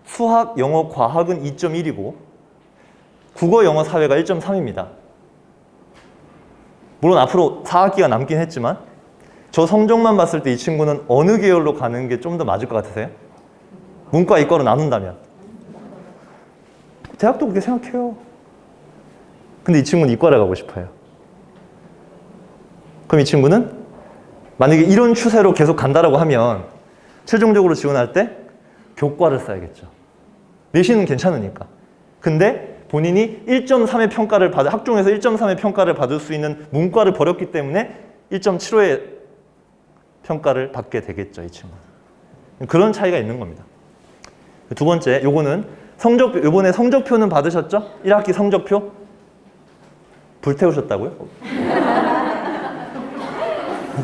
수학, 영어, 과학은 2.1이고 국어, 영어, 사회가 1.3입니다. 물론 앞으로 4학기가 남긴 했지만 저 성적만 봤을 때 이 친구는 어느 계열로 가는 게 좀 더 맞을 것 같으세요? 문과, 이과로 나눈다면. 대학도 그렇게 생각해요. 근데 이 친구는 이과를 가고 싶어요. 그럼 이 친구는 만약에 이런 추세로 계속 간다라고 하면 최종적으로 지원할 때 교과를 써야겠죠. 내신은 괜찮으니까. 근데 본인이 1.3의 평가를 학종에서 1.3의 평가를 받을 수 있는 문과를 버렸기 때문에 1.75의 평가를 받게 되겠죠, 이 친구는. 그런 차이가 있는 겁니다. 두 번째, 요거는 요번에 성적표는 받으셨죠? 1학기 성적표? 불태우셨다고요?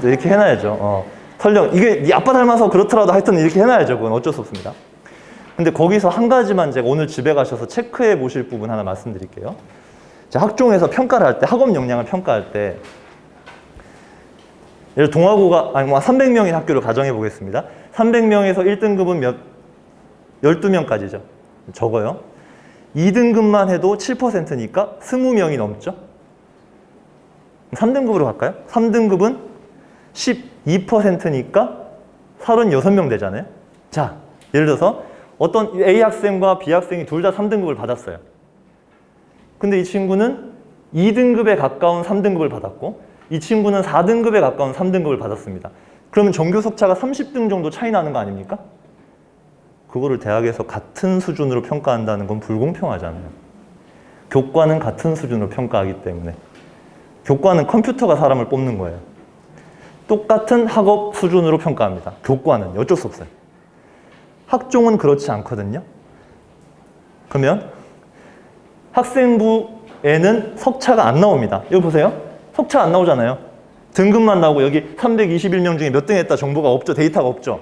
이렇게 해놔야죠. 설령 이게 네 아빠 닮아서 그렇더라도 하여튼 이렇게 해놔야죠. 그건 어쩔 수 없습니다. 근데 거기서 한 가지만 제가 오늘 집에 가셔서 체크해 보실 부분 하나 말씀드릴게요. 자, 학종에서 평가를 할 때, 학업 역량을 평가할 때 예를 들어 동아고가 300명인 학교를 가정해 보겠습니다. 300명에서 1등급은 12명까지죠. 적어요. 2등급만 해도 7%니까 20명이 넘죠. 3등급으로 갈까요? 3등급은 12%니까 36명 되잖아요. 자, 예를 들어서 어떤 A 학생과 B 학생이 둘 다 3등급을 받았어요. 근데 이 친구는 2등급에 가까운 3등급을 받았고 이 친구는 4등급에 가까운 3등급을 받았습니다. 그러면 전교 속차가 30등 정도 차이 나는 거 아닙니까? 그거를 대학에서 같은 수준으로 평가한다는 건 불공평하잖아요. 교과는 같은 수준으로 평가하기 때문에. 교과는 컴퓨터가 사람을 뽑는 거예요. 똑같은 학업 수준으로 평가합니다. 교과는 어쩔 수 없어요. 학종은 그렇지 않거든요. 그러면 학생부에는 석차가 안 나옵니다. 여기 보세요. 석차 안 나오잖아요. 등급만 나오고 여기 321명 중에 몇 등 했다 정보가 없죠. 데이터가 없죠.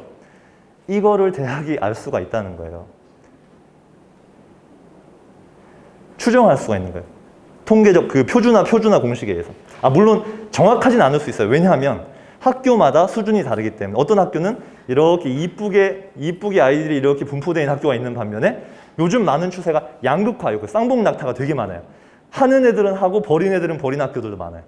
이거를 대학이 알 수가 있다는 거예요. 추정할 수가 있는 거예요. 통계적 그 표준화 공식에 의해서. 물론 정확하진 않을 수 있어요. 왜냐하면 학교마다 수준이 다르기 때문에 어떤 학교는 이렇게 이쁘게 아이들이 이렇게 분포되어 있는 학교가 있는 반면에 요즘 많은 추세가 양극화예요. 쌍봉낙타가 되게 많아요. 하는 애들은 하고 버린 애들은 버린 학교들도 많아요.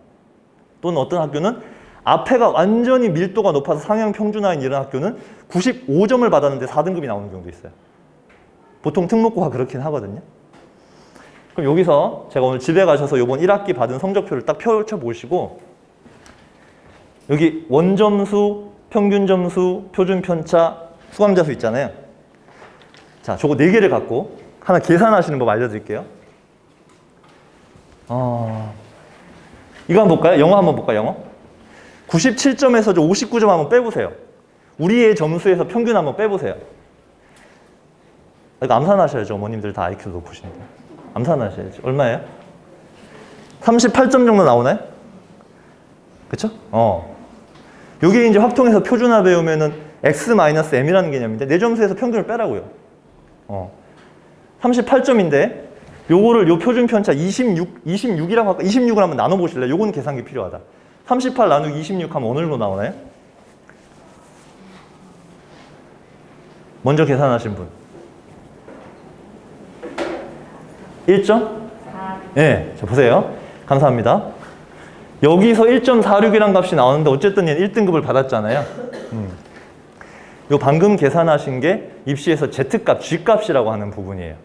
또는 어떤 학교는 앞에가 완전히 밀도가 높아서 상향 평준화인 이런 학교는 95점을 받았는데 4등급이 나오는 경우도 있어요. 보통 특목고가 그렇긴 하거든요. 그럼 여기서 제가 오늘 집에 가셔서 이번 1학기 받은 성적표를 딱 펼쳐보시고 여기 원점수, 평균점수, 표준편차, 수강자수 있잖아요. 자, 저거 4개를 갖고 하나 계산하시는 법 알려드릴게요. 이거 한번 볼까요? 영어 한번 볼까요? 영어? 97점에서 59점 한번 빼보세요. 우리의 점수에서 평균 한번 빼보세요. 이거 암산하셔야죠. 어머님들 다 IQ 높으시니까. 암산하셔야죠. 얼마예요? 38점 정도 나오나요? 그쵸? 요게 이제 확통해서 표준화 배우면은 x-m이라는 개념인데 내 점수에서 평균을 빼라고요. 38점인데 요거를 요 표준 편차 26이라고 할까? 26을 한번 나눠 보실래요? 요거는 계산기 필요하다. 38 나누기 26 하면 어느 정도 나오나요? 먼저 계산하신 분. 1점? 네, 자 보세요. 감사합니다. 여기서 1.46이란 값이 나오는데 어쨌든 얘는 1등급을 받았잖아요. 요 방금 계산하신 게 입시에서 Z값, G값이라고 하는 부분이에요.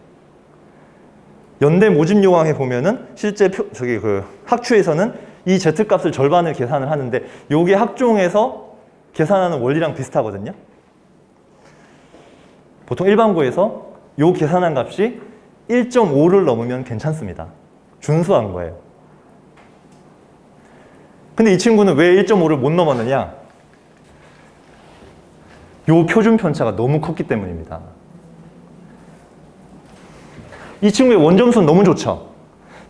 연대 모집 요강에 보면은 실제 학추에서는 이 Z값을 절반을 계산을 하는데 요게 학종에서 계산하는 원리랑 비슷하거든요. 보통 일반고에서 요 계산한 값이 1.5를 넘으면 괜찮습니다. 준수한 거예요. 근데 이 친구는 왜 1.5를 못 넘었느냐? 요 표준 편차가 너무 컸기 때문입니다. 이 친구의 원점수는 너무 좋죠.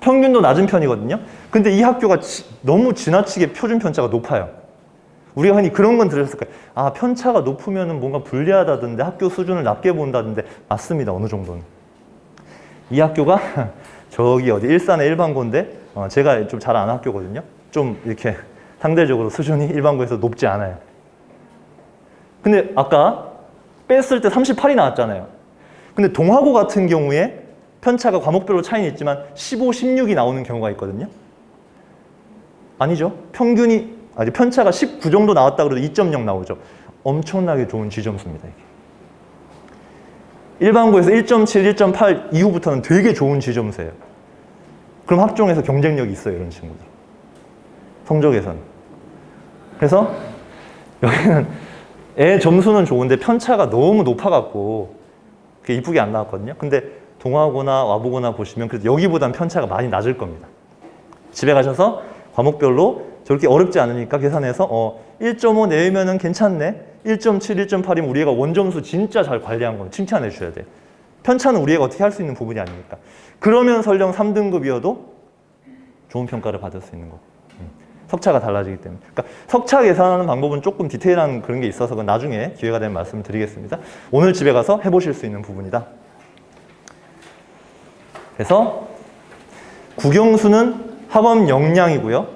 평균도 낮은 편이거든요. 근데 이 학교가 너무 지나치게 표준 편차가 높아요. 우리가 흔히 그런 건 들으셨을 거예요. 아, 편차가 높으면 뭔가 불리하다던데 학교 수준을 낮게 본다던데 맞습니다. 어느 정도는. 이 학교가 저기 어디 일산의 일반고인데 제가 좀 잘 아는 학교거든요. 좀 이렇게 상대적으로 수준이 일반고에서 높지 않아요. 근데 아까 뺐을 때 38이 나왔잖아요. 근데 동아고 같은 경우에 편차가 과목별로 차이는 있지만 15, 16이 나오는 경우가 있거든요. 아니죠. 편차가 19 정도 나왔다 그래도 2.0 나오죠. 엄청나게 좋은 지점수입니다. 이게. 일반고에서 1.7, 1.8 이후부터는 되게 좋은 지점수예요. 그럼 학종에서 경쟁력이 있어요. 이런 친구들. 성적에서는. 그래서 여기는 애 점수는 좋은데 편차가 너무 높아갖고 그게 이쁘게 안 나왔거든요. 근데 동아고나 와보거나 보시면 그래도 여기보단 편차가 많이 낮을 겁니다. 집에 가셔서 과목별로 저렇게 어렵지 않으니까 계산해서 1.5 내면은 괜찮네. 1.7, 1.8이면 우리 애가 원점수 진짜 잘 관리한 거 칭찬해 주셔야 돼요. 편차는 우리 애가 어떻게 할 수 있는 부분이 아니니까. 그러면 설령 3등급이어도 좋은 평가를 받을 수 있는 거. 석차가 달라지기 때문에. 그러니까 석차 계산하는 방법은 조금 디테일한 그런 게 있어서 그건 나중에 기회가 되면 말씀을 드리겠습니다. 오늘 집에 가서 해보실 수 있는 부분이다. 그래서 국영수는 학업 역량이고요.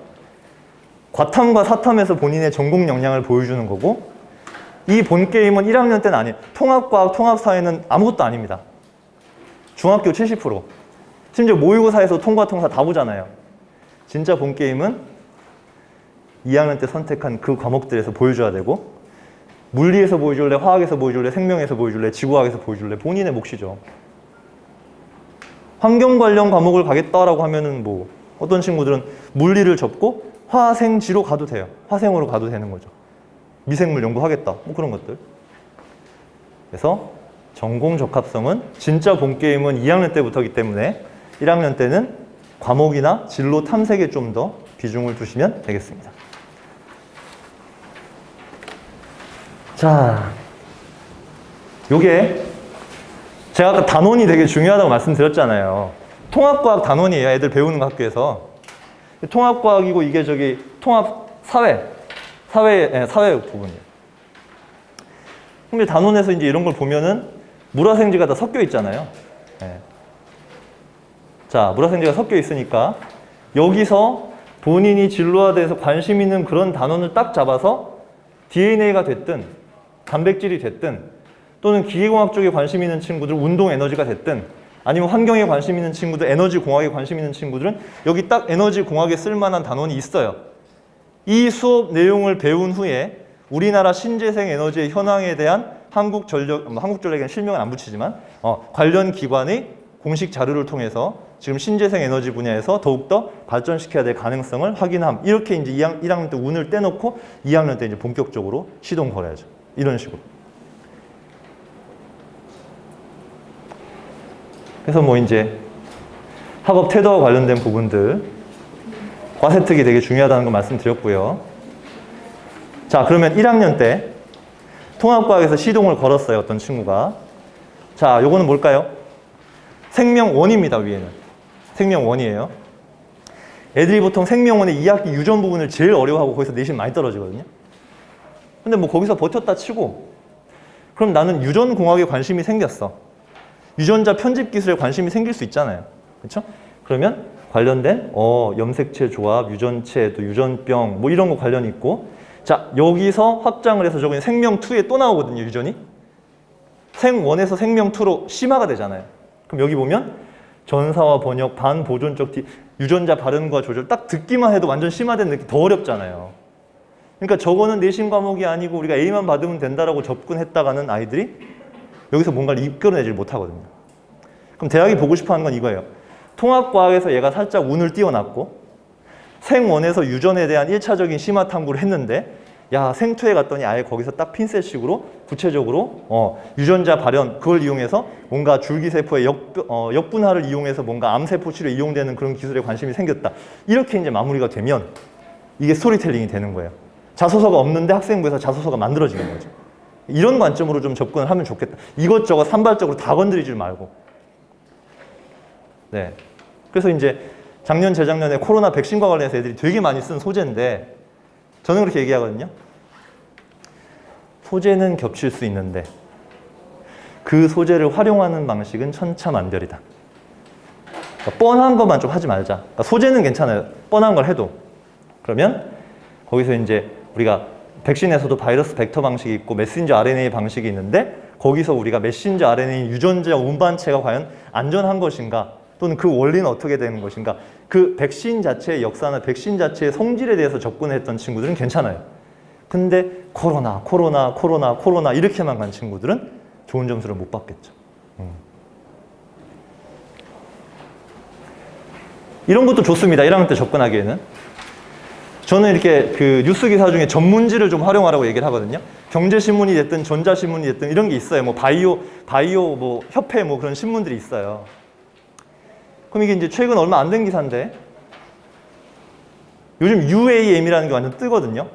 과탐과 사탐에서 본인의 전공 역량을 보여주는 거고 이 본 게임은 1학년 때는 아니에요. 통합과학, 통합사회는 아무것도 아닙니다. 중학교 70%. 심지어 모의고사에서 통과, 통사 다 보잖아요. 진짜 본 게임은 2학년 때 선택한 그 과목들에서 보여줘야 되고 물리에서 보여줄래, 화학에서 보여줄래, 생명에서 보여줄래, 지구화학에서 보여줄래 본인의 몫이죠. 환경 관련 과목을 가겠다라고 하면은 뭐 어떤 친구들은 물리를 접고 화생지로 가도 돼요. 화생으로 가도 되는 거죠. 미생물 연구하겠다. 뭐 그런 것들. 그래서 전공 적합성은 진짜 본 게임은 2학년 때부터이기 때문에 1학년 때는 과목이나 진로 탐색에 좀 더 비중을 두시면 되겠습니다. 자, 요게 제가 아까 단원이 되게 중요하다고 말씀드렸잖아요. 통합과학 단원이에요. 애들 배우는 학교에서. 통합과학이고 이게 저기 통합사회 부분이에요. 근데 단원에서 이제 이런 걸 보면은 물화생지가 다 섞여 있잖아요. 네. 자, 물화생지가 섞여 있으니까 여기서 본인이 진로화돼서 관심 있는 그런 단원을 딱 잡아서 DNA가 됐든 단백질이 됐든 또는 기계공학 쪽에 관심 있는 친구들 운동 에너지가 됐든 아니면 환경에 관심 있는 친구들 에너지 공학에 관심 있는 친구들은 여기 딱 에너지 공학에 쓸만한 단원이 있어요. 이 수업 내용을 배운 후에 우리나라 신재생 에너지의 현황에 대한 한국전력에는 실명은 안 붙이지만 관련 기관의 공식 자료를 통해서 지금 신재생 에너지 분야에서 더욱더 발전시켜야 될 가능성을 확인함. 이렇게 이제 1학년 때 운을 떼놓고 2학년 때 이제 본격적으로 시동 걸어야죠. 이런 식으로. 그래서 뭐 이제 학업 태도와 관련된 부분들 과세특이 되게 중요하다는 거 말씀드렸고요. 자, 그러면 1학년 때 통합과학에서 시동을 걸었어요. 어떤 친구가. 자, 요거는 뭘까요? 생명원입니다. 위에는. 생명원이에요. 애들이 보통 생명원의 2학기 유전 부분을 제일 어려워하고 거기서 내신 많이 떨어지거든요. 근데 뭐 거기서 버텼다 치고 그럼 나는 유전공학에 관심이 생겼어. 유전자 편집 기술에 관심이 생길 수 있잖아요. 그렇죠? 그러면 관련된 염색체 조합, 유전체, 또 유전병 뭐 이런 거 관련이 있고 자 여기서 확장을 해서 저기 생명2에 또 나오거든요. 유전이. 생1에서 생명2로 심화가 되잖아요. 그럼 여기 보면 전사와 번역, 반보존적 유전자 발현과 조절 딱 듣기만 해도 완전 심화된 느낌 더 어렵잖아요. 그러니까 저거는 내신 과목이 아니고 우리가 A만 받으면 된다라고 접근했다가는 아이들이 여기서 뭔가를 이끌어내질 못하거든요. 그럼 대학이 보고 싶어하는 건 이거예요. 통합과학에서 얘가 살짝 운을 띄워놨고 생1에서 유전에 대한 1차적인 심화 탐구를 했는데 야 생2에 갔더니 아예 거기서 딱 핀셋식으로 구체적으로 유전자 발현 그걸 이용해서 뭔가 줄기세포의 역분화를 이용해서 뭔가 암세포 치료에 이용되는 그런 기술에 관심이 생겼다. 이렇게 이제 마무리가 되면 이게 스토리텔링이 되는 거예요. 자소서가 없는데 학생부에서 자소서가 만들어지는 거죠. 이런 관점으로 좀 접근을 하면 좋겠다. 이것저것 산발적으로 다 건드리지 말고. 네. 그래서 이제 작년, 재작년에 코로나 백신과 관련해서 애들이 되게 많이 쓴 소재인데 저는 그렇게 얘기하거든요. 소재는 겹칠 수 있는데 그 소재를 활용하는 방식은 천차만별이다. 그러니까 뻔한 것만 좀 하지 말자. 그러니까 소재는 괜찮아요. 뻔한 걸 해도. 그러면 거기서 이제 우리가 백신에서도 바이러스 벡터 방식이 있고 메신저 RNA 방식이 있는데 거기서 우리가 메신저 RNA 유전자 운반체가 과연 안전한 것인가 또는 그 원리는 어떻게 되는 것인가 그 백신 자체의 역사나 백신 자체의 성질에 대해서 접근했던 친구들은 괜찮아요. 근데 코로나 이렇게만 간 친구들은 좋은 점수를 못 받겠죠. 이런 것도 좋습니다. 1학년 때 접근하기에는. 저는 이렇게 그 뉴스 기사 중에 전문지를 좀 활용하라고 얘기를 하거든요. 경제신문이 됐든 전자신문이 됐든 이런 게 있어요. 뭐 바이오 뭐 협회 뭐 그런 신문들이 있어요. 그럼 이게 이제 최근 얼마 안 된 기사인데 요즘 UAM이라는 게 완전 뜨거든요.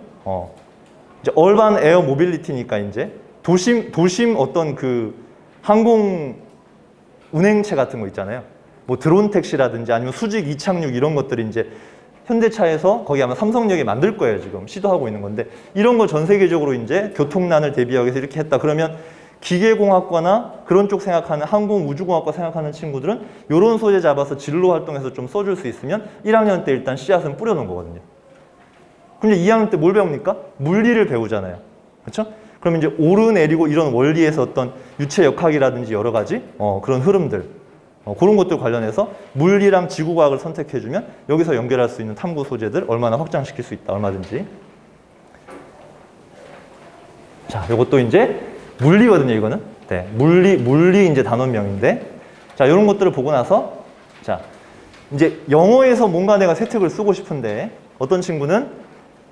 이제 얼반 에어 모빌리티니까 이제 도심 어떤 그 항공 운행체 같은 거 있잖아요. 뭐 드론 택시라든지 아니면 수직 이착륙 이런 것들이 이제 현대차에서 거기 아마 삼성역에 만들 거예요. 지금 시도하고 있는 건데 이런 걸 전 세계적으로 이제 교통난을 대비하기 위해서 이렇게 했다. 그러면 기계공학과나 그런 쪽 생각하는 항공우주공학과 생각하는 친구들은 이런 소재 잡아서 진로 활동에서 좀 써줄 수 있으면 1학년 때 일단 씨앗은 뿌려놓은 거거든요. 그럼 이제 2학년 때 뭘 배웁니까? 물리를 배우잖아요. 그렇죠? 그럼 이제 오르내리고 이런 원리에서 어떤 유체 역학이라든지 여러 가지 그런 흐름들 그런 것들 관련해서 물리랑 지구과학을 선택해주면 여기서 연결할 수 있는 탐구 소재들 얼마나 확장시킬 수 있다. 얼마든지. 자, 이것도 이제 물리거든요, 이거는. 네, 물리 이제 단원명인데. 자, 이런 것들을 보고 나서 자, 이제 영어에서 뭔가 내가 세특을 쓰고 싶은데 어떤 친구는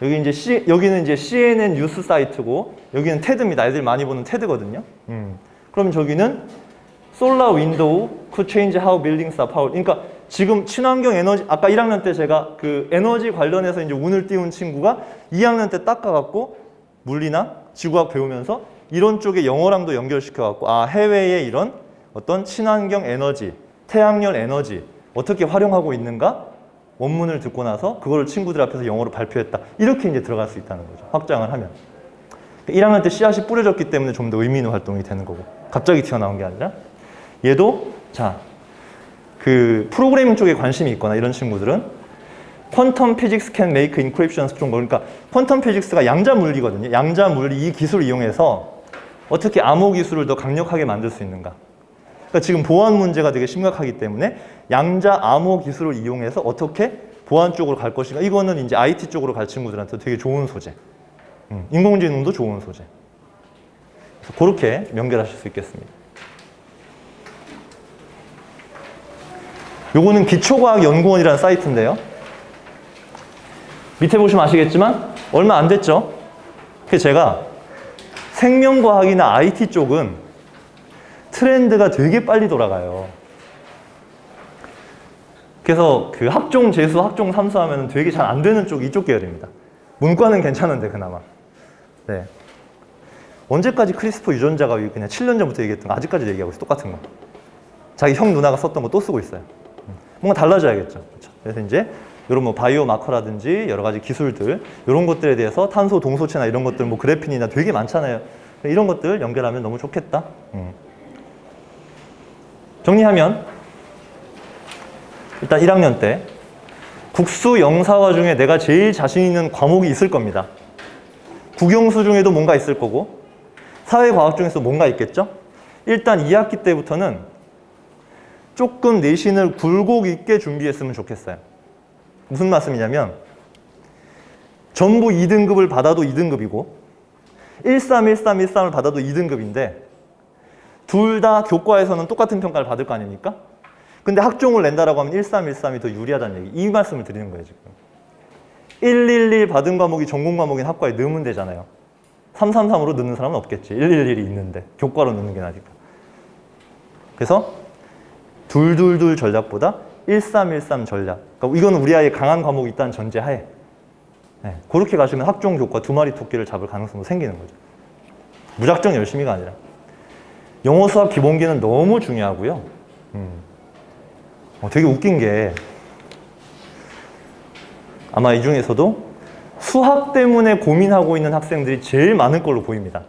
여기는 이제 CNN 뉴스 사이트고 여기는 테드입니다. 애들 많이 보는 테드거든요. 그럼 저기는 솔라 윈도우 could change how buildings are powered. 그러니까 지금 친환경 에너지 아까 1학년 때 제가 그 에너지 관련해서 이제 운을 띄운 친구가 2학년 때 닦아갖고 물리나 지구학 배우면서 이런 쪽에 영어랑도 연결시켜갖고 아 해외에 이런 어떤 친환경 에너지, 태양열 에너지 어떻게 활용하고 있는가 원문을 듣고 나서 그거를 친구들 앞에서 영어로 발표했다. 이렇게 이제 들어갈 수 있다는 거죠. 확장을 하면. 1학년 때 씨앗이 뿌려졌기 때문에 좀 더 의미 있는 활동이 되는 거고 갑자기 튀어나온 게 아니라 얘도 자, 그 프로그래밍 쪽에 관심이 있거나 이런 친구들은 퀀텀 피직스 can make encryption stronger. 그러니까 퀀텀 피직스가 양자 물리거든요. 양자 물리 이 기술을 이용해서 어떻게 암호 기술을 더 강력하게 만들 수 있는가. 그러니까 지금 보안 문제가 되게 심각하기 때문에 양자 암호 기술을 이용해서 어떻게 보안 쪽으로 갈 것인가. 이거는 이제 IT 쪽으로 갈 친구들한테 되게 좋은 소재. 인공지능도 좋은 소재. 그래서 그렇게 연결하실 수 있겠습니다. 요거는 기초과학연구원이라는 사이트인데요. 밑에 보시면 아시겠지만 얼마 안 됐죠? 그래서 제가 생명과학이나 IT 쪽은 트렌드가 되게 빨리 돌아가요. 그래서 그 학종 재수, 학종 삼수 하면 되게 잘 안 되는 쪽 이쪽 계열입니다. 문과는 괜찮은데 그나마. 네. 언제까지 크리스퍼 유전자가 그냥 7년 전부터 얘기했던 거 아직까지 얘기하고 있어. 똑같은 거. 자기 형 누나가 썼던 거 또 쓰고 있어요. 뭔가 달라져야겠죠. 그렇죠? 그래서 이제 이런 뭐 바이오 마커라든지 여러 가지 기술들, 이런 것들에 대해서 탄소 동소체나 이런 것들, 뭐 그래핀이나 되게 많잖아요. 이런 것들 연결하면 너무 좋겠다. 정리하면 일단 1학년 때 국수 영사화 중에 내가 제일 자신 있는 과목이 있을 겁니다. 국영수 중에도 뭔가 있을 거고 사회과학 중에서 뭔가 있겠죠? 일단 2학기 때부터는 조금 내신을 굴곡 있게 준비했으면 좋겠어요. 무슨 말씀이냐면 전부 2등급을 받아도 2등급이고 13을 받아도 2등급인데 둘 다 교과에서는 똑같은 평가를 받을 거 아닙니까? 근데 학종을 낸다라고 하면 13이 더 유리하다는 얘기. 이 말씀을 드리는 거예요, 지금. 111 받은 과목이 전공 과목인 학과에 넣으면 되잖아요. 333으로 넣는 사람은 없겠지. 111이 있는데 교과로 넣는 게 나니까. 그래서 둘 전략보다 13 전략. 그러니까 이거는 우리 아이에 강한 과목이 있다는 전제하에 그렇게 가시면 학종 교과 2마리 토끼를 잡을 가능성도 생기는 거죠. 무작정 열심히가 아니라. 영어 수학 기본기는 너무 중요하고요. 되게 웃긴 게 아마 이 중에서도 수학 때문에 고민하고 있는 학생들이 제일 많을 걸로 보입니다.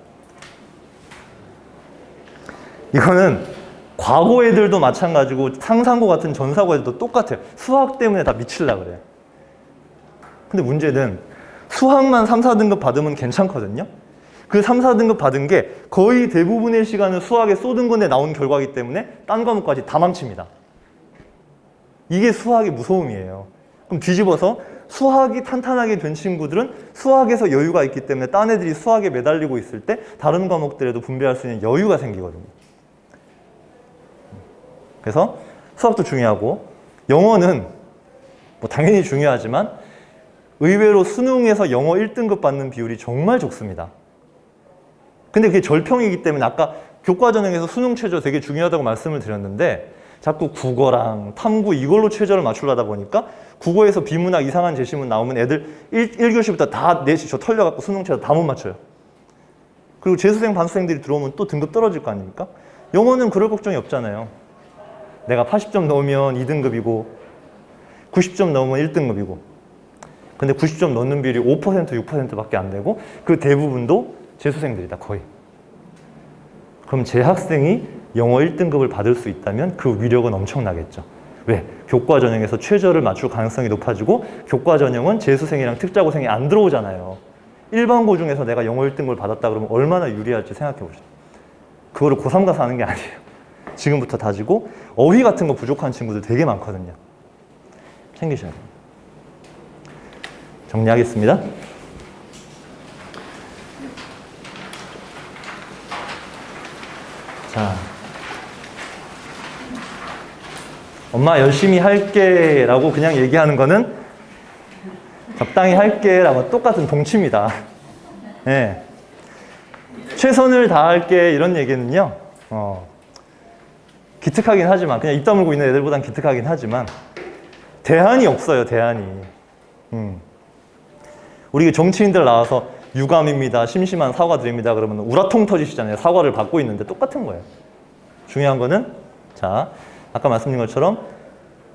이거는 과거 애들도 마찬가지고 상상고 같은 전사고 애들도 똑같아요. 수학 때문에 다 미치려고 그래요. 근데 문제는 수학만 3, 4등급 받으면 괜찮거든요. 그 3, 4등급 받은 게 거의 대부분의 시간을 수학에 쏟은 건데 나온 결과이기 때문에 딴 과목까지 다 망칩니다. 이게 수학의 무서움이에요. 그럼 뒤집어서 수학이 탄탄하게 된 친구들은 수학에서 여유가 있기 때문에 딴 애들이 수학에 매달리고 있을 때 다른 과목들에도 분배할 수 있는 여유가 생기거든요. 그래서 수학도 중요하고 영어는 뭐 당연히 중요하지만 의외로 수능에서 영어 1등급 받는 비율이 정말 적습니다. 근데 그게 절평이기 때문에 아까 교과 전형에서 수능 최저 되게 중요하다고 말씀을 드렸는데 자꾸 국어랑 탐구 이걸로 최저를 맞추려다 보니까 국어에서 비문학 이상한 제시문 나오면 애들 1교시부터 다 내시 저 털려갖고 수능 최저 다 못 맞춰요. 그리고 재수생 반수생들이 들어오면 또 등급 떨어질 거 아닙니까? 영어는 그럴 걱정이 없잖아요. 내가 80점 넣으면 2등급이고 90점 넣으면 1등급이고 근데 90점 넣는 비율이 5% 6%밖에 안 되고 그 대부분도 재수생들이다 거의. 그럼 제 학생이 영어 1등급을 받을 수 있다면 그 위력은 엄청나겠죠. 왜? 교과 전형에서 최저를 맞출 가능성이 높아지고 교과 전형은 재수생이랑 특자고생이 안 들어오잖아요. 일반고 중에서 내가 영어 1등급을 받았다 그러면 얼마나 유리할지 생각해 보시죠. 그거를 고3 가서 하는 게 아니에요. 지금부터 다지고 어휘 같은 거 부족한 친구들 되게 많거든요. 챙기셔야 돼요. 정리하겠습니다. 자, 엄마 열심히 할게 라고 그냥 얘기하는 거는 적당히 할게 라고 똑같은 동치입니다. 네. 최선을 다할게 이런 얘기는요 기특하긴 하지만 그냥 입 다물고 있는 애들보단 기특하긴 하지만 대안이 없어요. 대안이. 우리 정치인들 나와서 유감입니다. 심심한 사과드립니다. 그러면 우라통 터지시잖아요. 사과를 받고 있는데 똑같은 거예요. 중요한 거는 자 아까 말씀드린 것처럼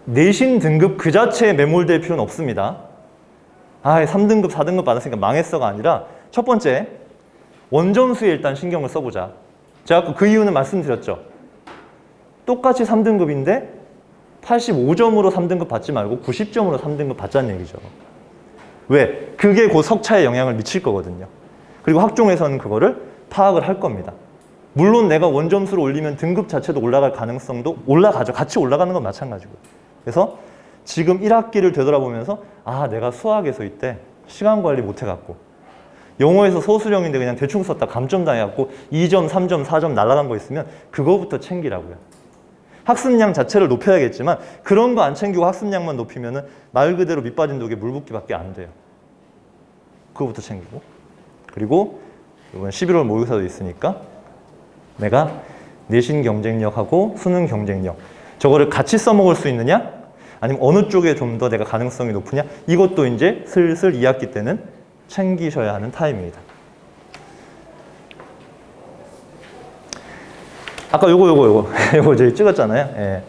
내신 등급 그 자체에 매몰될 필요는 없습니다. 3등급, 4등급 받았으니까 망했어가 아니라 첫 번째 원점수에 일단 신경을 써보자. 제가 아까 그 이유는 말씀드렸죠. 똑같이 3등급인데 85점으로 3등급 받지 말고 90점으로 3등급 받자는 얘기죠. 왜? 그게 그 석차에 영향을 미칠 거거든요. 그리고 학종에서는 그거를 파악을 할 겁니다. 물론 내가 원점수를 올리면 등급 자체도 올라갈 가능성도 올라가죠. 같이 올라가는 건 마찬가지고. 그래서 지금 1학기를 되돌아보면서 내가 수학에서 이때 시간 관리 못 해갖고 영어에서 소수령인데 그냥 대충 썼다 감점 당해갖고 2점, 3점, 4점 날아간 거 있으면 그거부터 챙기라고요. 학습량 자체를 높여야겠지만 그런 거 안 챙기고 학습량만 높이면은 말 그대로 밑빠진 독에 물 붓기밖에 안 돼요. 그거부터 챙기고 그리고 이번 11월 모의고사도 있으니까 내가 내신 경쟁력하고 수능 경쟁력 저거를 같이 써먹을 수 있느냐? 아니면 어느 쪽에 좀 더 내가 가능성이 높으냐? 이것도 이제 슬슬 2학기 때는 챙기셔야 하는 타임입니다. 아까 요거 저희 찍었잖아요. 예.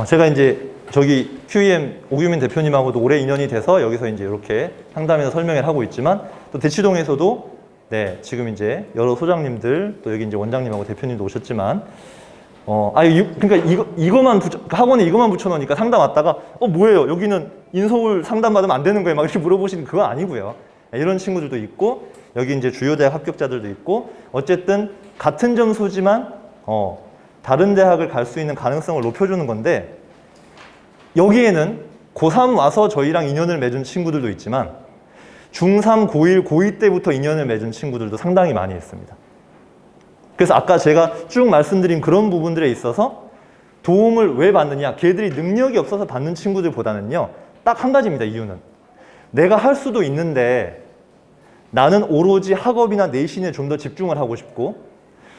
제가 이제 저기 QEM 오규민 대표님하고도 오래 인연이 돼서 여기서 이제 이렇게 상담에서 설명을 하고 있지만 또 대치동에서도 네, 지금 이제 여러 소장님들 또 여기 이제 원장님하고 대표님도 오셨지만 그러니까 이거만 학원에 이거만 붙여놓으니까 상담 왔다가 뭐예요? 여기는 인서울 상담 받으면 안 되는 거예요? 막 이렇게 물어보시는 그거 아니고요. 이런 친구들도 있고 여기 이제 주요 대학 합격자들도 있고 어쨌든 같은 점수지만 다른 대학을 갈 수 있는 가능성을 높여주는 건데 여기에는 고3 와서 저희랑 인연을 맺은 친구들도 있지만 중3, 고1, 고2 때부터 인연을 맺은 친구들도 상당히 많이 있습니다. 그래서 아까 제가 쭉 말씀드린 그런 부분들에 있어서 도움을 왜 받느냐, 걔들이 능력이 없어서 받는 친구들보다는요, 딱 한 가지입니다. 이유는 내가 할 수도 있는데 나는 오로지 학업이나 내신에 좀 더 집중을 하고 싶고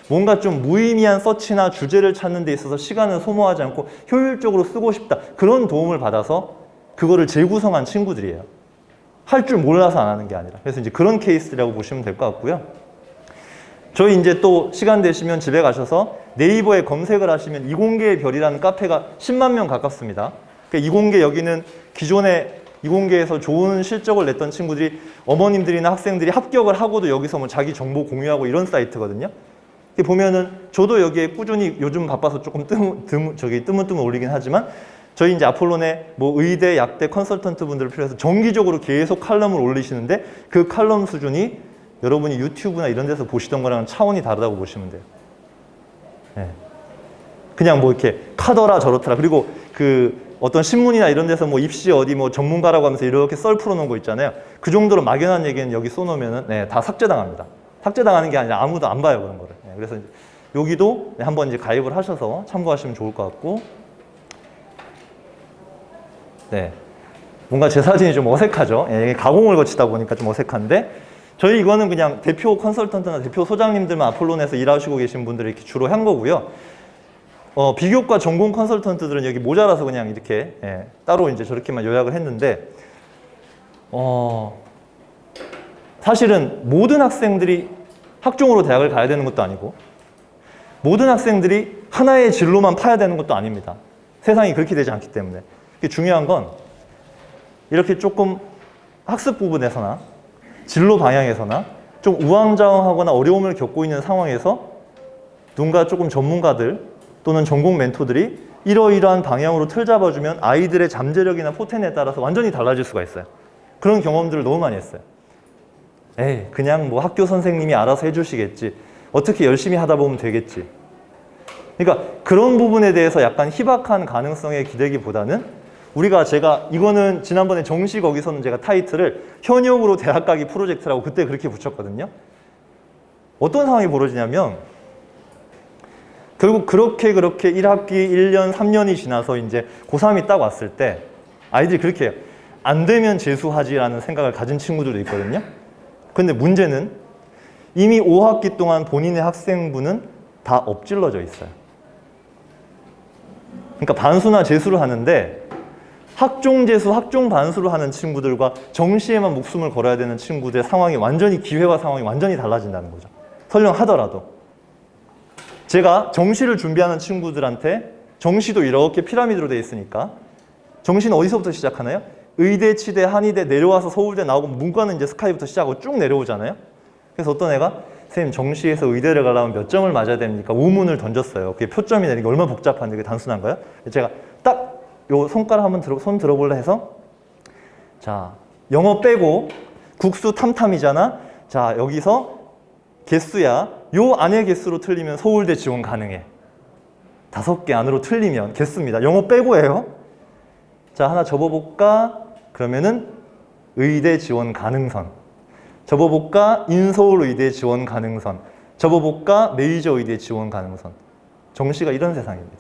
뭔가 좀 무의미한 서치나 주제를 찾는 데 있어서 시간을 소모하지 않고 효율적으로 쓰고 싶다. 그런 도움을 받아서 그거를 재구성한 친구들이에요. 할 줄 몰라서 안 하는 게 아니라. 그래서 이제 그런 케이스라고 보시면 될 것 같고요. 저희 이제 또 시간 되시면 집에 가셔서 네이버에 검색을 하시면 이공계의 별이라는 카페가 10만 명 가깝습니다. 그러니까 이공계 여기는 기존에 이공계에서 좋은 실적을 냈던 친구들이 어머님들이나 학생들이 합격을 하고도 여기서 뭐 자기 정보 공유하고 이런 사이트거든요. 보면은 저도 여기에 꾸준히 요즘 바빠서 조금 뜨문뜨문 올리긴 하지만 저희 이제 아폴론에 뭐 의대, 약대, 컨설턴트 분들을 필요해서 정기적으로 계속 칼럼을 올리시는데 그 칼럼 수준이 여러분이 유튜브나 이런 데서 보시던 거랑 차원이 다르다고 보시면 돼요. 네. 그냥 뭐 이렇게 카더라 저렇더라. 그리고 그 어떤 신문이나 이런 데서 뭐 입시 어디 뭐 전문가라고 하면서 이렇게 썰 풀어놓은 거 있잖아요. 그 정도로 막연한 얘기는 여기 써놓으면은 네, 다 삭제당합니다. 삭제당하는 게 아니라 아무도 안 봐요, 그런 거를. 네, 그래서 여기도 한번 이제 가입을 하셔서 참고하시면 좋을 것 같고. 네. 뭔가 제 사진이 좀 어색하죠? 예, 가공을 거치다 보니까 좀 어색한데, 저희 이거는 그냥 대표 컨설턴트나 대표 소장님들만 아폴론에서 일하시고 계신 분들을 이렇게 주로 한 거고요. 비교과 전공 컨설턴트들은 여기 모자라서 그냥 이렇게 따로 이제 저렇게만 요약을 했는데, 사실은 모든 학생들이 학종으로 대학을 가야 되는 것도 아니고, 모든 학생들이 하나의 진로만 파야 되는 것도 아닙니다. 세상이 그렇게 되지 않기 때문에. 중요한 건 이렇게 조금 학습 부분에서나 진로 방향에서나 좀 우왕좌왕하거나 어려움을 겪고 있는 상황에서 누군가 조금 전문가들 또는 전공 멘토들이 이러이러한 방향으로 틀 잡아주면 아이들의 잠재력이나 포텐에 따라서 완전히 달라질 수가 있어요. 그런 경험들을 너무 많이 했어요. 그냥 뭐 학교 선생님이 알아서 해주시겠지. 어떻게 열심히 하다 보면 되겠지. 그러니까 그런 부분에 대해서 약간 희박한 가능성에 기대기보다는 제가 이거는 지난번에 정시 거기서는 제가 타이틀을 현역으로 대학 가기 프로젝트라고 그때 그렇게 붙였거든요. 어떤 상황이 벌어지냐면 결국 그렇게 1학기, 1년, 3년이 지나서 이제 고3이 딱 왔을 때 아이들이 그렇게 해요. 안 되면 재수하지라는 생각을 가진 친구들도 있거든요. 근데 문제는 이미 5학기 동안 본인의 학생부는 다 엎질러져 있어요. 그러니까 반수나 재수를 하는데 학종 재수, 학종 반수를 하는 친구들과 정시에만 목숨을 걸어야 되는 친구들의 상황이 완전히 기회와 상황이 완전히 달라진다는 거죠. 설령 하더라도. 제가 정시를 준비하는 친구들한테 정시도 이렇게 피라미드로 되어 있으니까 정시는 어디서부터 시작하나요? 의대, 치대, 한의대 내려와서 서울대 나오고 문과는 이제 스카이부터 시작하고 쭉 내려오잖아요. 그래서 어떤 애가 선생님 정시에서 의대를 가려면 몇 점을 맞아야 됩니까? 우문을 던졌어요. 그게 표점이 되는 게 얼마나 복잡한데 그게 단순한가요? 제가 딱 요 손가락 한번 손 들어볼래 해서 자 영어 빼고 국수 탐탐이잖아. 자 여기서 개수야. 요 안에 개수로 틀리면 서울대 지원 가능해. 5개 안으로 틀리면 개수입니다. 영어 빼고예요. 자 하나 접어볼까? 그러면은 의대 지원 가능선. 접어볼까? 인서울 의대 지원 가능선. 접어볼까? 메이저 의대 지원 가능선. 정시가 이런 세상입니다.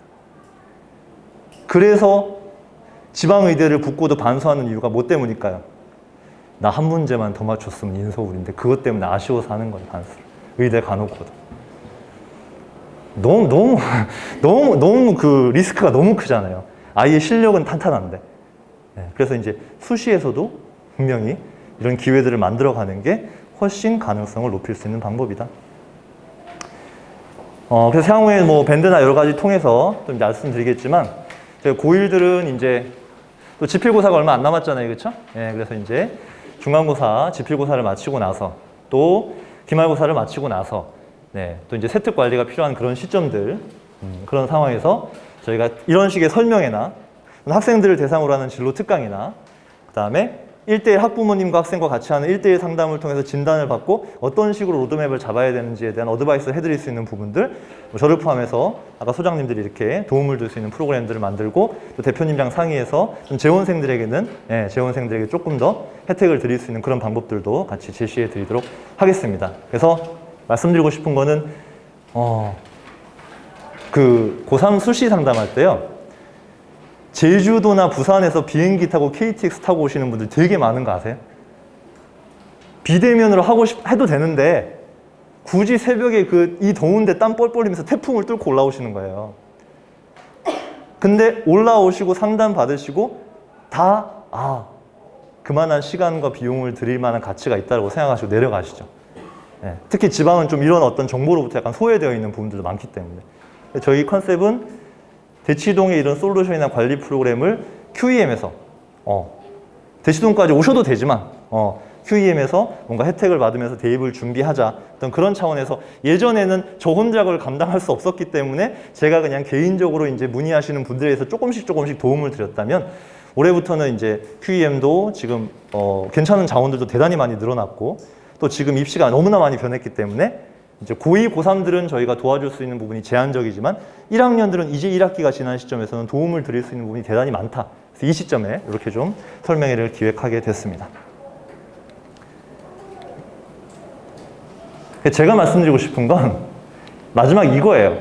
그래서 지방의대를 붙고도 반수하는 이유가 뭐 때문일까요? 나 한 문제만 더 맞췄으면 인서울인데 그것 때문에 아쉬워서 하는 거예요, 반수를. 의대 가놓고도. 너무 그 리스크가 너무 크잖아요. 아이의 실력은 탄탄한데. 그래서 이제 수시에서도 분명히 이런 기회들을 만들어가는 게 훨씬 가능성을 높일 수 있는 방법이다. 그래서 향후에 뭐 밴드나 여러 가지 통해서 좀 말씀드리겠지만 고1들은 이제 또 지필고사가 얼마 안 남았잖아요. 그렇죠? 예, 그래서 이제 중간고사, 지필고사를 마치고 나서 또 기말고사를 마치고 나서 네, 또 이제 세특 관리가 필요한 그런 시점들 그런 상황에서 저희가 이런 식의 설명회나 학생들을 대상으로 하는 진로 특강이나 그다음에 1대1 학부모님과 학생과 같이 하는 1대1 상담을 통해서 진단을 받고 어떤 식으로 로드맵을 잡아야 되는지에 대한 어드바이스를 해드릴 수 있는 부분들 저를 포함해서 아까 소장님들이 이렇게 도움을 줄 수 있는 프로그램들을 만들고 또 대표님이랑 상의해서 좀 재원생들에게는 재원생들에게 조금 더 혜택을 드릴 수 있는 그런 방법들도 같이 제시해 드리도록 하겠습니다. 그래서 말씀드리고 싶은 거는 그 고3 수시 상담할 때요. 제주도나 부산에서 비행기 타고 KTX 타고 오시는 분들 되게 많은 거 아세요? 비대면으로 해도 되는데 굳이 새벽에 이 더운데 땀 뻘뻘 흘리면서 태풍을 뚫고 올라오시는 거예요. 근데 올라오시고 상담 받으시고 다 그만한 시간과 비용을 드릴 만한 가치가 있다고 생각하시고 내려가시죠. 네. 특히 지방은 좀 이런 어떤 정보로부터 약간 소외되어 있는 부분들도 많기 때문에 저희 컨셉은 대치동의 이런 솔루션이나 관리 프로그램을 QEM에서 대치동까지 오셔도 되지만 QEM에서 뭔가 혜택을 받으면서 대입을 준비하자 어떤 그런 차원에서 예전에는 저 혼자 그걸 감당할 수 없었기 때문에 제가 그냥 개인적으로 이제 문의하시는 분들에서 조금씩 도움을 드렸다면 올해부터는 이제 QEM도 지금 괜찮은 자원들도 대단히 많이 늘어났고 또 지금 입시가 너무나 많이 변했기 때문에 이제 고2, 고3들은 저희가 도와줄 수 있는 부분이 제한적이지만 1학년들은 이제 1학기가 지난 시점에서는 도움을 드릴 수 있는 부분이 대단히 많다. 그래서 이 시점에 이렇게 좀 설명회를 기획하게 됐습니다. 제가 말씀드리고 싶은 건 마지막 이거예요.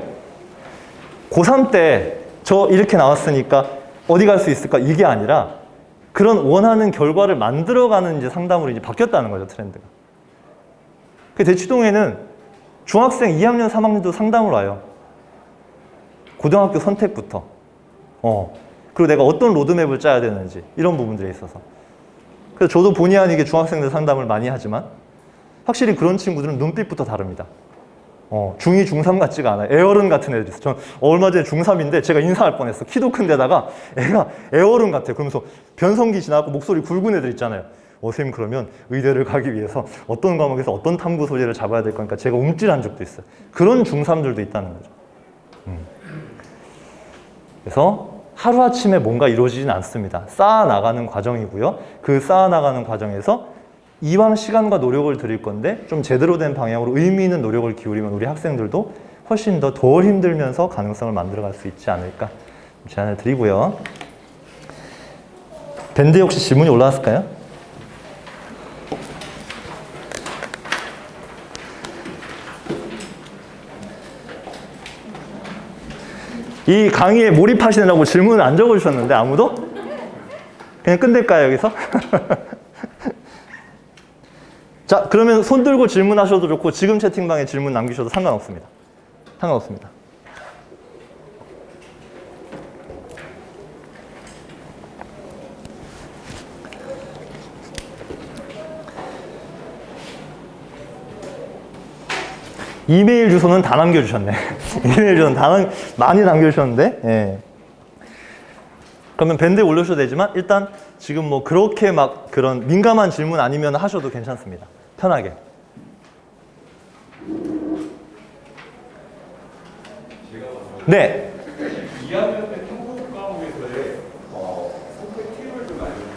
고3 때 저 이렇게 나왔으니까 어디 갈 수 있을까? 이게 아니라 그런 원하는 결과를 만들어가는 이제 상담으로 이제 바뀌었다는 거죠, 트렌드가. 대치동에는 중학생 2학년, 3학년도 상담을 와요. 고등학교 선택부터. 그리고 내가 어떤 로드맵을 짜야 되는지 이런 부분들에 있어서. 그래서 저도 본의 아니게 중학생들 상담을 많이 하지만 확실히 그런 친구들은 눈빛부터 다릅니다. 중2, 중3 같지가 않아요. 애어른 같은 애들이 있어요. 전 얼마 전에 중3인데 제가 인사할 뻔했어. 키도 큰 데다가 애가 애어른 같아요. 그러면서 변성기 지나고 목소리 굵은 애들 있잖아요. 선생님 그러면 의대를 가기 위해서 어떤 과목에서 어떤 탐구 소재를 잡아야 될 거니까 제가 움찔한 적도 있어요. 그런 중3들도 있다는 거죠. 그래서 하루아침에 뭔가 이루어지진 않습니다. 쌓아나가는 과정이고요. 그 쌓아나가는 과정에서 이왕 시간과 노력을 들일 건데 좀 제대로 된 방향으로 의미 있는 노력을 기울이면 우리 학생들도 훨씬 더 덜 힘들면서 가능성을 만들어갈 수 있지 않을까 제안을 드리고요. 밴드에 혹시 질문이 올라왔을까요? 이 강의에 몰입하시느라고 질문을 안 적어주셨는데 아무도? 그냥 끝낼까요 여기서? 자, 그러면 손 들고 질문하셔도 좋고 지금 채팅방에 질문 남기셔도 상관없습니다. 상관없습니다. 이메일 주소는 다 남겨주셨네. 이메일 주소는 많이 남겨주셨는데, 예. 그러면 밴드에 올려주셔도 되지만, 일단 지금 뭐 그렇게 막 그런 민감한 질문 아니면 하셔도 괜찮습니다. 편하게. 네. 2학년 때 탐구 과목에서의 선택 팁을 좀 알려주시면.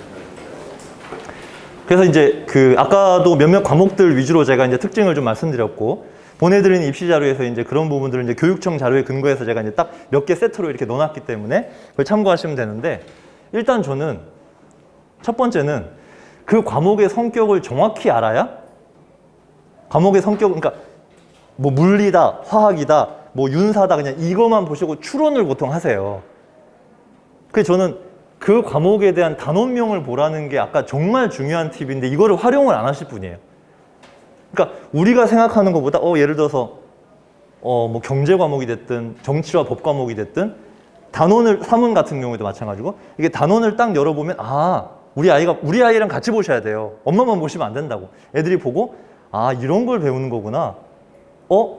그래서 이제 아까도 몇몇 과목들 위주로 제가 이제 특징을 좀 말씀드렸고, 보내드린 입시 자료에서 이제 그런 부분들을 이제 교육청 자료에 근거해서 제가 이제 딱 몇 개 세트로 이렇게 넣어놨기 때문에 그걸 참고하시면 되는데, 일단 저는 첫 번째는 그 과목의 성격을 정확히 알아야 과목의 성격, 그러니까 뭐 물리다, 화학이다, 뭐 윤사다 그냥 이것만 보시고 추론을 보통 하세요. 그래서 저는 그 과목에 대한 단원명을 보라는 게 아까 정말 중요한 팁인데 이거를 활용을 안 하실 분이에요. 그러니까 우리가 생각하는 것보다 예를 들어서 뭐 경제 과목이 됐든 정치와 법 과목이 됐든 단원을 사문 같은 경우에도 마찬가지고 이게 단원을 딱 열어보면 우리 아이랑 같이 보셔야 돼요. 엄마만 보시면 안 된다고. 애들이 보고 이런 걸 배우는 거구나.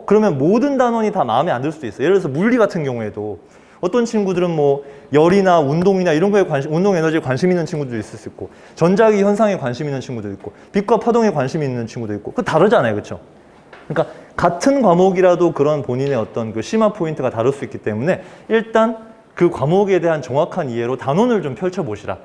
그러면 모든 단원이 다 마음에 안 들 수도 있어요. 예를 들어서 물리 같은 경우에도 어떤 친구들은 뭐 열이나 운동이나 이런 거에 운동 에너지에 관심 있는 친구도 있을 수 있고, 전자기 현상에 관심 있는 친구도 있고, 빛과 파동에 관심 있는 친구도 있고, 그 다르잖아요, 그렇죠? 그러니까 같은 과목이라도 그런 본인의 어떤 그 심화 포인트가 다를 수 있기 때문에 일단 그 과목에 대한 정확한 이해로 단원을 좀 펼쳐보시라.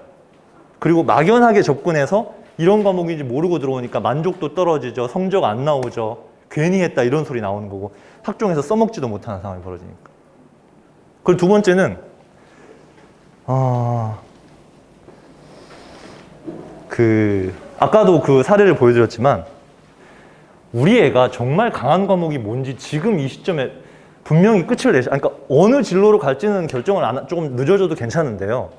그리고 막연하게 접근해서 이런 과목인지 모르고 들어오니까 만족도 떨어지죠. 성적 안 나오죠. 괜히 했다 이런 소리 나오는 거고 학종에서 써먹지도 못하는 상황이 벌어지니까. 그리고 두 번째는 아까도 그 사례를 보여드렸지만 우리 애가 정말 강한 과목이 뭔지 지금 이 시점에 분명히 끝을 그러니까 어느 진로로 갈지는 결정을 조금 늦어져도 괜찮은데요.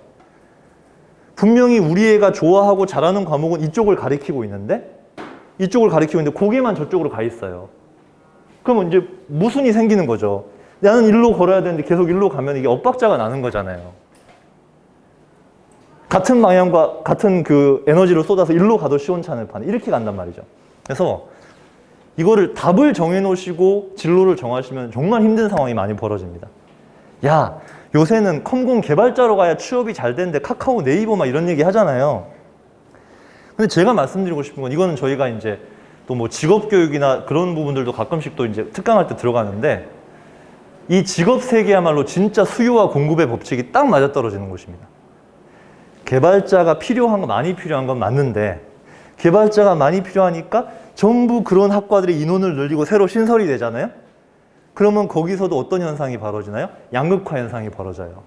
분명히 우리 애가 좋아하고 잘하는 과목은 이쪽을 가리키고 있는데 고개만 저쪽으로 가 있어요. 그러면 이제 모순이 생기는 거죠. 나는 일로 걸어야 되는데 계속 일로 가면 이게 엇박자가 나는 거잖아요. 같은 방향과 같은 그 에너지를 쏟아서 일로 가도 시원찮을 판에 이렇게 간단 말이죠. 그래서 이거를 답을 정해놓으시고 진로를 정하시면 정말 힘든 상황이 많이 벌어집니다. 야, 요새는 컴공 개발자로 가야 취업이 잘 되는데 카카오, 네이버 막 이런 얘기 하잖아요. 근데 제가 말씀드리고 싶은 건 이거는 저희가 이제 또 뭐 직업교육이나 그런 부분들도 가끔씩 또 이제 특강할 때 들어가는데 이 직업 세계야말로 진짜 수요와 공급의 법칙이 딱 맞아떨어지는 곳입니다. 개발자가 많이 필요한 건 맞는데 개발자가 많이 필요하니까 전부 그런 학과들이 인원을 늘리고 새로 신설이 되잖아요. 그러면 거기서도 어떤 현상이 벌어지나요? 양극화 현상이 벌어져요.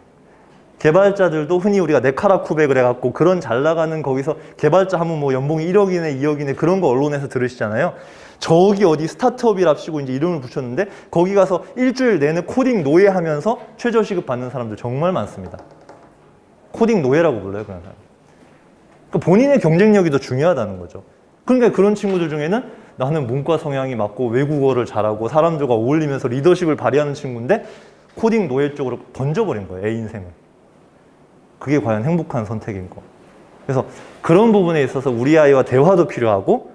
개발자들도 흔히 우리가 네카라쿠백을 해갖고 그런 잘 나가는 거기서 개발자 하면 뭐 연봉이 1억이네 2억이네 그런 거 언론에서 들으시잖아요. 저기 어디 스타트업이랍시고 이제 이름을 붙였는데 거기 가서 일주일 내내 코딩 노예하면서 최저시급 받는 사람들 정말 많습니다. 코딩 노예라고 불러요, 그런 사람. 그러니까 본인의 경쟁력이 더 중요하다는 거죠. 그러니까 그런 친구들 중에는 나는 문과 성향이 맞고 외국어를 잘하고 사람들과 어울리면서 리더십을 발휘하는 친구인데 코딩 노예 쪽으로 던져버린 거예요, 애 인생을. 그게 과연 행복한 선택인 거. 그래서 그런 부분에 있어서 우리 아이와 대화도 필요하고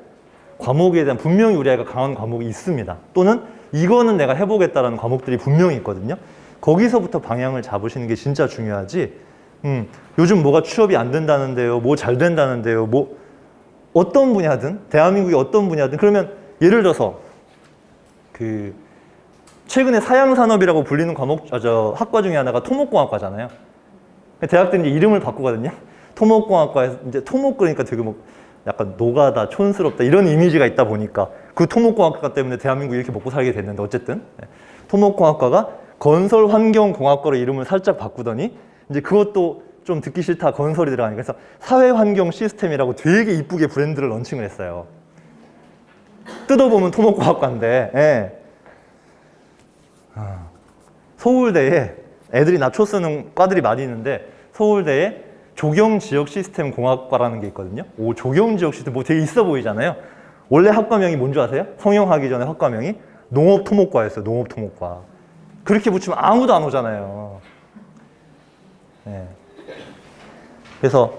과목에 대한 분명히 우리 아이가 강한 과목이 있습니다. 또는 이거는 내가 해보겠다라는 과목들이 분명히 있거든요. 거기서부터 방향을 잡으시는 게 진짜 중요하지. 요즘 뭐가 취업이 안 된다는데요. 뭐 잘 된다는데요. 뭐 어떤 분야든 대한민국의 어떤 분야든 그러면 예를 들어서 그 최근에 사양산업이라고 불리는 학과 중에 하나가 토목공학과잖아요. 대학들이 이제 이름을 바꾸거든요. 토목공학과에서 이제 토목 그러니까 되게 뭐 약간 노가다, 촌스럽다 이런 이미지가 있다 보니까 그 토목공학과 때문에 대한민국이 이렇게 먹고 살게 됐는데 어쨌든 토목공학과가 건설환경공학과로 이름을 살짝 바꾸더니 이제 그것도 좀 듣기 싫다 건설이 들어가니까 그래서 사회환경 시스템이라고 되게 이쁘게 브랜드를 런칭을 했어요. 뜯어보면 토목공학과인데 서울대에 애들이 나초 쓰는 과들이 많이 있는데 서울대에 조경지역 시스템 공학과라는 게 있거든요. 오, 조경지역 시스템 뭐 되게 있어 보이잖아요. 원래 학과명이 뭔지 아세요? 성형하기 전에 학과명이 농업토목과였어요. 농업토목과. 그렇게 붙이면 아무도 안 오잖아요. 네. 그래서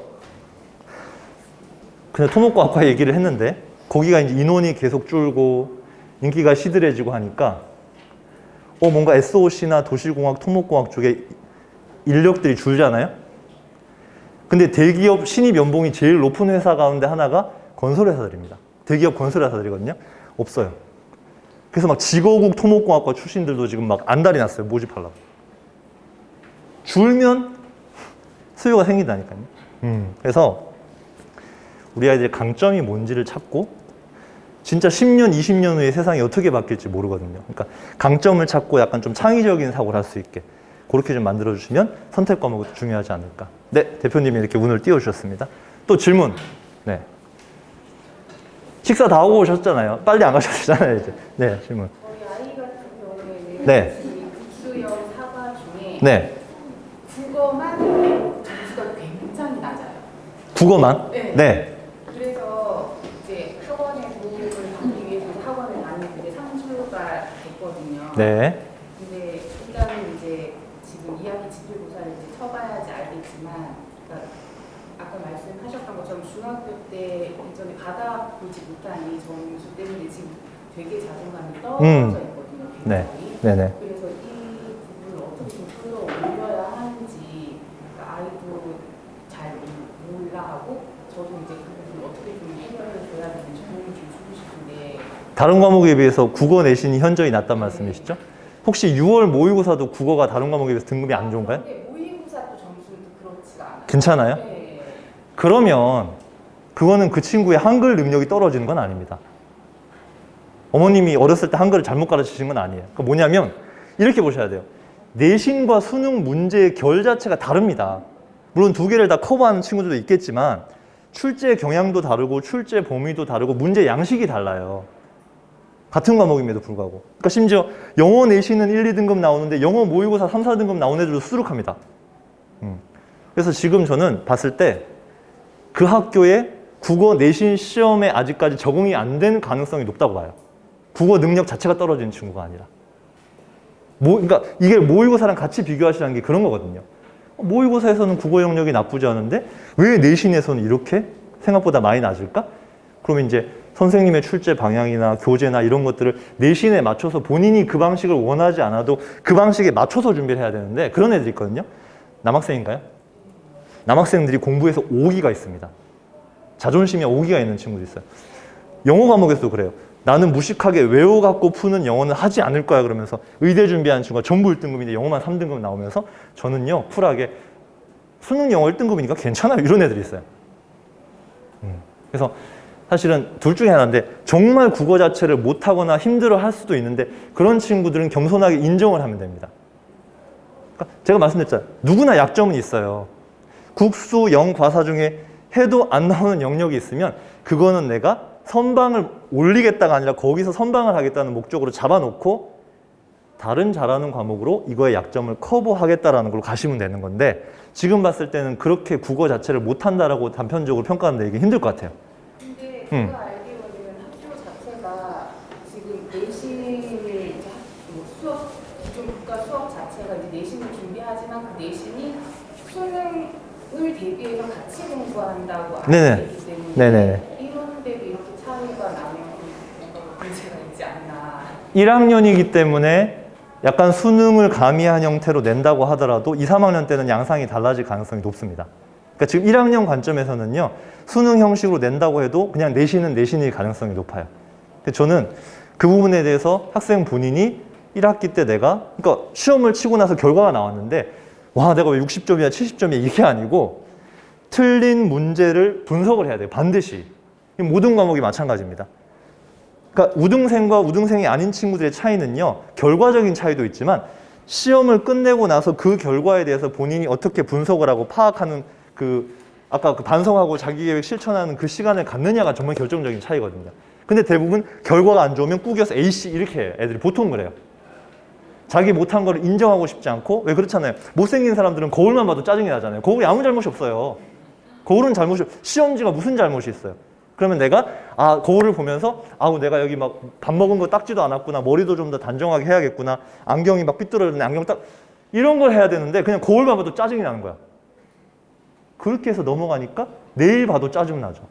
그냥 토목과학과 얘기를 했는데 거기가 이제 인원이 계속 줄고 인기가 시들해지고 하니까 뭔가 SOC나 도시공학, 토목공학 쪽에 인력들이 줄잖아요. 근데 대기업 신입 연봉이 제일 높은 회사 가운데 하나가 건설회사들입니다. 대기업 건설회사들이거든요. 없어요. 그래서 막 직어국 토목공학과 출신들도 지금 막 안달이 났어요. 모집하려고. 줄면 수요가 생긴다니까요. 그래서 우리 아이들의 강점이 뭔지를 찾고 진짜 10년, 20년 후에 세상이 어떻게 바뀔지 모르거든요. 그러니까 강점을 찾고 약간 좀 창의적인 사고를 할 수 있게 그렇게 좀 만들어주시면 선택 과목이 중요하지 않을까. 네, 대표님이 이렇게 운을 띄워주셨습니다. 또 질문. 네. 식사 다 하고 오셨잖아요. 빨리 안 가셨잖아요, 이제. 네, 질문. 저희 아이 같은 경우에는 네. 국수형 사과 중에 네. 국어만 점수가 굉장히 낮아요. 국어만? 네. 네. 그래서 이제 학원에 도움을 받기 위해서 학원을 다니는데 3주가 됐거든요. 네. 근데 일단은 이제 지금 이학기 지필고사를 이제 쳐봐야지 알겠지만, 그러니까 아까 말씀하셨던 것처럼 중학교 때 이전에 받아보지 못한 이 점수 때문에 지금 되게 자존감이 떨어져 있거든요. 네. 굉장히. 네네. 그래서 이 부분을 어떻게 좀 끌어올려야 몰라 하고 저도 이제 그 부분을 어떻게 좀 해결해 줘야 되는지 도움을 좀 주고 싶은데 다른 과목에 비해서 국어 내신이 현저히 낮단 말씀이시죠? 혹시 6월 모의고사도 국어가 다른 과목에 비해서 등급이 안 좋은가요? 근데 모의고사 또 점수는 또 그렇지가 않아요. 괜찮아요? 네. 그러면 그거는 그 친구의 한글 능력이 떨어지는 건 아닙니다. 어머님이 어렸을 때 한글을 잘못 가르치신 건 아니에요. 그러니까 뭐냐면 이렇게 보셔야 돼요. 내신과 수능 문제의 결 자체가 다릅니다. 물론 두 개를 다 커버하는 친구들도 있겠지만 출제 경향도 다르고 출제 범위도 다르고 문제 양식이 달라요. 같은 과목임에도 불구하고. 그러니까 심지어 영어 내신은 1, 2등급 나오는데 영어 모의고사 3, 4등급 나온 애들도 수두룩합니다. 그래서 지금 저는 봤을 때 그 학교에 국어 내신 시험에 아직까지 적응이 안 된 가능성이 높다고 봐요. 국어 능력 자체가 떨어지는 친구가 아니라. 그러니까 이게 모의고사랑 같이 비교하시라는 게 그런 거거든요. 모의고사에서는 국어 영역이 나쁘지 않은데 왜 내신에서는 이렇게 생각보다 많이 낮을까? 그러면 이제 선생님의 출제 방향이나 교재나 이런 것들을 내신에 맞춰서 본인이 그 방식을 원하지 않아도 그 방식에 맞춰서 준비를 해야 되는데 그런 애들이 있거든요. 남학생인가요? 남학생들이 공부에서 오기가 있습니다. 자존심에 오기가 있는 친구도 있어요. 영어 과목에서도 그래요. 나는 무식하게 외워갖고 푸는 영어는 하지 않을 거야 그러면서 의대 준비하는 친구가 전부 1등급인데 영어만 3등급 나오면서 저는요 쿨하게 수능 영어 1등급이니까 괜찮아요 이런 애들이 있어요. 그래서 사실은 둘 중에 하나인데 정말 국어 자체를 못하거나 힘들어 할 수도 있는데 그런 친구들은 겸손하게 인정을 하면 됩니다. 그러니까 제가 말씀드렸잖아요. 누구나 약점은 있어요. 국수, 영, 과사 중에 해도 안 나오는 영역이 있으면 그거는 내가 선방을 올리겠다가 아니라 거기서 선방을 하겠다는 목적으로 잡아놓고 다른 잘하는 과목으로 이거의 약점을 커버하겠다라는 걸로 가시면 되는 건데 지금 봤을 때는 그렇게 국어 자체를 못한다라고 단편적으로 평가하는데 이게 힘들 것 같아요. 근데 제가 알기로는 학교 자체가 지금 내신을 이제 뭐 수업 기존 국가 수업 자체가 이제 내신을 준비하지만 그 내신이 수능을 대비해서 같이 공부한다고 네네. 알고 있기 때문에 네네. 이런데도 이렇게 차이가 나면 뭔가 문제가 있지 않나. 1학년이기 때문에 약간 수능을 가미한 형태로 낸다고 하더라도 2, 3학년 때는 양상이 달라질 가능성이 높습니다. 그러니까 지금 1학년 관점에서는요. 수능 형식으로 낸다고 해도 그냥 내신은 내신일 가능성이 높아요. 근데 저는 그 부분에 대해서 학생 본인이 1학기 때 내가 그러니까 시험을 치고 나서 결과가 나왔는데 와 내가 왜 60점이야 70점이야 이게 아니고 틀린 문제를 분석을 해야 돼요. 반드시. 모든 과목이 마찬가지입니다. 그러니까 우등생과 우등생이 아닌 친구들의 차이는요. 결과적인 차이도 있지만 시험을 끝내고 나서 그 결과에 대해서 본인이 어떻게 분석을 하고 파악하는 아까 그 반성하고 자기계획 실천하는 그 시간을 갖느냐가 정말 결정적인 차이거든요. 근데 대부분 결과가 안 좋으면 꾸겨서 A씨 이렇게 해요. 애들이 보통 그래요. 자기 못한 거를 인정하고 싶지 않고 왜 그렇잖아요. 못생긴 사람들은 거울만 봐도 짜증이 나잖아요. 거울이 아무 잘못이 없어요. 거울은 잘못이 시험지가 무슨 잘못이 있어요. 그러면 내가 거울을 보면서 내가 여기 막 밥 먹은 거 닦지도 않았구나. 머리도 좀 더 단정하게 해야겠구나. 안경이 막 삐뚤어졌네. 안경 딱 이런 걸 해야 되는데 그냥 거울만 봐도 짜증이 나는 거야. 그렇게 해서 넘어가니까 내일 봐도 짜증나죠.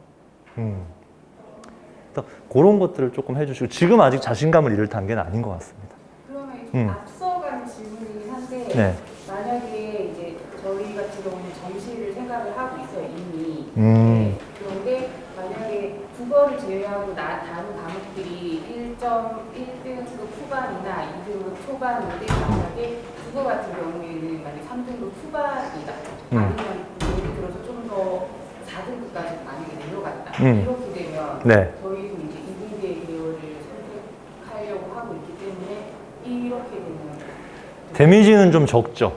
그래서 그런 것들을 조금 해주시고 지금 아직 자신감을 잃을 단계는 아닌 것 같습니다. 그러면 앞서가는 질문이긴 한데 네. 만약에 이제 저희 같은 경우는 점심을 생각을 하고 있어요 이미. 음. 그런데 만약에 국어를 제외하고 다른 과목들이 1.1등급 후반이나 2등급 초반인데 만약에 국어 같은 경우에는 만약에 3등급 후반이다. 아니면 예를 들어서 좀 더 4등급까지 만약에 내려갔다. 이렇게 되면 네. 저희도 이제 이공계 계열을 선택하려고 하고 있기 때문에 이렇게 되면 데미지는 좀 적죠.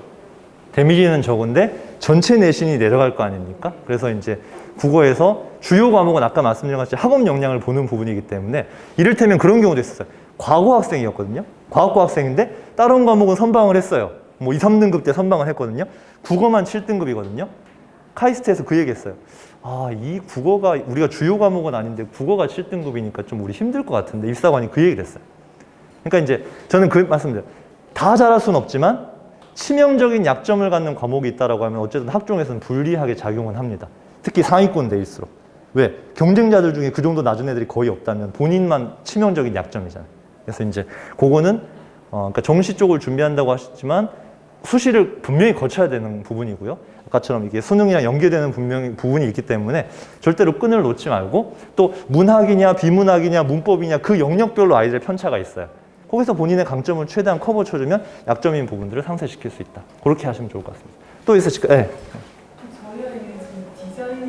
데미지는 적은데 전체 내신이 내려갈 거 아닙니까? 그래서 이제 국어에서 주요 과목은 아까 말씀드린 것처럼 학업 역량을 보는 부분이기 때문에 이를테면 그런 경우도 있었어요. 과거 학생이었거든요. 과학과 학생인데 다른 과목은 선방을 했어요. 뭐 2, 3등급 때 선방을 했거든요. 국어만 7등급이거든요. 카이스트에서 그 얘기했어요. 이 국어가 우리가 주요 과목은 아닌데 국어가 7등급이니까 좀 우리 힘들 것 같은데 입사관이 그 얘기를 했어요. 그러니까 이제 저는 그 말씀드려요. 다 잘할 수는 없지만 치명적인 약점을 갖는 과목이 있다라고 하면 어쨌든 학종에서는 불리하게 작용은 합니다. 특히 상위권대일수록. 왜? 경쟁자들 중에 그 정도 낮은 애들이 거의 없다면 본인만 치명적인 약점이잖아요. 그래서 이제 그거는 그러니까 정시 쪽을 준비한다고 하셨지만 수시를 분명히 거쳐야 되는 부분이고요. 아까처럼 이게 수능이랑 연계되는 분명히 부분이 있기 때문에 절대로 끈을 놓지 말고 또 문학이냐 비문학이냐 문법이냐 그 영역별로 아이들의 편차가 있어요. 거기서 본인의 강점을 최대한 커버 쳐주면 약점인 부분들을 상쇄시킬 수 있다. 그렇게 하시면 좋을 것 같습니다. 또 있으실까요? 네. 저희 아이는 지금 디자인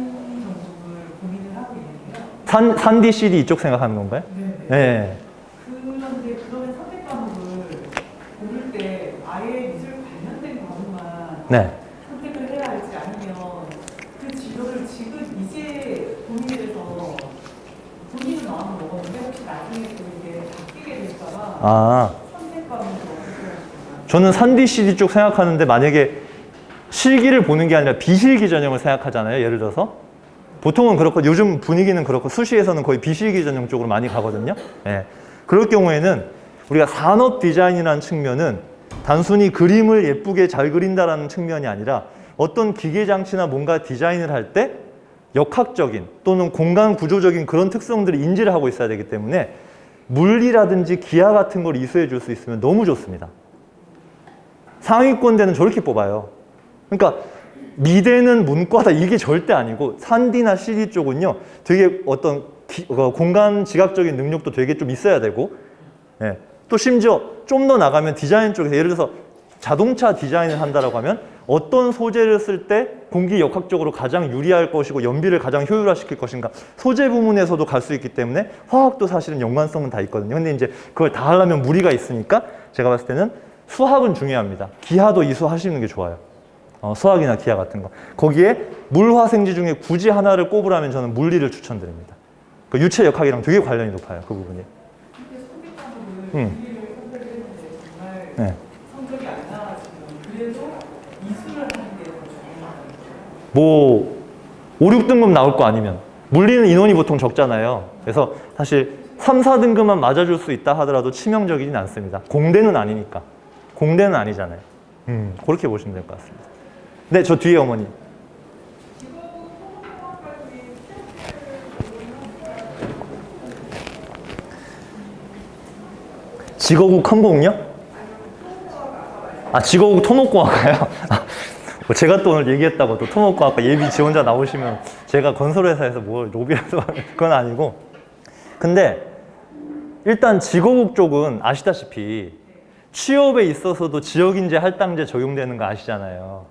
전공을 고민을 하고 있는데요. 산디 CD 이쪽 생각하는 건가요? 네네. 네. 그런데 그러면 선택 과목을 고를 때 아예 미술 관련된 과목만 네. 선택을 해야 할지 아니면 그 진로를 지금 이제 고민해서 본인은 마음을 먹었는데 혹시 나중에 또 이게 바뀌게 될까봐 아, 선택 과목을 어떻게 하실까요? 저는 산디 CD 쪽 생각하는데 만약에 실기를 보는 게 아니라 비실기 전형을 생각하잖아요. 예를 들어서 보통은 그렇고 요즘 분위기는 그렇고 수시에서는 거의 비실기 전형 쪽으로 많이 가거든요. 예. 그럴 경우에는 우리가 산업 디자인이라는 측면은 단순히 그림을 예쁘게 잘 그린다라는 측면이 아니라 어떤 기계 장치나 뭔가 디자인을 할 때 역학적인 또는 공간 구조적인 그런 특성들을 인지를 하고 있어야 되기 때문에 물리라든지 기하 같은 걸 이수해 줄 수 있으면 너무 좋습니다. 상위권대는 저렇게 뽑아요. 그러니까 미대는 문과다 이게 절대 아니고 산디나 CD 쪽은요 되게 어떤 공간 지각적인 능력도 되게 좀 있어야 되고 예. 또 심지어 좀 더 나가면 디자인 쪽에서 예를 들어서 자동차 디자인을 한다라고 하면 어떤 소재를 쓸 때 공기 역학적으로 가장 유리할 것이고 연비를 가장 효율화시킬 것인가 소재 부문에서도 갈 수 있기 때문에 화학도 사실은 연관성은 다 있거든요. 근데 이제 그걸 다 하려면 무리가 있으니까 제가 봤을 때는 수학은 중요합니다. 기하도 이수하시는 게 좋아요. 수학이나 기하 같은 거. 거기에 물화생지 중에 굳이 하나를 꼽으라면 저는 물리를 추천드립니다. 그 유체 역학이랑 되게 관련이 높아요. 그 부분이. 근데 선택 과목을 물리를 선택을 했는데 정말 네. 성적이 안 나와지면 그래도 이수를 하는 게 더 중요하다는 거예요. 뭐 5, 6등급 나올 거 아니면 물리는 인원이 보통 적잖아요. 그래서 사실 3, 4등급만 맞아줄 수 있다 하더라도 치명적이진 않습니다. 공대는 아니니까. 공대는 아니잖아요. 그렇게 보시면 될 것 같습니다. 네, 저 뒤에 어머니. 직어국 항공요? 아, 직어국 토목공학과요? 제가 또 오늘 얘기했다고 또 토목공학과 예비 지원자 나오시면 제가 건설회사에서 뭐 로비라도 하는 그건 아니고 근데 일단 직어국 쪽은 아시다시피 취업에 있어서도 지역인재 할당제 적용되는 거 아시잖아요.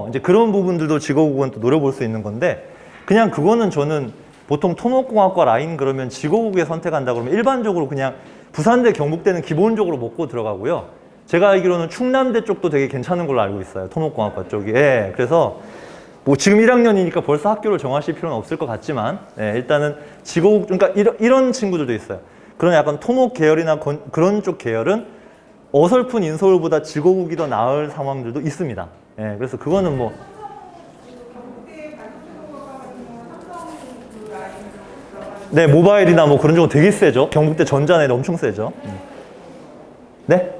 이제 그런 부분들도 직어국은 또 노려볼 수 있는 건데 그냥 그거는 저는 보통 토목공학과 라인 그러면 직어국에 선택한다 그러면 일반적으로 그냥 부산대 경북대는 기본적으로 먹고 들어가고요. 제가 알기로는 충남대 쪽도 되게 괜찮은 걸로 알고 있어요. 토목공학과 쪽이. 예, 그래서 뭐 지금 1학년이니까 벌써 학교를 정하실 필요는 없을 것 같지만 예, 일단은 직어국 그러니까 이런 친구들도 있어요. 그런 약간 토목 계열이나 그런 쪽 계열은 어설픈 인서울보다 직어국이 더 나을 상황들도 있습니다. 예, 그래서 그거는 뭐 네, 모바일이나 뭐 그런 쪽은 되게 세죠. 경북대 전자는 엄청 세죠. 네?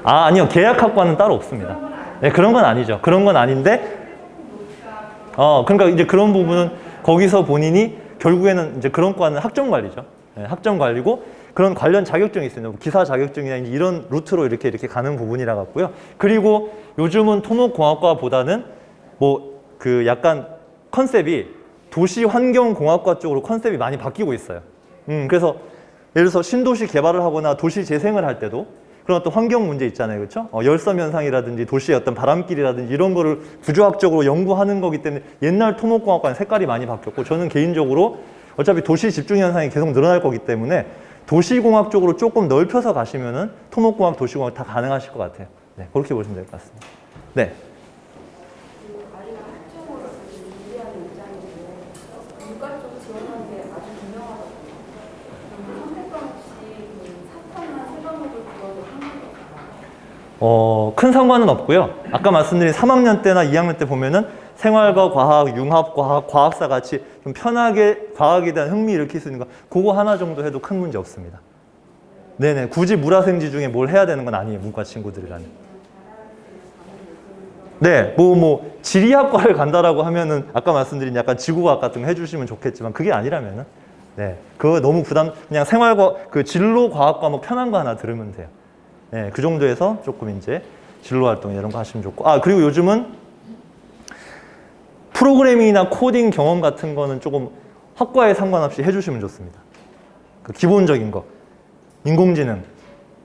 아니요. 계약학과는 따로 없습니다. 네, 그런 건 아니죠. 그런 건 아닌데, 그러니까 이제 그런 부분은 거기서 본인이 결국에는 이제 그런 과는 학점관리죠. 네, 학점관리고 그런 관련 자격증이 있어요. 기사 자격증이나 이런 루트로 이렇게 가는 부분이라 같고요. 그리고 요즘은 토목공학과보다는 뭐 그 약간 컨셉이 도시환경공학과 쪽으로 컨셉이 많이 바뀌고 있어요. 그래서 예를 들어서 신도시 개발을 하거나 도시 재생을 할 때도 그런 어떤 환경 문제 있잖아요. 그렇죠? 열섬 현상이라든지 도시의 어떤 바람길이라든지 이런 거를 구조학적으로 연구하는 거기 때문에 옛날 토목공학과는 색깔이 많이 바뀌었고 저는 개인적으로 어차피 도시 집중 현상이 계속 늘어날 거기 때문에 도시공학 쪽으로 조금 넓혀서 가시면은 토목공학, 도시공학 다 가능하실 것 같아요. 네, 그렇게 보시면 될 것 같습니다. 네. 아이가 학점으로 되게 유리하는 입장인데 문과 쪽 지원하는 게 아주 유명하거든요. 선택 과목 혹시 사탐이나 세과목을 들어도 상관이 없어요? 큰 상관은 없고요. 아까 말씀드린 3학년 때나 2학년 때 보면은 생활과 과학, 융합과학, 과학사 같이 좀 편하게 과학에 대한 흥미 일으킬 수 있는 거 그거 하나 정도 해도 큰 문제 없습니다. 네네. 굳이 물화생지 중에 뭘 해야 되는 건 아니에요. 문과 친구들이라는. 네. 뭐 지리학과를 간다라고 하면은 아까 말씀드린 약간 지구과학 같은 거 해주시면 좋겠지만 그게 아니라면은 네, 그거 너무 그냥 그 진로 과학 과목 편한 거 하나 들으면 돼요. 네, 그 정도에서 조금 이제 진로 활동 이런 거 하시면 좋고. 아, 그리고 요즘은 프로그래밍이나 코딩 경험 같은 거는 조금 학과에 상관없이 해주시면 좋습니다. 그 기본적인 거. 인공지능,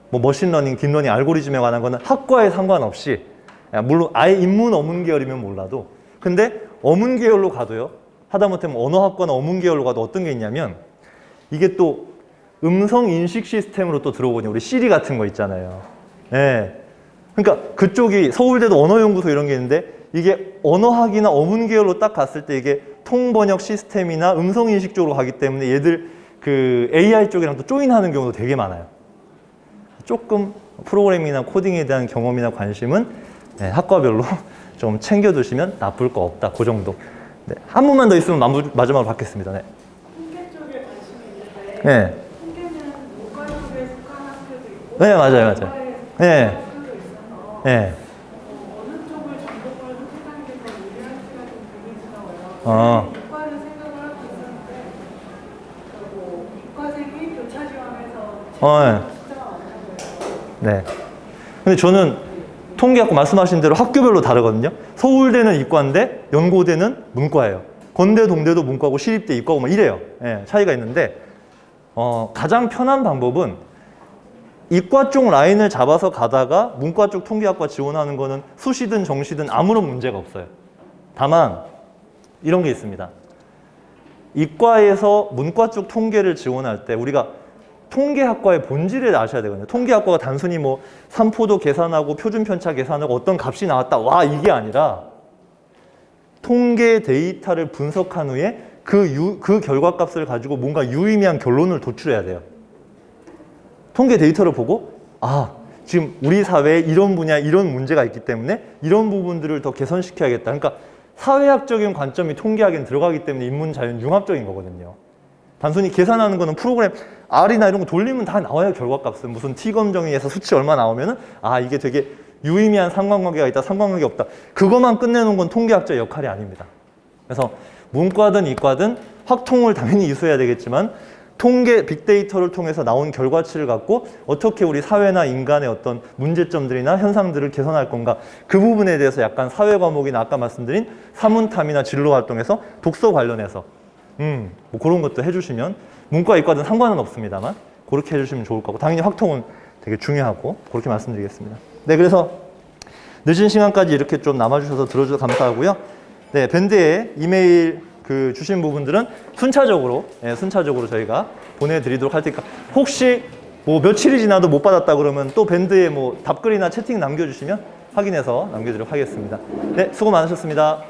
뭐 머신러닝, 딥러닝, 알고리즘에 관한 거는 학과에 상관없이, 물론 아예 인문 어문 계열이면 몰라도, 근데 어문 계열로 가도요, 하다못해 뭐 언어학과나 어문 계열로 가도 어떤 게 있냐면, 이게 또 음성 인식 시스템으로 또 들어오거든요. 우리 시리 같은 거 있잖아요. 예. 그러니까 그쪽이 서울대도 언어연구소 이런 게 있는데, 이게 언어학이나 어문 계열로 딱 갔을 때 이게 통번역 시스템이나 음성 인식 쪽으로 가기 때문에 얘들 그 AI 쪽이랑 또 조인하는 경우도 되게 많아요. 조금 프로그래밍이나 코딩에 대한 경험이나 관심은 네, 학과별로 좀 챙겨두시면 나쁠 거 없다. 그 정도. 네, 한 번만 더 있으면 마지막으로 받겠습니다. 네. 통계 쪽에 관심이 있는데 네. 통계는 문과 쪽에 속한 학교도 있고 네, 맞아요, 맞아요. 문과에 네. 속한 학교도 있어서 네. 어느 쪽을 전공을 선택하는 게 더 유리할지가 좀 고민스러워요. 어. 이과를 생각을 하고 있었는데 뭐 이과생이 교차 지원해서 네. 숫자가 많다고 해서 네. 근데 저는 통계학과 말씀하신 대로 학교별로 다르거든요. 서울대는 이과인데 연고대는 문과예요. 건대, 동대도 문과고 시립대 이과고 막 이래요. 예, 차이가 있는데 가장 편한 방법은 이과 쪽 라인을 잡아서 가다가 문과 쪽 통계학과 지원하는 거는 수시든 정시든 아무런 문제가 없어요. 다만 이런 게 있습니다. 이과에서 문과 쪽 통계를 지원할 때 우리가 통계학과의 본질을 아셔야 되거든요. 통계학과가 단순히 뭐 산포도 계산하고 표준 편차 계산하고 어떤 값이 나왔다. 와, 이게 아니라 통계 데이터를 분석한 후에 그 결과값을 가지고 뭔가 유의미한 결론을 도출해야 돼요. 통계 데이터를 보고 아, 지금 우리 사회에 이런 분야 이런 문제가 있기 때문에 이런 부분들을 더 개선시켜야겠다. 그러니까 사회학적인 관점이 통계학에 들어가기 때문에 인문 자연 융합적인 거거든요. 단순히 계산하는 거는 프로그램 R이나 이런 거 돌리면 다 나와요. 결과값은 무슨 T검 정의에서 수치 얼마 나오면은 아, 이게 되게 유의미한 상관관계가 있다, 상관관계 없다. 그것만 끝내놓은 건 통계학적 역할이 아닙니다. 그래서 문과든 이과든 확통을 당연히 이수해야 되겠지만 통계 빅데이터를 통해서 나온 결과치를 갖고 어떻게 우리 사회나 인간의 어떤 문제점들이나 현상들을 개선할 건가, 그 부분에 대해서 약간 사회 과목이나 아까 말씀드린 사문탐이나 진로 활동에서 독서 관련해서 뭐 그런 것도 해주시면 문과 이과든 상관은 없습니다만 그렇게 해주시면 좋을 거고, 당연히 확통은 되게 중요하고 그렇게 말씀드리겠습니다. 네, 그래서 늦은 시간까지 이렇게 좀 남아주셔서 들어주셔서 감사하고요. 네, 밴드에 이메일 주신 부분들은 순차적으로 저희가 보내드리도록 할 테니까 혹시 뭐 며칠이 지나도 못 받았다 그러면 또 밴드에 뭐 답글이나 채팅 남겨주시면 확인해서 남겨드리도록 하겠습니다. 네, 수고 많으셨습니다.